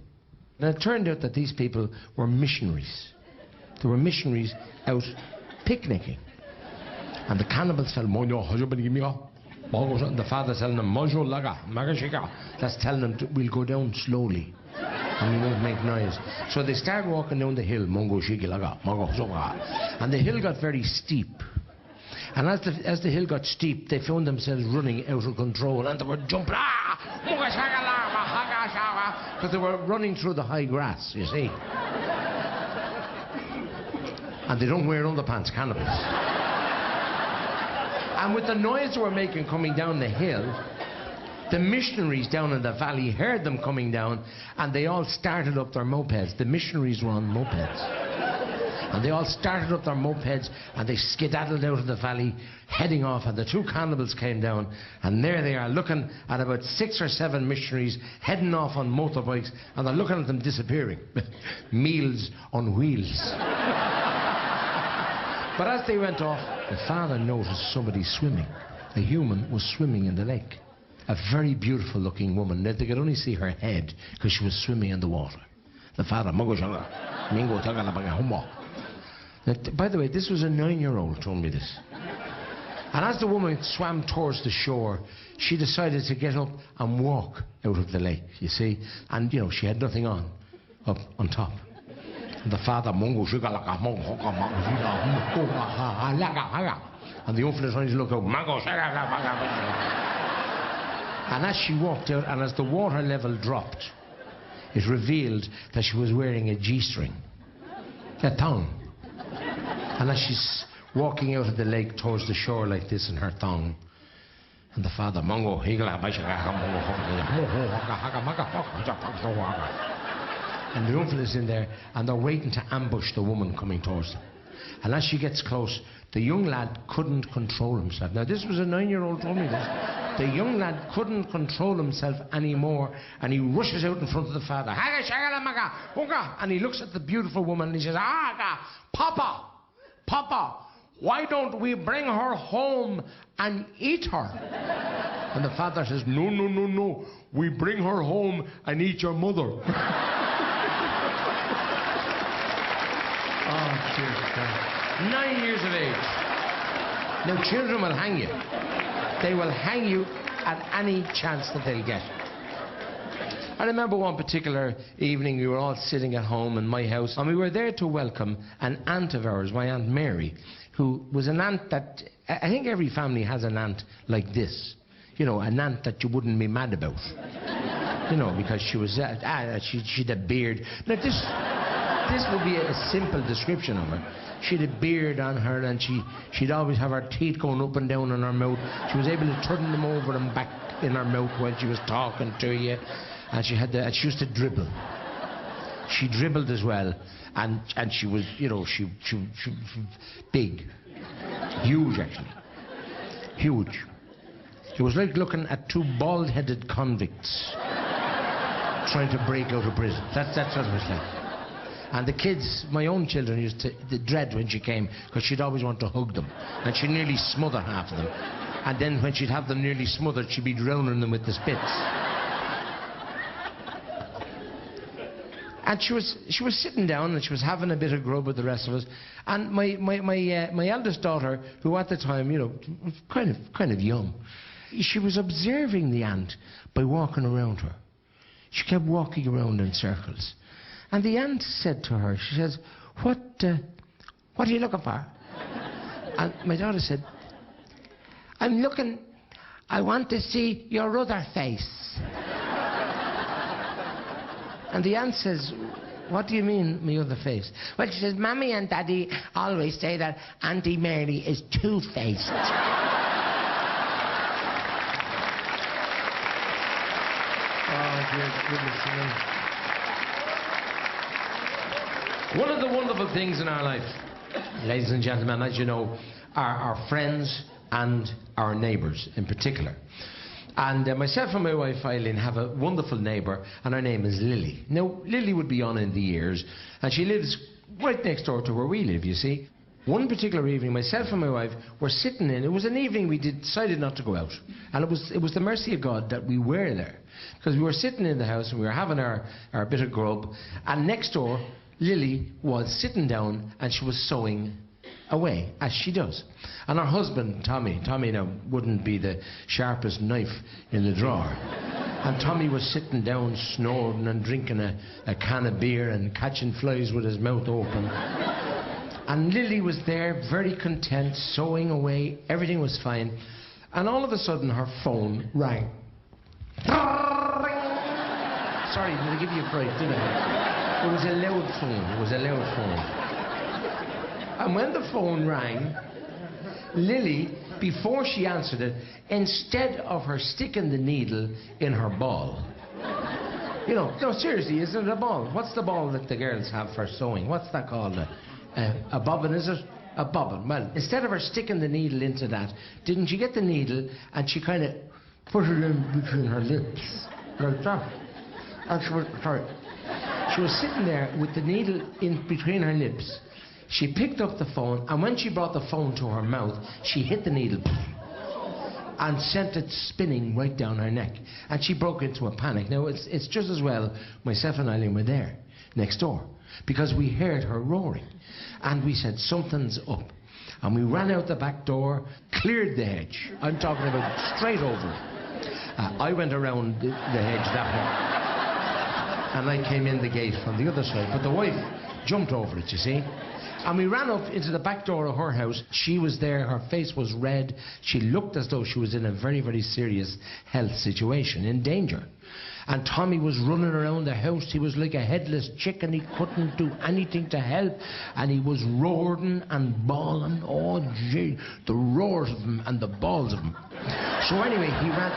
And it turned out that these people were missionaries. They were missionaries out picnicking. And the cannibals tell them, and the father's telling them, that's telling them we'll go down slowly and we won't make noise. So they start walking down the hill, and the hill got very steep. And as the hill got steep, they found themselves running out of control, and they were jumping, because they were running through the high grass, you see. And they don't wear underpants, cannibals. And with the noise they were making coming down the hill, the missionaries down in the valley heard them coming down, and they all started up their mopeds. The missionaries were on mopeds. And they all started up their mopeds, and they skedaddled out of the valley, heading off, and the two cannibals came down, and there they are, looking at about 6 or 7 missionaries heading off on motorbikes, and they're looking at them disappearing. Meals on wheels. But as they went off, the father noticed somebody swimming. A human was swimming in the lake. A very beautiful looking woman. Now, they could only see her head because she was swimming in the water. The father, now, by the way, this was a 9-year-old told me this. And as the woman swam towards the shore, she decided to get up and walk out of the lake, you see. And, you know, she had nothing on, up on top. And the father, and the uncle is trying to look out. And as she walked out, and as the water level dropped, it revealed that she was wearing a G-string, a thong. And as she's walking out of the lake towards the shore like this in her thong, and the father, and the uncle is in there, and they're waiting to ambush the woman coming towards them. And as she gets close, the young lad couldn't control himself. Now, this was a 9-year-old told me this. The young lad couldn't control himself anymore, and he rushes out in front of the father. And he looks at the beautiful woman, and he says, Papa, Papa, why don't we bring her home and eat her? And the father says, no, no, no, no. We bring her home and eat your mother. Oh, dear God. 9 years of age. Now, children will hang you. They will hang you at any chance that they'll get. I remember one particular evening we were all sitting at home in my house, and we were there to welcome an aunt of ours, my Aunt Mary, who was an aunt that, I think every family has an aunt like this. You know, an aunt that you wouldn't be mad about. You know, because she was, she'd a beard. Now this would be a simple description of her. She had a beard on her, and she'd always have her teeth going up and down in her mouth. She was able to turn them over and back in her mouth while she was talking to you. And she used to dribble. She dribbled as well, and she was, you know, she big, huge actually, huge. It was like looking at 2 bald-headed convicts trying to break out of prison. That's what it was like. And the kids, my own children, used to dread when she came, because she'd always want to hug them, and she'd nearly smother half of them. And then when she'd have them nearly smothered, she'd be drowning them with the spits. And she was sitting down, and she was having a bit of grub with the rest of us. And my eldest daughter, who at the time, you know, kind of young, she was observing the aunt by walking around her. She kept walking around in circles. And the aunt said to her, she says, what are you looking for? And my daughter said, I want to see your other face. And the aunt says, what do you mean, my other face? Well, she says, Mommy and Daddy always say that Auntie Mary is two-faced. Oh, dear goodness me. One of the wonderful things in our life, ladies and gentlemen, as you know, are our friends and our neighbours in particular. And myself and my wife, Eileen, have a wonderful neighbour, and her name is Lily. Now, Lily would be on in the years, and she lives right next door to where we live, you see. One particular evening, myself and my wife were sitting in, it was an evening we decided not to go out. And it was the mercy of God that we were there. Because we were sitting in the house, and we were having our bit of grub, and next door, Lily was sitting down, and she was sewing away, as she does. And her husband, Tommy now wouldn't be the sharpest knife in the drawer. And Tommy was sitting down snoring and drinking a can of beer and catching flies with his mouth open. And Lily was there, very content, sewing away. Everything was fine. And all of a sudden, her phone rang. Sorry, did I give you a break, did I? It was a loud phone. It was a loud phone. And when the phone rang, Lily, before she answered it, instead of her sticking the needle in her ball, you know, no, seriously, is it a ball? What's the ball that the girls have for sewing? What's that called? A bobbin, is it? A bobbin. Well, instead of her sticking the needle into that, didn't she get the needle and she kind of put it in between her lips, like that? And she was sitting there with the needle in between her lips. She picked up the phone, and when she brought the phone to her mouth, she hit the needle and sent it spinning right down her neck. And she broke into a panic. Now, it's just as well myself and Eileen were there, next door, because we heard her roaring. And we said, something's up. And we ran out the back door, cleared the hedge. I'm talking about straight over it. I went around the hedge that way. And I came in the gate from the other side. But the wife jumped over it, you see. And we ran up into the back door of her house. She was there. Her face was red. She looked as though she was in a very, very serious health situation, in danger. And Tommy was running around the house. He was like a headless chicken. He couldn't do anything to help. And he was roaring and bawling. Oh, gee, the roars of him and the balls of him. So anyway, he ran...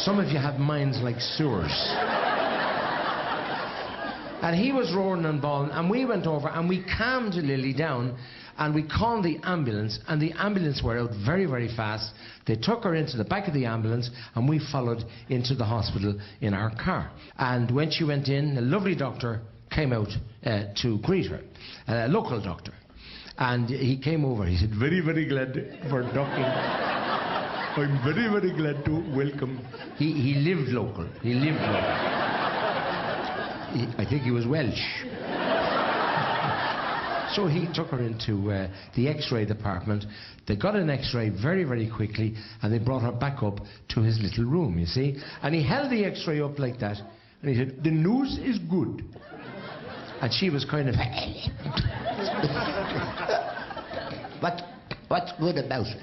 Some of you have minds like sewers. And he was roaring and bawling, and we went over and we calmed Lily down, and we called the ambulance, and the ambulance were out very, very fast. They took her into the back of the ambulance, and we followed into the hospital in our car. And when she went in, a lovely doctor came out to greet her, a local doctor. And he came over, he said, very, very glad for docking. I'm very, very glad to welcome. He lived local. He lived local. I think he was Welsh. So he took her into the X-ray department. They got an X-ray very, very quickly, and they brought her back up to his little room, you see. And he held the X-ray up like that, and he said, the news is good. And she was kind of... What's good about it?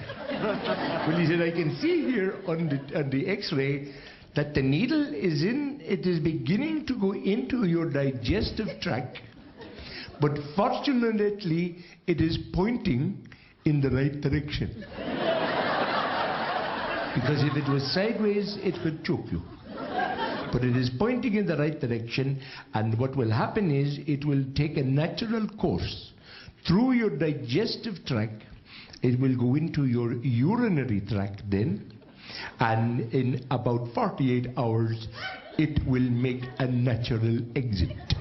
Well, he said, I can see here on the X-ray that the needle is it is beginning to go into your digestive tract, but fortunately it is pointing in the right direction. Because if it was sideways, it could choke you. But it is pointing in the right direction, and what will happen is it will take a natural course through your digestive tract. It will go into your urinary tract then, and in about 48 hours, it will make a natural exit.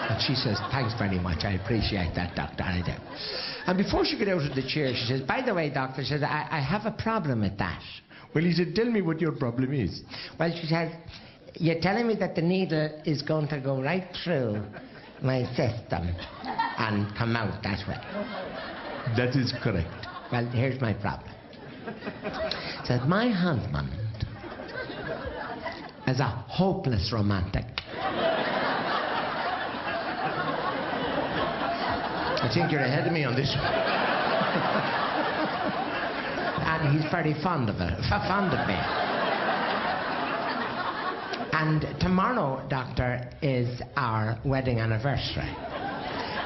And she says, thanks very much, I appreciate that, doctor, I do. And before she got out of the chair, she says, by the way, doctor, she says, I have a problem with that. Well, he said, tell me what your problem is. Well, she said, you're telling me that the needle is going to go right through my system and come out that way. That is correct. Well, here's my problem. Said my husband is a hopeless romantic. I think you're ahead of me on this one. And he's very fond of it, fond of me. And tomorrow, doctor, is our wedding anniversary.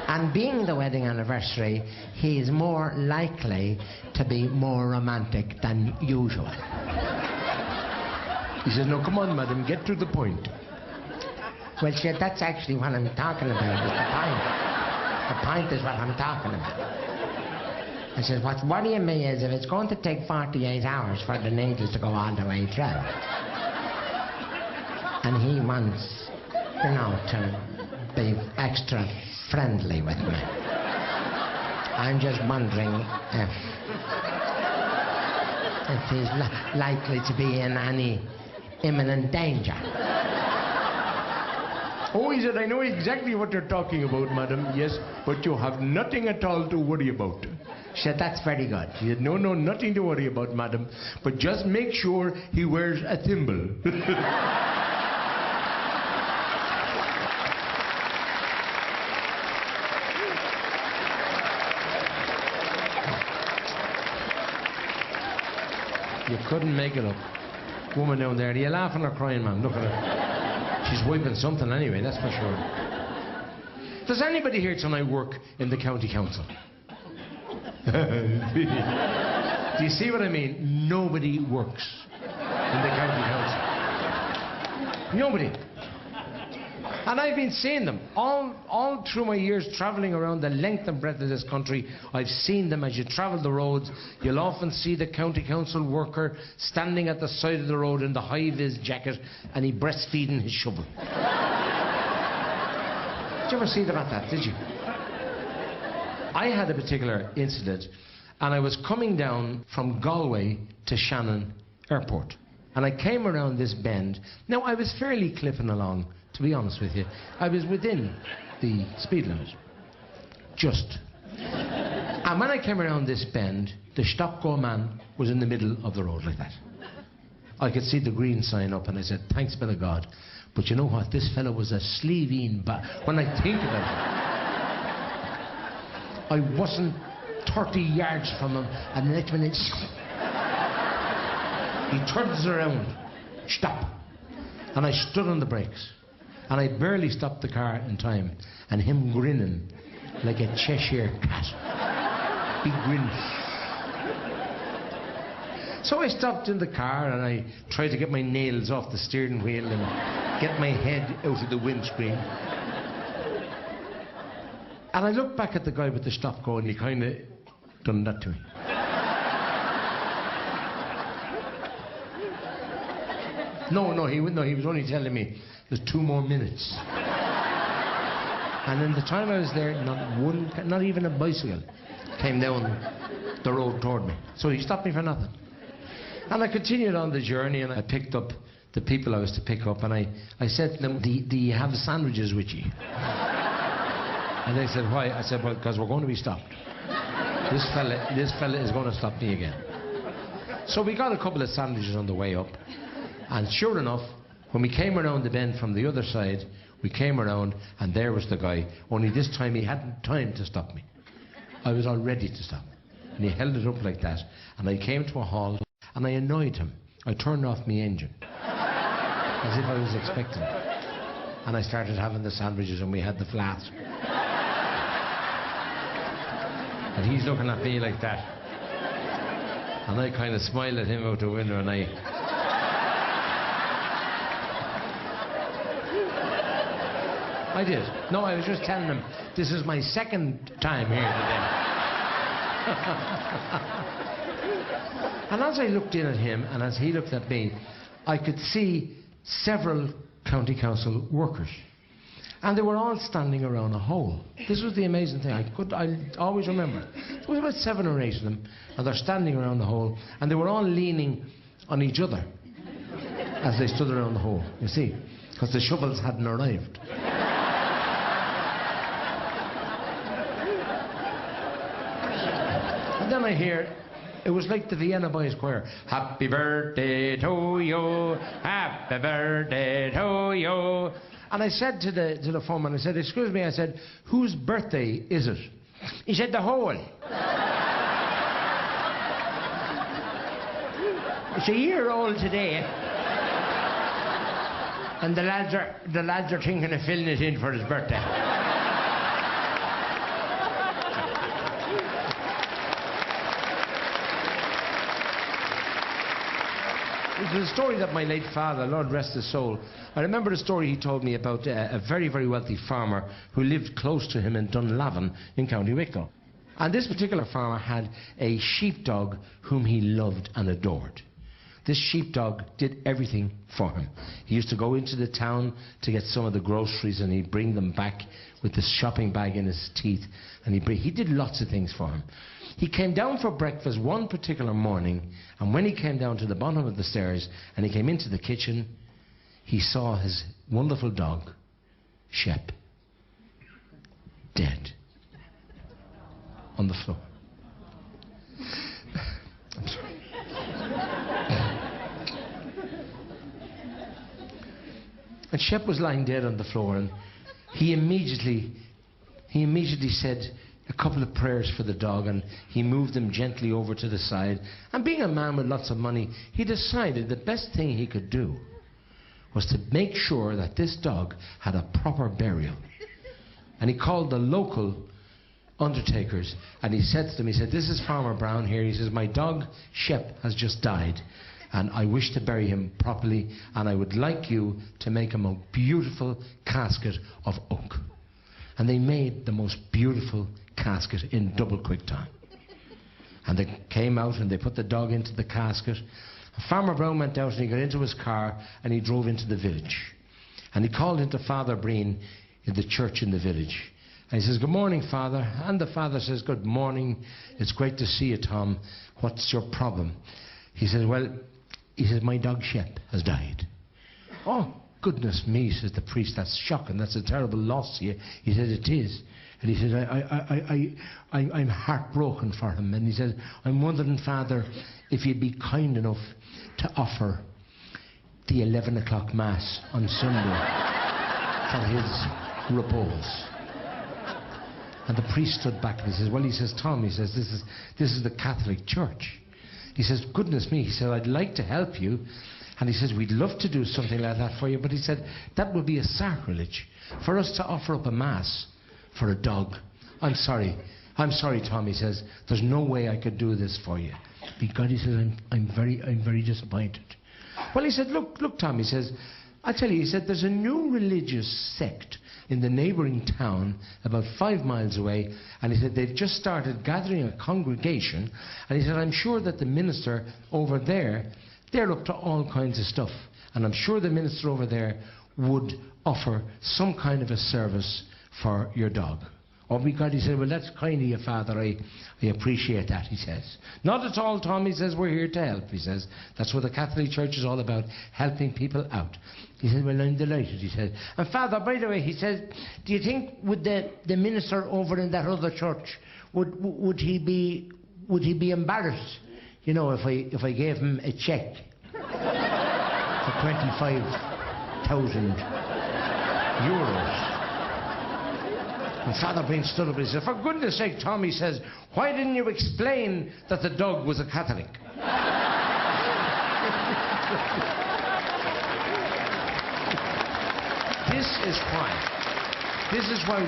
And being the wedding anniversary, he is more likely to be more romantic than usual. He says, no, come on, madam, get to the point. Well, she said, that's actually what I'm talking about, is the point. The point is what I'm talking about. I says, what's worrying me is if it's going to take 48 hours for the needles to go all the way through. And he wants, you know, to be extra friendly with me. I'm just wondering if he's likely to be in any imminent danger. Oh, he said, I know exactly what you're talking about, madam. Yes, but you have nothing at all to worry about. She said, that's very good. He said, no, nothing to worry about, madam. But just make sure he wears a thimble. You couldn't make it up. Woman down there. Are you laughing or crying, ma'am? Look at her. She's wiping something anyway, that's for sure. Does anybody here tonight work in the county council? Do you see what I mean? Nobody works in the county council. Nobody. And I've been seeing them all through my years travelling around the length and breadth of this country. I've seen them as you travel the roads. You'll often see the county council worker standing at the side of the road in the high-vis jacket and he breastfeeding his shovel. Did you ever see them at that, did you? I had a particular incident and I was coming down from Galway to Shannon Airport. And I came around this bend. Now, I was fairly clipping along, to be honest with you. I was within the speed limit. Just. And when I came around this bend, the stop-go man was in the middle of the road like that. I could see the green sign up and I said, thanks be to God. But you know what? This fellow was a sleevine when I think about it. I wasn't 30 yards from him and the next minute... He turns around. Stop. And I stood on the brakes. And I barely stopped the car in time. And him grinning like a Cheshire cat. Big grin. So I stopped in the car and I tried to get my nails off the steering wheel and get my head out of the windscreen. And I looked back at the guy with the stop-go and he kind of done that to me. No, he was only telling me there's 2 more minutes. And in the time I was there, not even a bicycle came down the road toward me. So he stopped me for nothing. And I continued on the journey and I picked up the people I was to pick up and I said to them, do you have sandwiches with you? And they said, why? I said, well, because we're going to be stopped. This fella is going to stop me again. So we got a couple of sandwiches on the way up. And sure enough, when we came around the bend from the other side, we came around and there was the guy. Only this time he hadn't time to stop me. I was all ready to stop. And he held it up like that. And I came to a halt and I annoyed him. I turned off my engine. As if I was expecting it. And I started having the sandwiches and we had the flask. And he's looking at me like that. And I kind of smiled at him out the window and I did. No, I was just telling him, this is my second time here today. And as I looked in at him, and as he looked at me, I could see several county council workers. And they were all standing around a hole. This was the amazing thing. I always remember. There was about 7 or 8 of them, and they're standing around the hole, and they were all leaning on each other as they stood around the hole, you see, because the shovels hadn't arrived. And then I hear, it was like the Vienna Boys Choir. Happy birthday to you, happy birthday to you. And I said to the foreman, I said, excuse me, I said, whose birthday is it? He said, the whole. It's a year old today. And the lads are thinking of filling it in for his birthday. It was a story that my late father, Lord rest his soul, I remember a story he told me about a very, very wealthy farmer who lived close to him in Dunlavin in County Wicklow. And this particular farmer had a sheepdog whom he loved and adored. This sheepdog did everything for him. He used to go into the town to get some of the groceries and he'd bring them back with this shopping bag in his teeth. And he did lots of things for him. He came down for breakfast one particular morning, and when he came down to the bottom of the stairs and he came into the kitchen, he saw his wonderful dog, Shep, dead on the floor. I'm sorry. And Shep was lying dead on the floor, and he immediately said a couple of prayers for the dog, and he moved him gently over to the side. And being a man with lots of money, he decided the best thing he could do was to make sure that this dog had a proper burial. And he called the local undertakers, and he said to them, he said, "This is Farmer Brown here." He says, "My dog, Shep, has just died, and I wish to bury him properly, and I would like you to make him a beautiful casket of oak." And they made the most beautiful casket in double quick time. And they came out and they put the dog into the casket. Farmer Brown went out and he got into his car and he drove into the village. And he called into Father Breen in the church in the village. And he says, "Good morning, Father." And the father says, "Good morning. It's great to see you, Tom. What's your problem?" He says, "Well," he says, "my dog Shep has died." "Oh, goodness me," says the priest, "that's shocking. That's a terrible loss to you." He said, "It is." And he says, I'm heartbroken for him. And he says, "I'm wondering, Father, if you'd be kind enough to offer the 11 o'clock Mass on Sunday for his repose." And the priest stood back and he says, "Well," he says, "Tom," he says, this is the Catholic Church." He says, "Goodness me," he said, "I'd like to help you." And he says, "We'd love to do something like that for you." But he said, "That would be a sacrilege for us to offer up a Mass for a dog. I'm sorry, Tom," he says, "there's no way I could do this for you." Because he says, I'm very disappointed." Well, he said, look, Tom," he says, "I tell you," he said, "there's a new religious sect in the neighbouring town about 5 miles away, and he said they've just started gathering a congregation, and he said, I'm sure that the minister over there, they're up to all kinds of stuff, and I'm sure the minister over there would offer some kind of a service for your dog." "Oh, because," he said, "well, that's kind of you, Father. I appreciate that," he says. "Not at all, Tom," he says, "we're here to help," he says. "That's what the Catholic Church is all about, helping people out." He said, "Well, I'm delighted," he said. "And Father, by the way," he says, "do you think would the minister over in that other church, would he be embarrassed, you know, if I gave him a cheque for 25,000 euros?" And Father Breen stood up and he said, "For goodness sake, Tom," he says, "why didn't you explain that the dog was a Catholic?" This is why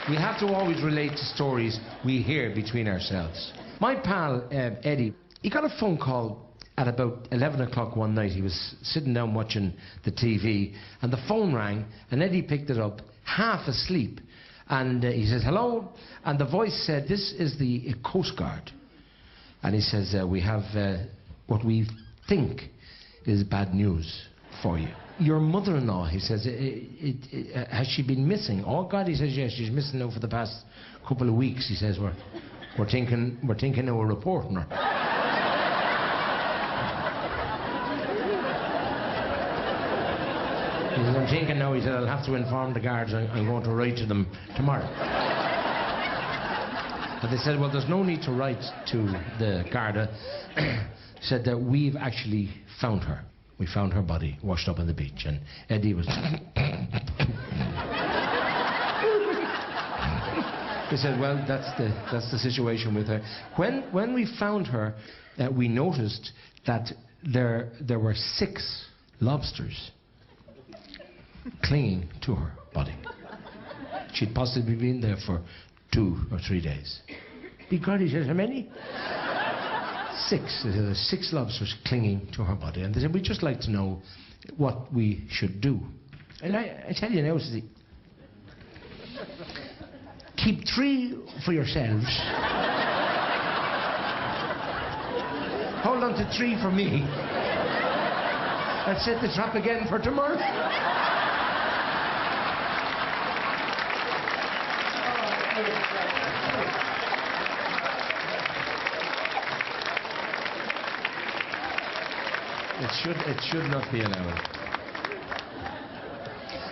we have to always relate to stories we hear between ourselves. My pal, Eddie, he got a phone call at about 11 o'clock one night. He was sitting down watching the TV, and the phone rang, and Eddie picked it up, half asleep. And he says, "Hello," and the voice said, "This is the Coast Guard." And he says, "We have what we think is bad news for you. Your mother-in-law," he says, "has she been missing?" "Oh God," he says, "yes, she's missing now for the past couple of weeks." He says, we're thinking now of reporting her." He says, "I'm thinking now," he said, "I'll have to inform the guards. I'm going to write to them tomorrow." And they said, "Well, there's no need to write to the Garda." Said that we've actually found her. We found her body washed up on the beach, and Eddie was... They said, "Well, that's the situation with her." When we found her, we noticed that there were 6 lobsters clinging to her body. She'd possibly been there for 2 or 3 days. Because he says, "How many?" 6. There's 6 lobsters clinging to her body. And they said, "We'd just like to know what we should do." And I tell you now, Susie, keep 3 for yourselves. Hold on to 3 for me. And set the trap again for tomorrow. It should not be allowed.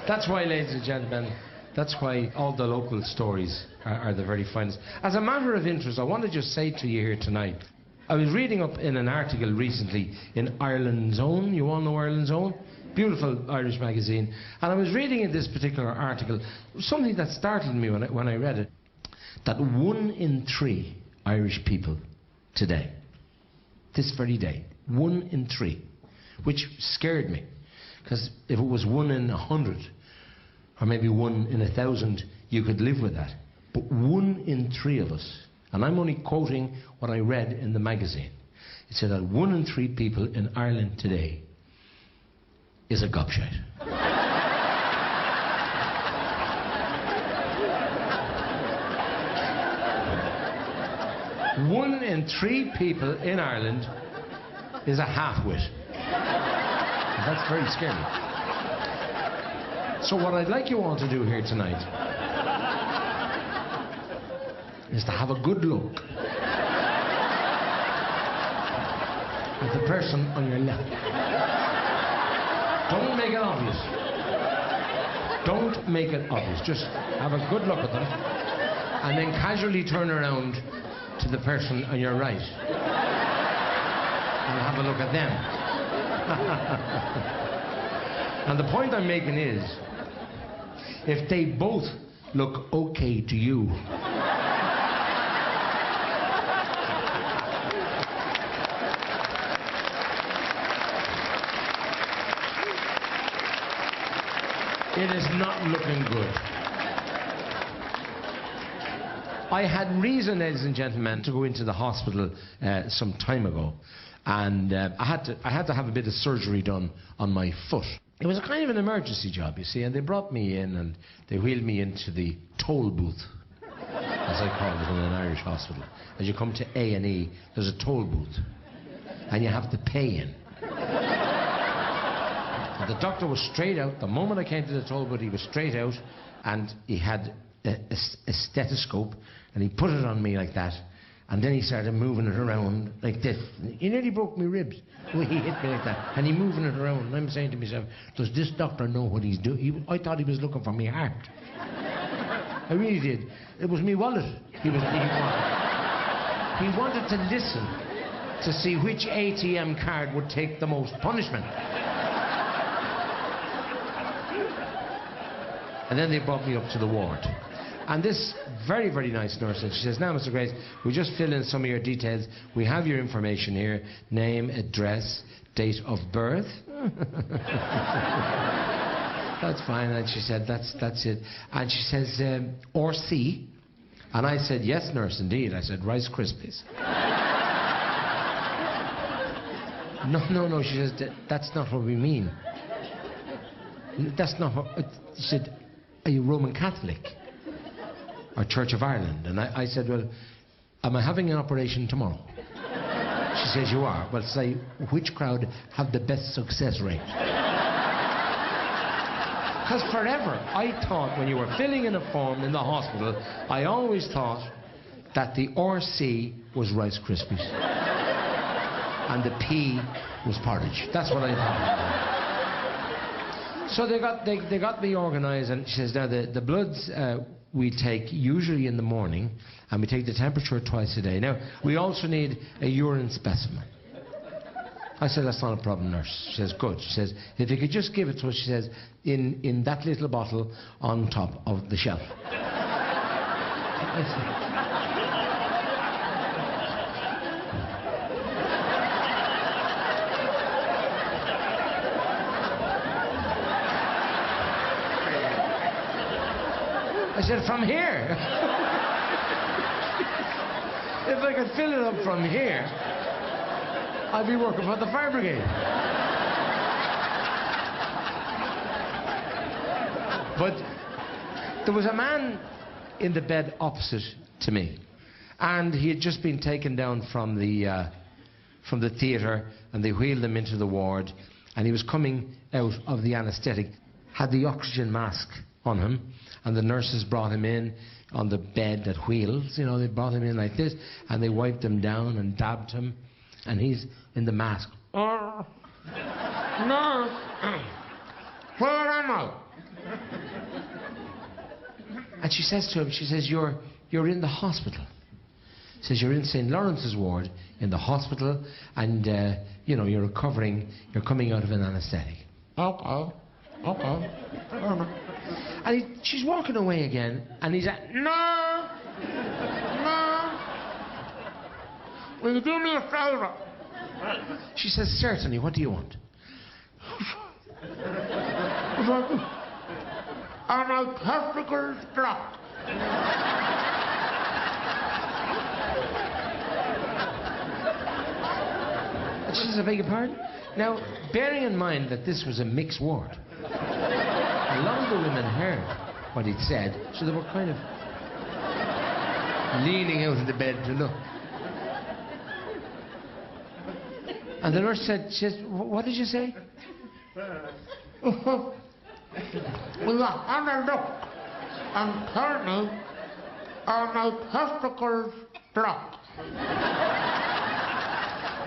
That's why, ladies and gentlemen, that's why all the local stories are the very finest. As a matter of interest, I want to just say to you here tonight, I was reading up in an article recently in Ireland's Own. You all know Ireland's Own? Beautiful Irish magazine. And I was reading in this particular article something that startled me when I read it. that 1 in 3 Irish people today, this very day, 1 in 3, which scared me. Because if it was 1 in 100, or maybe 1 in 1,000, you could live with that. But 1 in 3 of us, and I'm only quoting what I read in the magazine, it said that 1 in 3 people in Ireland today is a gobshite. One in 3 people in Ireland is a half-wit. That's very scary. So what I'd like you all to do here tonight is to have a good look at the person on your left. Don't make it obvious. Don't make it obvious. Just have a good look at them and then casually turn around to the person on your right and have a look at them. And the point I'm making is, if they both look okay to you, it is not looking good. I had reason, ladies and gentlemen, to go into the hospital some time ago, and I had to have a bit of surgery done on my foot. It was a kind of an emergency job, you see, and they brought me in and they wheeled me into the toll booth, as I call it in an Irish hospital. As you come to A&E, there's a toll booth, and you have to pay in. And the doctor was straight out. The moment I came to the toll booth, he was straight out, and he had a stethoscope, and he put it on me like that, and then he started moving it around like this. He nearly broke my ribs. He hit me like that, and he moving it around, and I'm saying to myself, does this doctor know what he's doing? I thought he was looking for my heart. I really did. It was me wallet he was looking for. He wanted to listen to see which ATM card would take the most punishment. And then they brought me up to the ward. And this very, very nice nurse, and she says, now, Mr. Grace, we just fill in some of your details. We have your information here, name, address, date of birth. That's fine. And she said, that's it. And she says, RC. And I said, yes, nurse, indeed. I said, Rice Krispies. No, she says, that's not what we mean. That's not what... She said, are you Roman Catholic? Or Church of Ireland? And I said, well, am I having an operation tomorrow? She says, you are. Well, say, which crowd have the best success rate? Because forever, I thought when you were filling in a form in the hospital, I always thought that the RC was Rice Krispies. And the P was porridge. That's what I thought. So they got me organised, and she says, now the bloods we take usually in the morning, and we take the temperature twice a day. Now, we also need a urine specimen. I said, that's not a problem, nurse. She says, good. She says, if you could just give it to us, she says, in that little bottle on top of the shelf. I said, from here? If I could fill it up from here, I'd be working for the fire brigade. But there was a man in the bed opposite to me, and he had just been taken down from the theatre, and they wheeled him into the ward, and he was coming out of the anaesthetic, had the oxygen mask on him, and the nurses brought him in on the bed that wheels, you know, they brought him in like this, and they wiped him down and dabbed him, and he's in the mask. Oh, no, where am I? And she says to him, she says, you're in the hospital. She says, you're in St. Lawrence's ward, in the hospital, and, you know, you're recovering, you're coming out of an anaesthetic. Okay. And she's walking away again, and he's like, no, Ma'am, will you do me a favour? She says, certainly, what do you want? Are my testicles blocked? She says, I beg your pardon? Now, bearing in mind that this was a mixed ward, a lot of the women heard what he'd said, so they were kind of leaning out of the bed to look. And the nurse said, what did you say? Well, have a look and tell me, are my testicles blocked?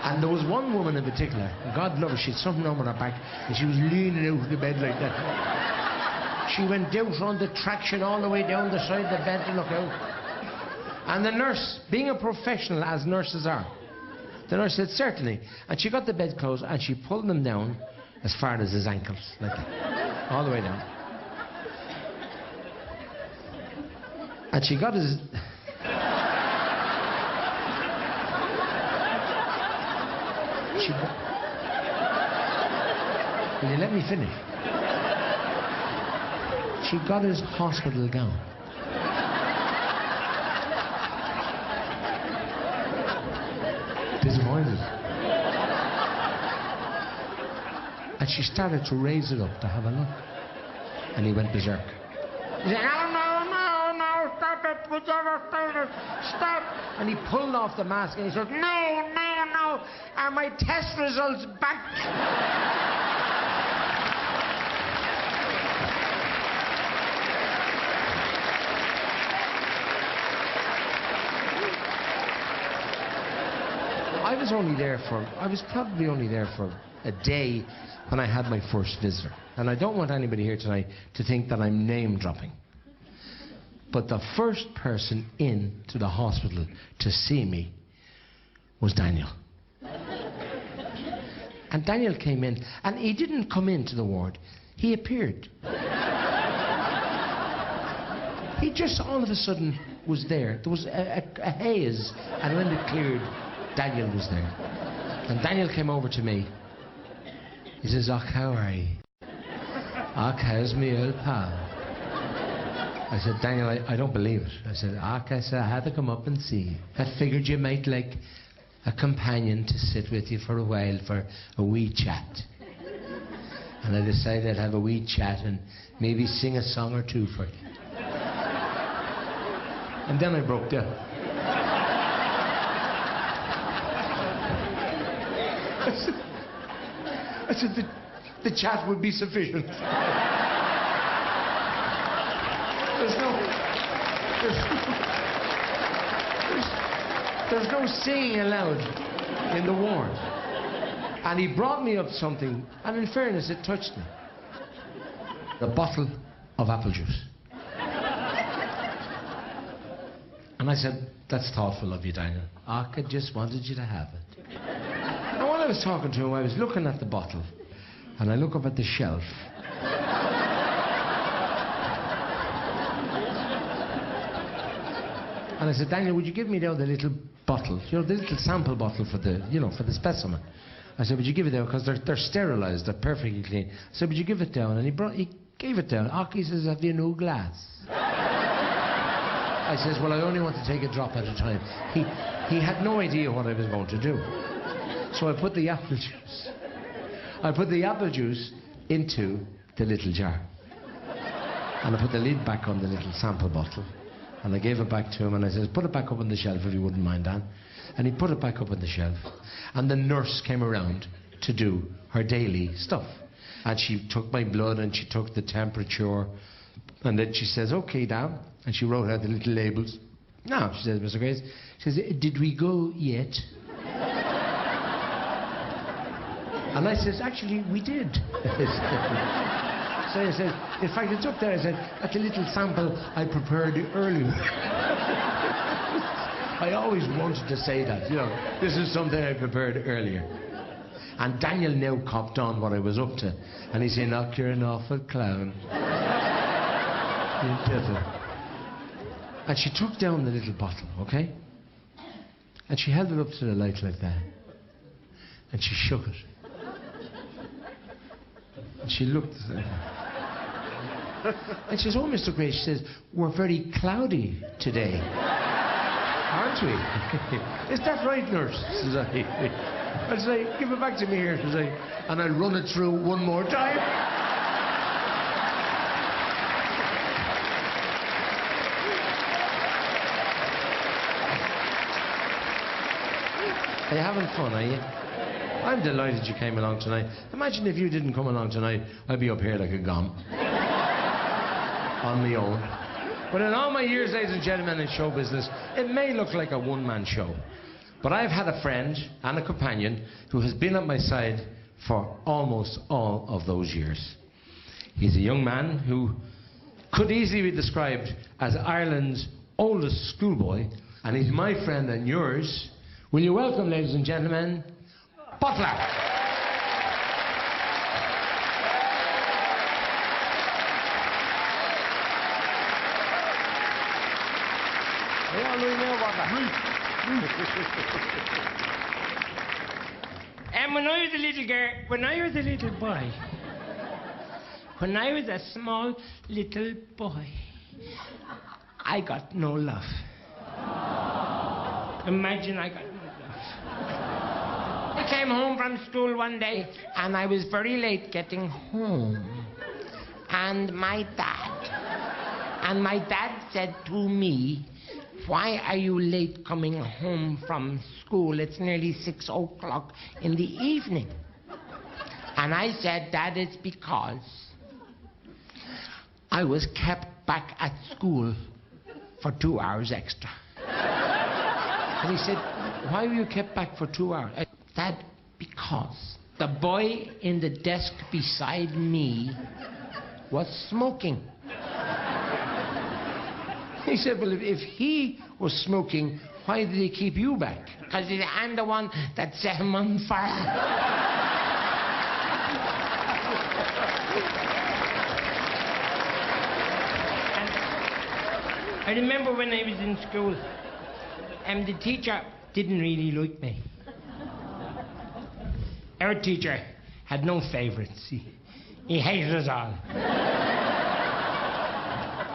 And there was one woman in particular, and God love her, she had something on her back, and she was leaning out of the bed like that. She went out on the traction all the way down the side of the bed to look out. And the nurse, being a professional as nurses are, the nurse said, certainly. And she got the bedclothes and she pulled them down as far as his ankles, like that, all the way down. And she got his... Will you let me finish? She got his hospital gown. Disappointed. And she started to raise it up to have a look. And he went berserk. He said, no, stop it, stop. And he pulled off the mask and he said, no, are my test results back? I was probably only there for a day when I had my first visitor. And I don't want anybody here tonight to think that I'm name dropping. But the first person into the hospital to see me was Daniel. And Daniel came in, and he didn't come into the ward. He appeared. He just all of a sudden was there. There was a haze, and when it cleared, Daniel was there. And Daniel came over to me. He says, "Och, how are you?" "Och, how's me old pal?" I said, "Daniel, I don't believe it." I said, "Och," I said, "I had to come up and see you. I figured you might like a companion to sit with you for a while for a wee chat." And I decided I'd have a wee chat and maybe sing a song or two for you. And then I broke down. I said the chat would be sufficient. There's no singing allowed in the ward. And he brought me up something, and in fairness, it touched me. A bottle of apple juice. And I said, "That's thoughtful of you, Daniel. I just wanted you to have it." And while I was talking to him, I was looking at the bottle, and I look up at the shelf. And I said, "Daniel, would you give me now the little bottle, the little sample bottle for the, for the specimen?" I said, "Would you give it down? Because they're sterilized, they're perfectly clean." I said, "Would you give it down?" And he gave it down. He says, "Have you no glass?" I says, "Well, I only want to take a drop at a time." He had no idea what I was going to do. So I put the apple juice into the little jar. And I put the lid back on the little sample bottle. And I gave it back to him, and I said, "Put it back up on the shelf if you wouldn't mind, Dan." And he put it back up on the shelf. And the nurse came around to do her daily stuff. And she took my blood, and she took the temperature. And then she says, "Okay, Dan." And she wrote out the little labels. "Now," she says, "Mr. Grace," she says, "did we go yet?" And I says, "Actually, we did." So I said, in fact, it's up there. I said, "That's a little sample I prepared earlier." I always wanted to say that, this is something I prepared earlier. And Daniel now copped on what I was up to. And he said, "Knock, you're an awful clown." You devil. And she took down the little bottle, okay? And she held it up to the light like that. And she shook it. And she looked at it. And she says, oh, Mr. Gray, she says, we're very cloudy today. Aren't we? Is that right, nurse? Says I. I say, give it back to me here, says I. And I'll run it through one more time. Are you having fun, are you? I'm delighted you came along tonight. Imagine if you didn't come along tonight, I'd be up here like a gum. On my own. But in all my years, ladies and gentlemen, in show business, it may look like a one-man show. But I've had a friend and a companion who has been at my side for almost all of those years. He's a young man who could easily be described as Ireland's oldest schoolboy, and he's my friend and yours. Will you welcome, ladies and gentlemen, Butler. And when I was a little girl, when I was a little boy, when I was a small little boy, I got no love. Imagine I got no love. I came home from school one day and I was very late getting home. And my dad said to me, why are you late coming home from school? It's nearly 6 o'clock in the evening. And I said, Dad, it's because I was kept back at school for 2 hours extra. And he said, why were you kept back for 2 hours? I said, Dad, because the boy in the desk beside me was smoking. He said, well, if he was smoking, why did he keep you back? Because I'm the one that set him on fire. And I remember when I was in school, and the teacher didn't really like me. Our teacher had no favourites. He hated us all.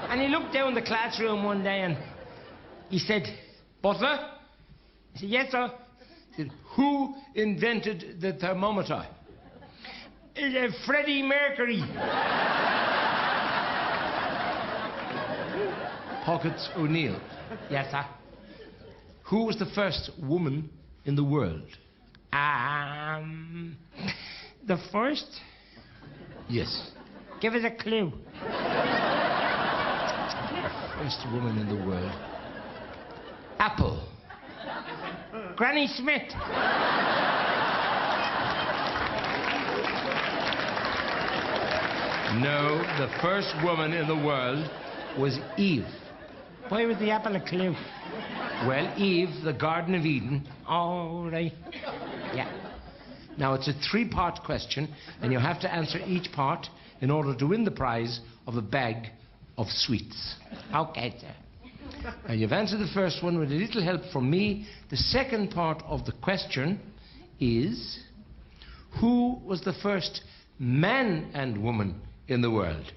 And he looked down the classroom one day and he said, Butler? I said, yes, sir. He said, who invented the thermometer? Freddie Mercury. Pockets O'Neill. Yes, sir. Who was the first woman in the world? The first? Yes. Give us a clue. First woman in the world. Apple. Granny Smith. No, the first woman in the world was Eve. Why was the apple a clue? Well, Eve, the Garden of Eden. Oh, right. Yeah. Now, it's a 3-part question, and you have to answer each part in order to win the prize of a bag of sweets. Okay, sir. Now, you've answered the first one with a little help from me. The second part of the question is, who was the first man and woman in the world?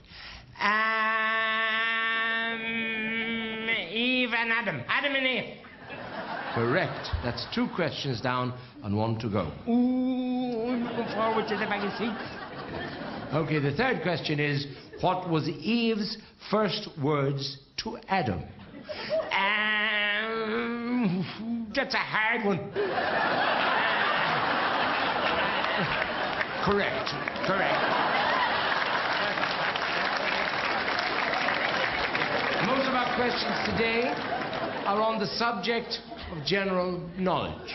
Eve and Adam. Adam and Eve. Correct. That's 2 questions down and 1 to go. Ooh, I'm looking forward to the bag of sweets. Okay, the third question is, what was Eve's first words to Adam? That's a hard one. Correct. Most of our questions today are on the subject of general knowledge.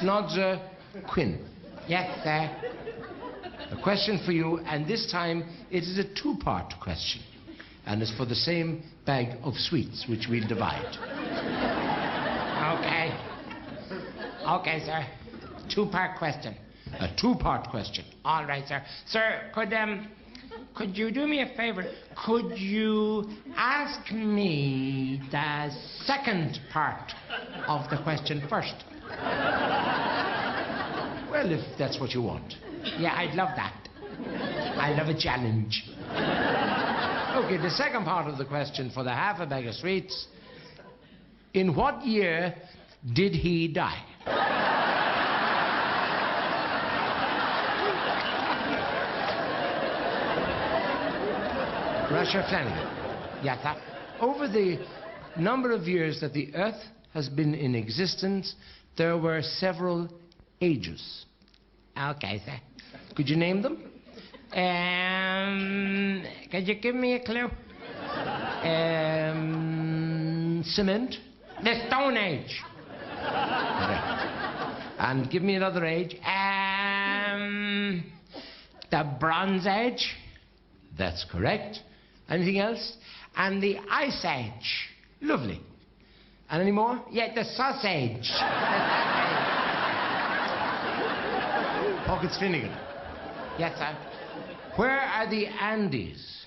Snodzer Quinn. Yes, sir. A question for you, and this time it is a 2-part question. And it's for the same bag of sweets, which we'll divide. Okay. Okay, sir. 2-part question. A 2-part question. All right, sir. Sir, could you do me a favour? Could you ask me the second part of the question first? Well, if that's what you want. Yeah, I'd love that. I love a challenge. Okay, the second part of the question for the half a bag of sweets. In what year did he die? Russia Flanagan. Yes, sir. Over the number of years that the Earth has been in existence, there were several ages. Okay, sir. Could you name them? Could you give me a clue? Cement? The Stone Age. Okay. And give me another age. The Bronze Age. That's correct. Anything else? And the Ice Age. Lovely. And any more? Yeah, the Sausage. Pockets Finnegan. Yes, sir. Where are the Andes?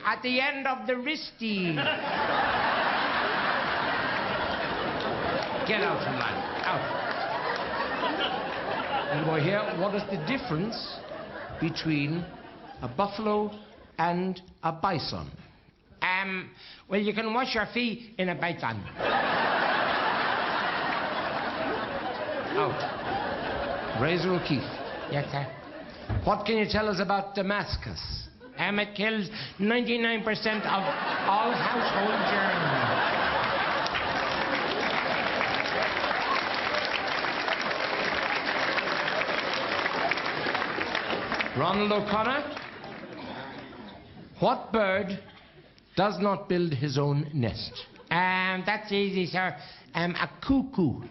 At the end of the wristy. Get out from line. Out. And boy, here, what is the difference between a buffalo and a bison? Well, you can wash your feet in a bison. Out. Razor O'Keefe. Yes, sir. What can you tell us about Damascus? It kills 99% of all household germs. Ronald O'Connor. What bird does not build his own nest? That's easy, sir. A cuckoo.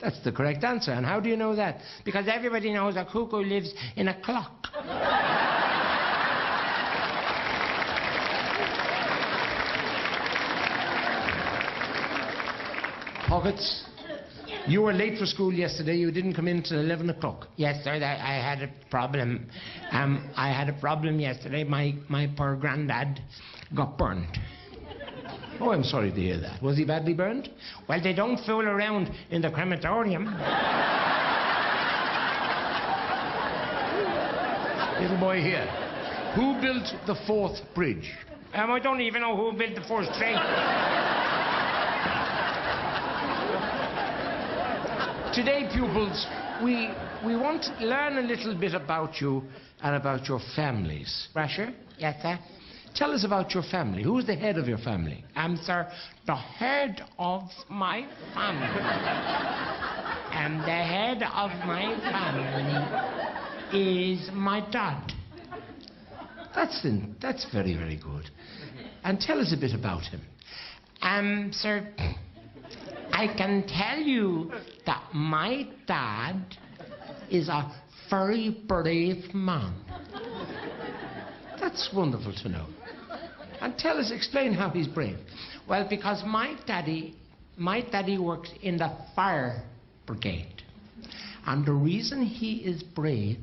That's the correct answer. And how do you know that? Because everybody knows a cuckoo lives in a clock. Pockets, you were late for school yesterday. You didn't come in till 11 o'clock. Yes, sir. I had a problem. I had a problem yesterday. My poor granddad got burned. Oh, I'm sorry to hear that. Was he badly burned? Well, they don't fool around in the crematorium. Little boy here. Who built the fourth bridge? I don't even know who built the fourth train. Today, pupils, we want to learn a little bit about you and about your families. Rasher? Yes, sir? Tell us about your family. Who's the head of your family? Sir, the head of my family. And the head of my family is my dad. That's very, very good. And tell us a bit about him. Sir, I can tell you that my dad is a very brave man. That's wonderful to know. And explain how he's brave. Well, because my daddy works in the fire brigade. And the reason he is brave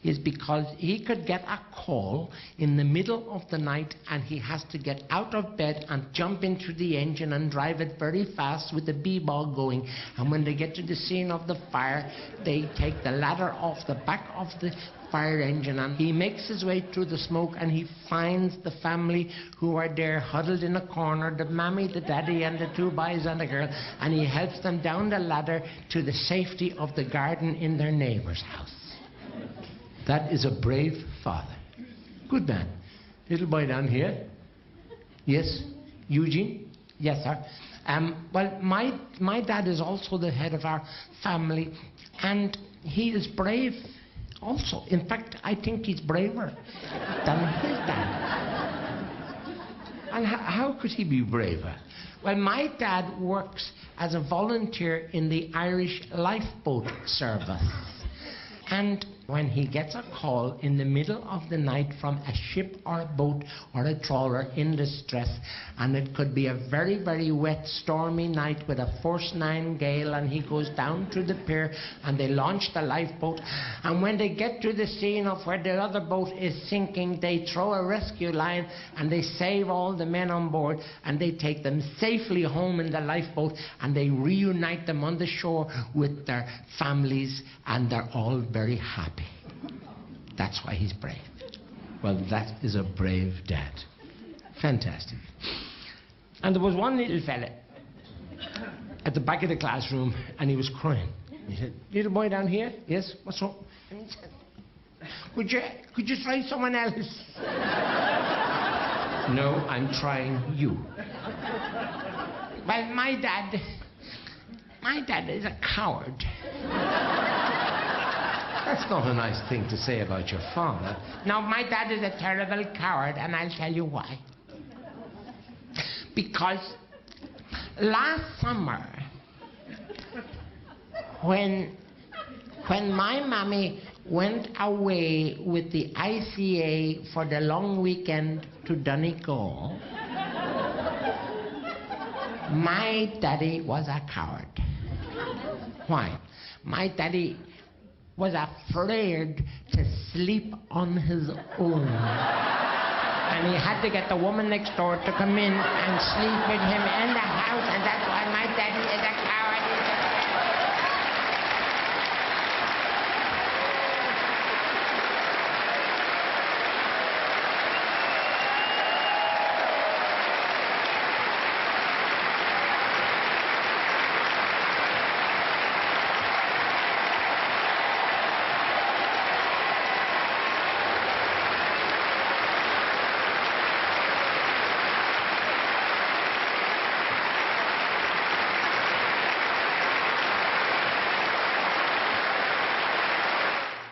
is because he could get a call in the middle of the night and he has to get out of bed and jump into the engine and drive it very fast with the bee-ball going. And when they get to the scene of the fire, they take the ladder off the back of the fire engine and he makes his way through the smoke and he finds the family who are there huddled in a corner, the mammy, the daddy and the two boys and the girl, and he helps them down the ladder to the safety of the garden in their neighbour's house. That is a brave father. Good man. Little boy down here. Yes? Eugene? Yes, sir. Well, my dad is also the head of our family, and he is brave also. In fact, I think he's braver than his dad. And how could he be braver? Well, my dad works as a volunteer in the Irish Lifeboat Service. And when he gets a call in the middle of the night from a ship or a boat or a trawler in distress, and it could be a very, very wet, stormy night with a force 9 gale, and he goes down to the pier and they launch the lifeboat, and when they get to the scene of where the other boat is sinking, they throw a rescue line and they save all the men on board, and they take them safely home in the lifeboat, and they reunite them on the shore with their families, and they're all very happy. That's why he's brave. Well, that is a brave dad. Fantastic. And there was one little fella at the back of the classroom, and he was crying. He said, "Little boy down here?" "Yes, what's wrong?" And he said, Could you try someone else?" "No, I'm trying you." "Well, my dad is a coward." That's not a nice thing to say about your father. "No, my dad is a terrible coward, and I'll tell you why. Because last summer, when my mommy went away with the ICA for the long weekend to Donegal, my daddy was a coward." "Why?" "My daddy was afraid to sleep on his own. And he had to get the woman next door to come in and sleep with him in the house, and that's why my daddy is a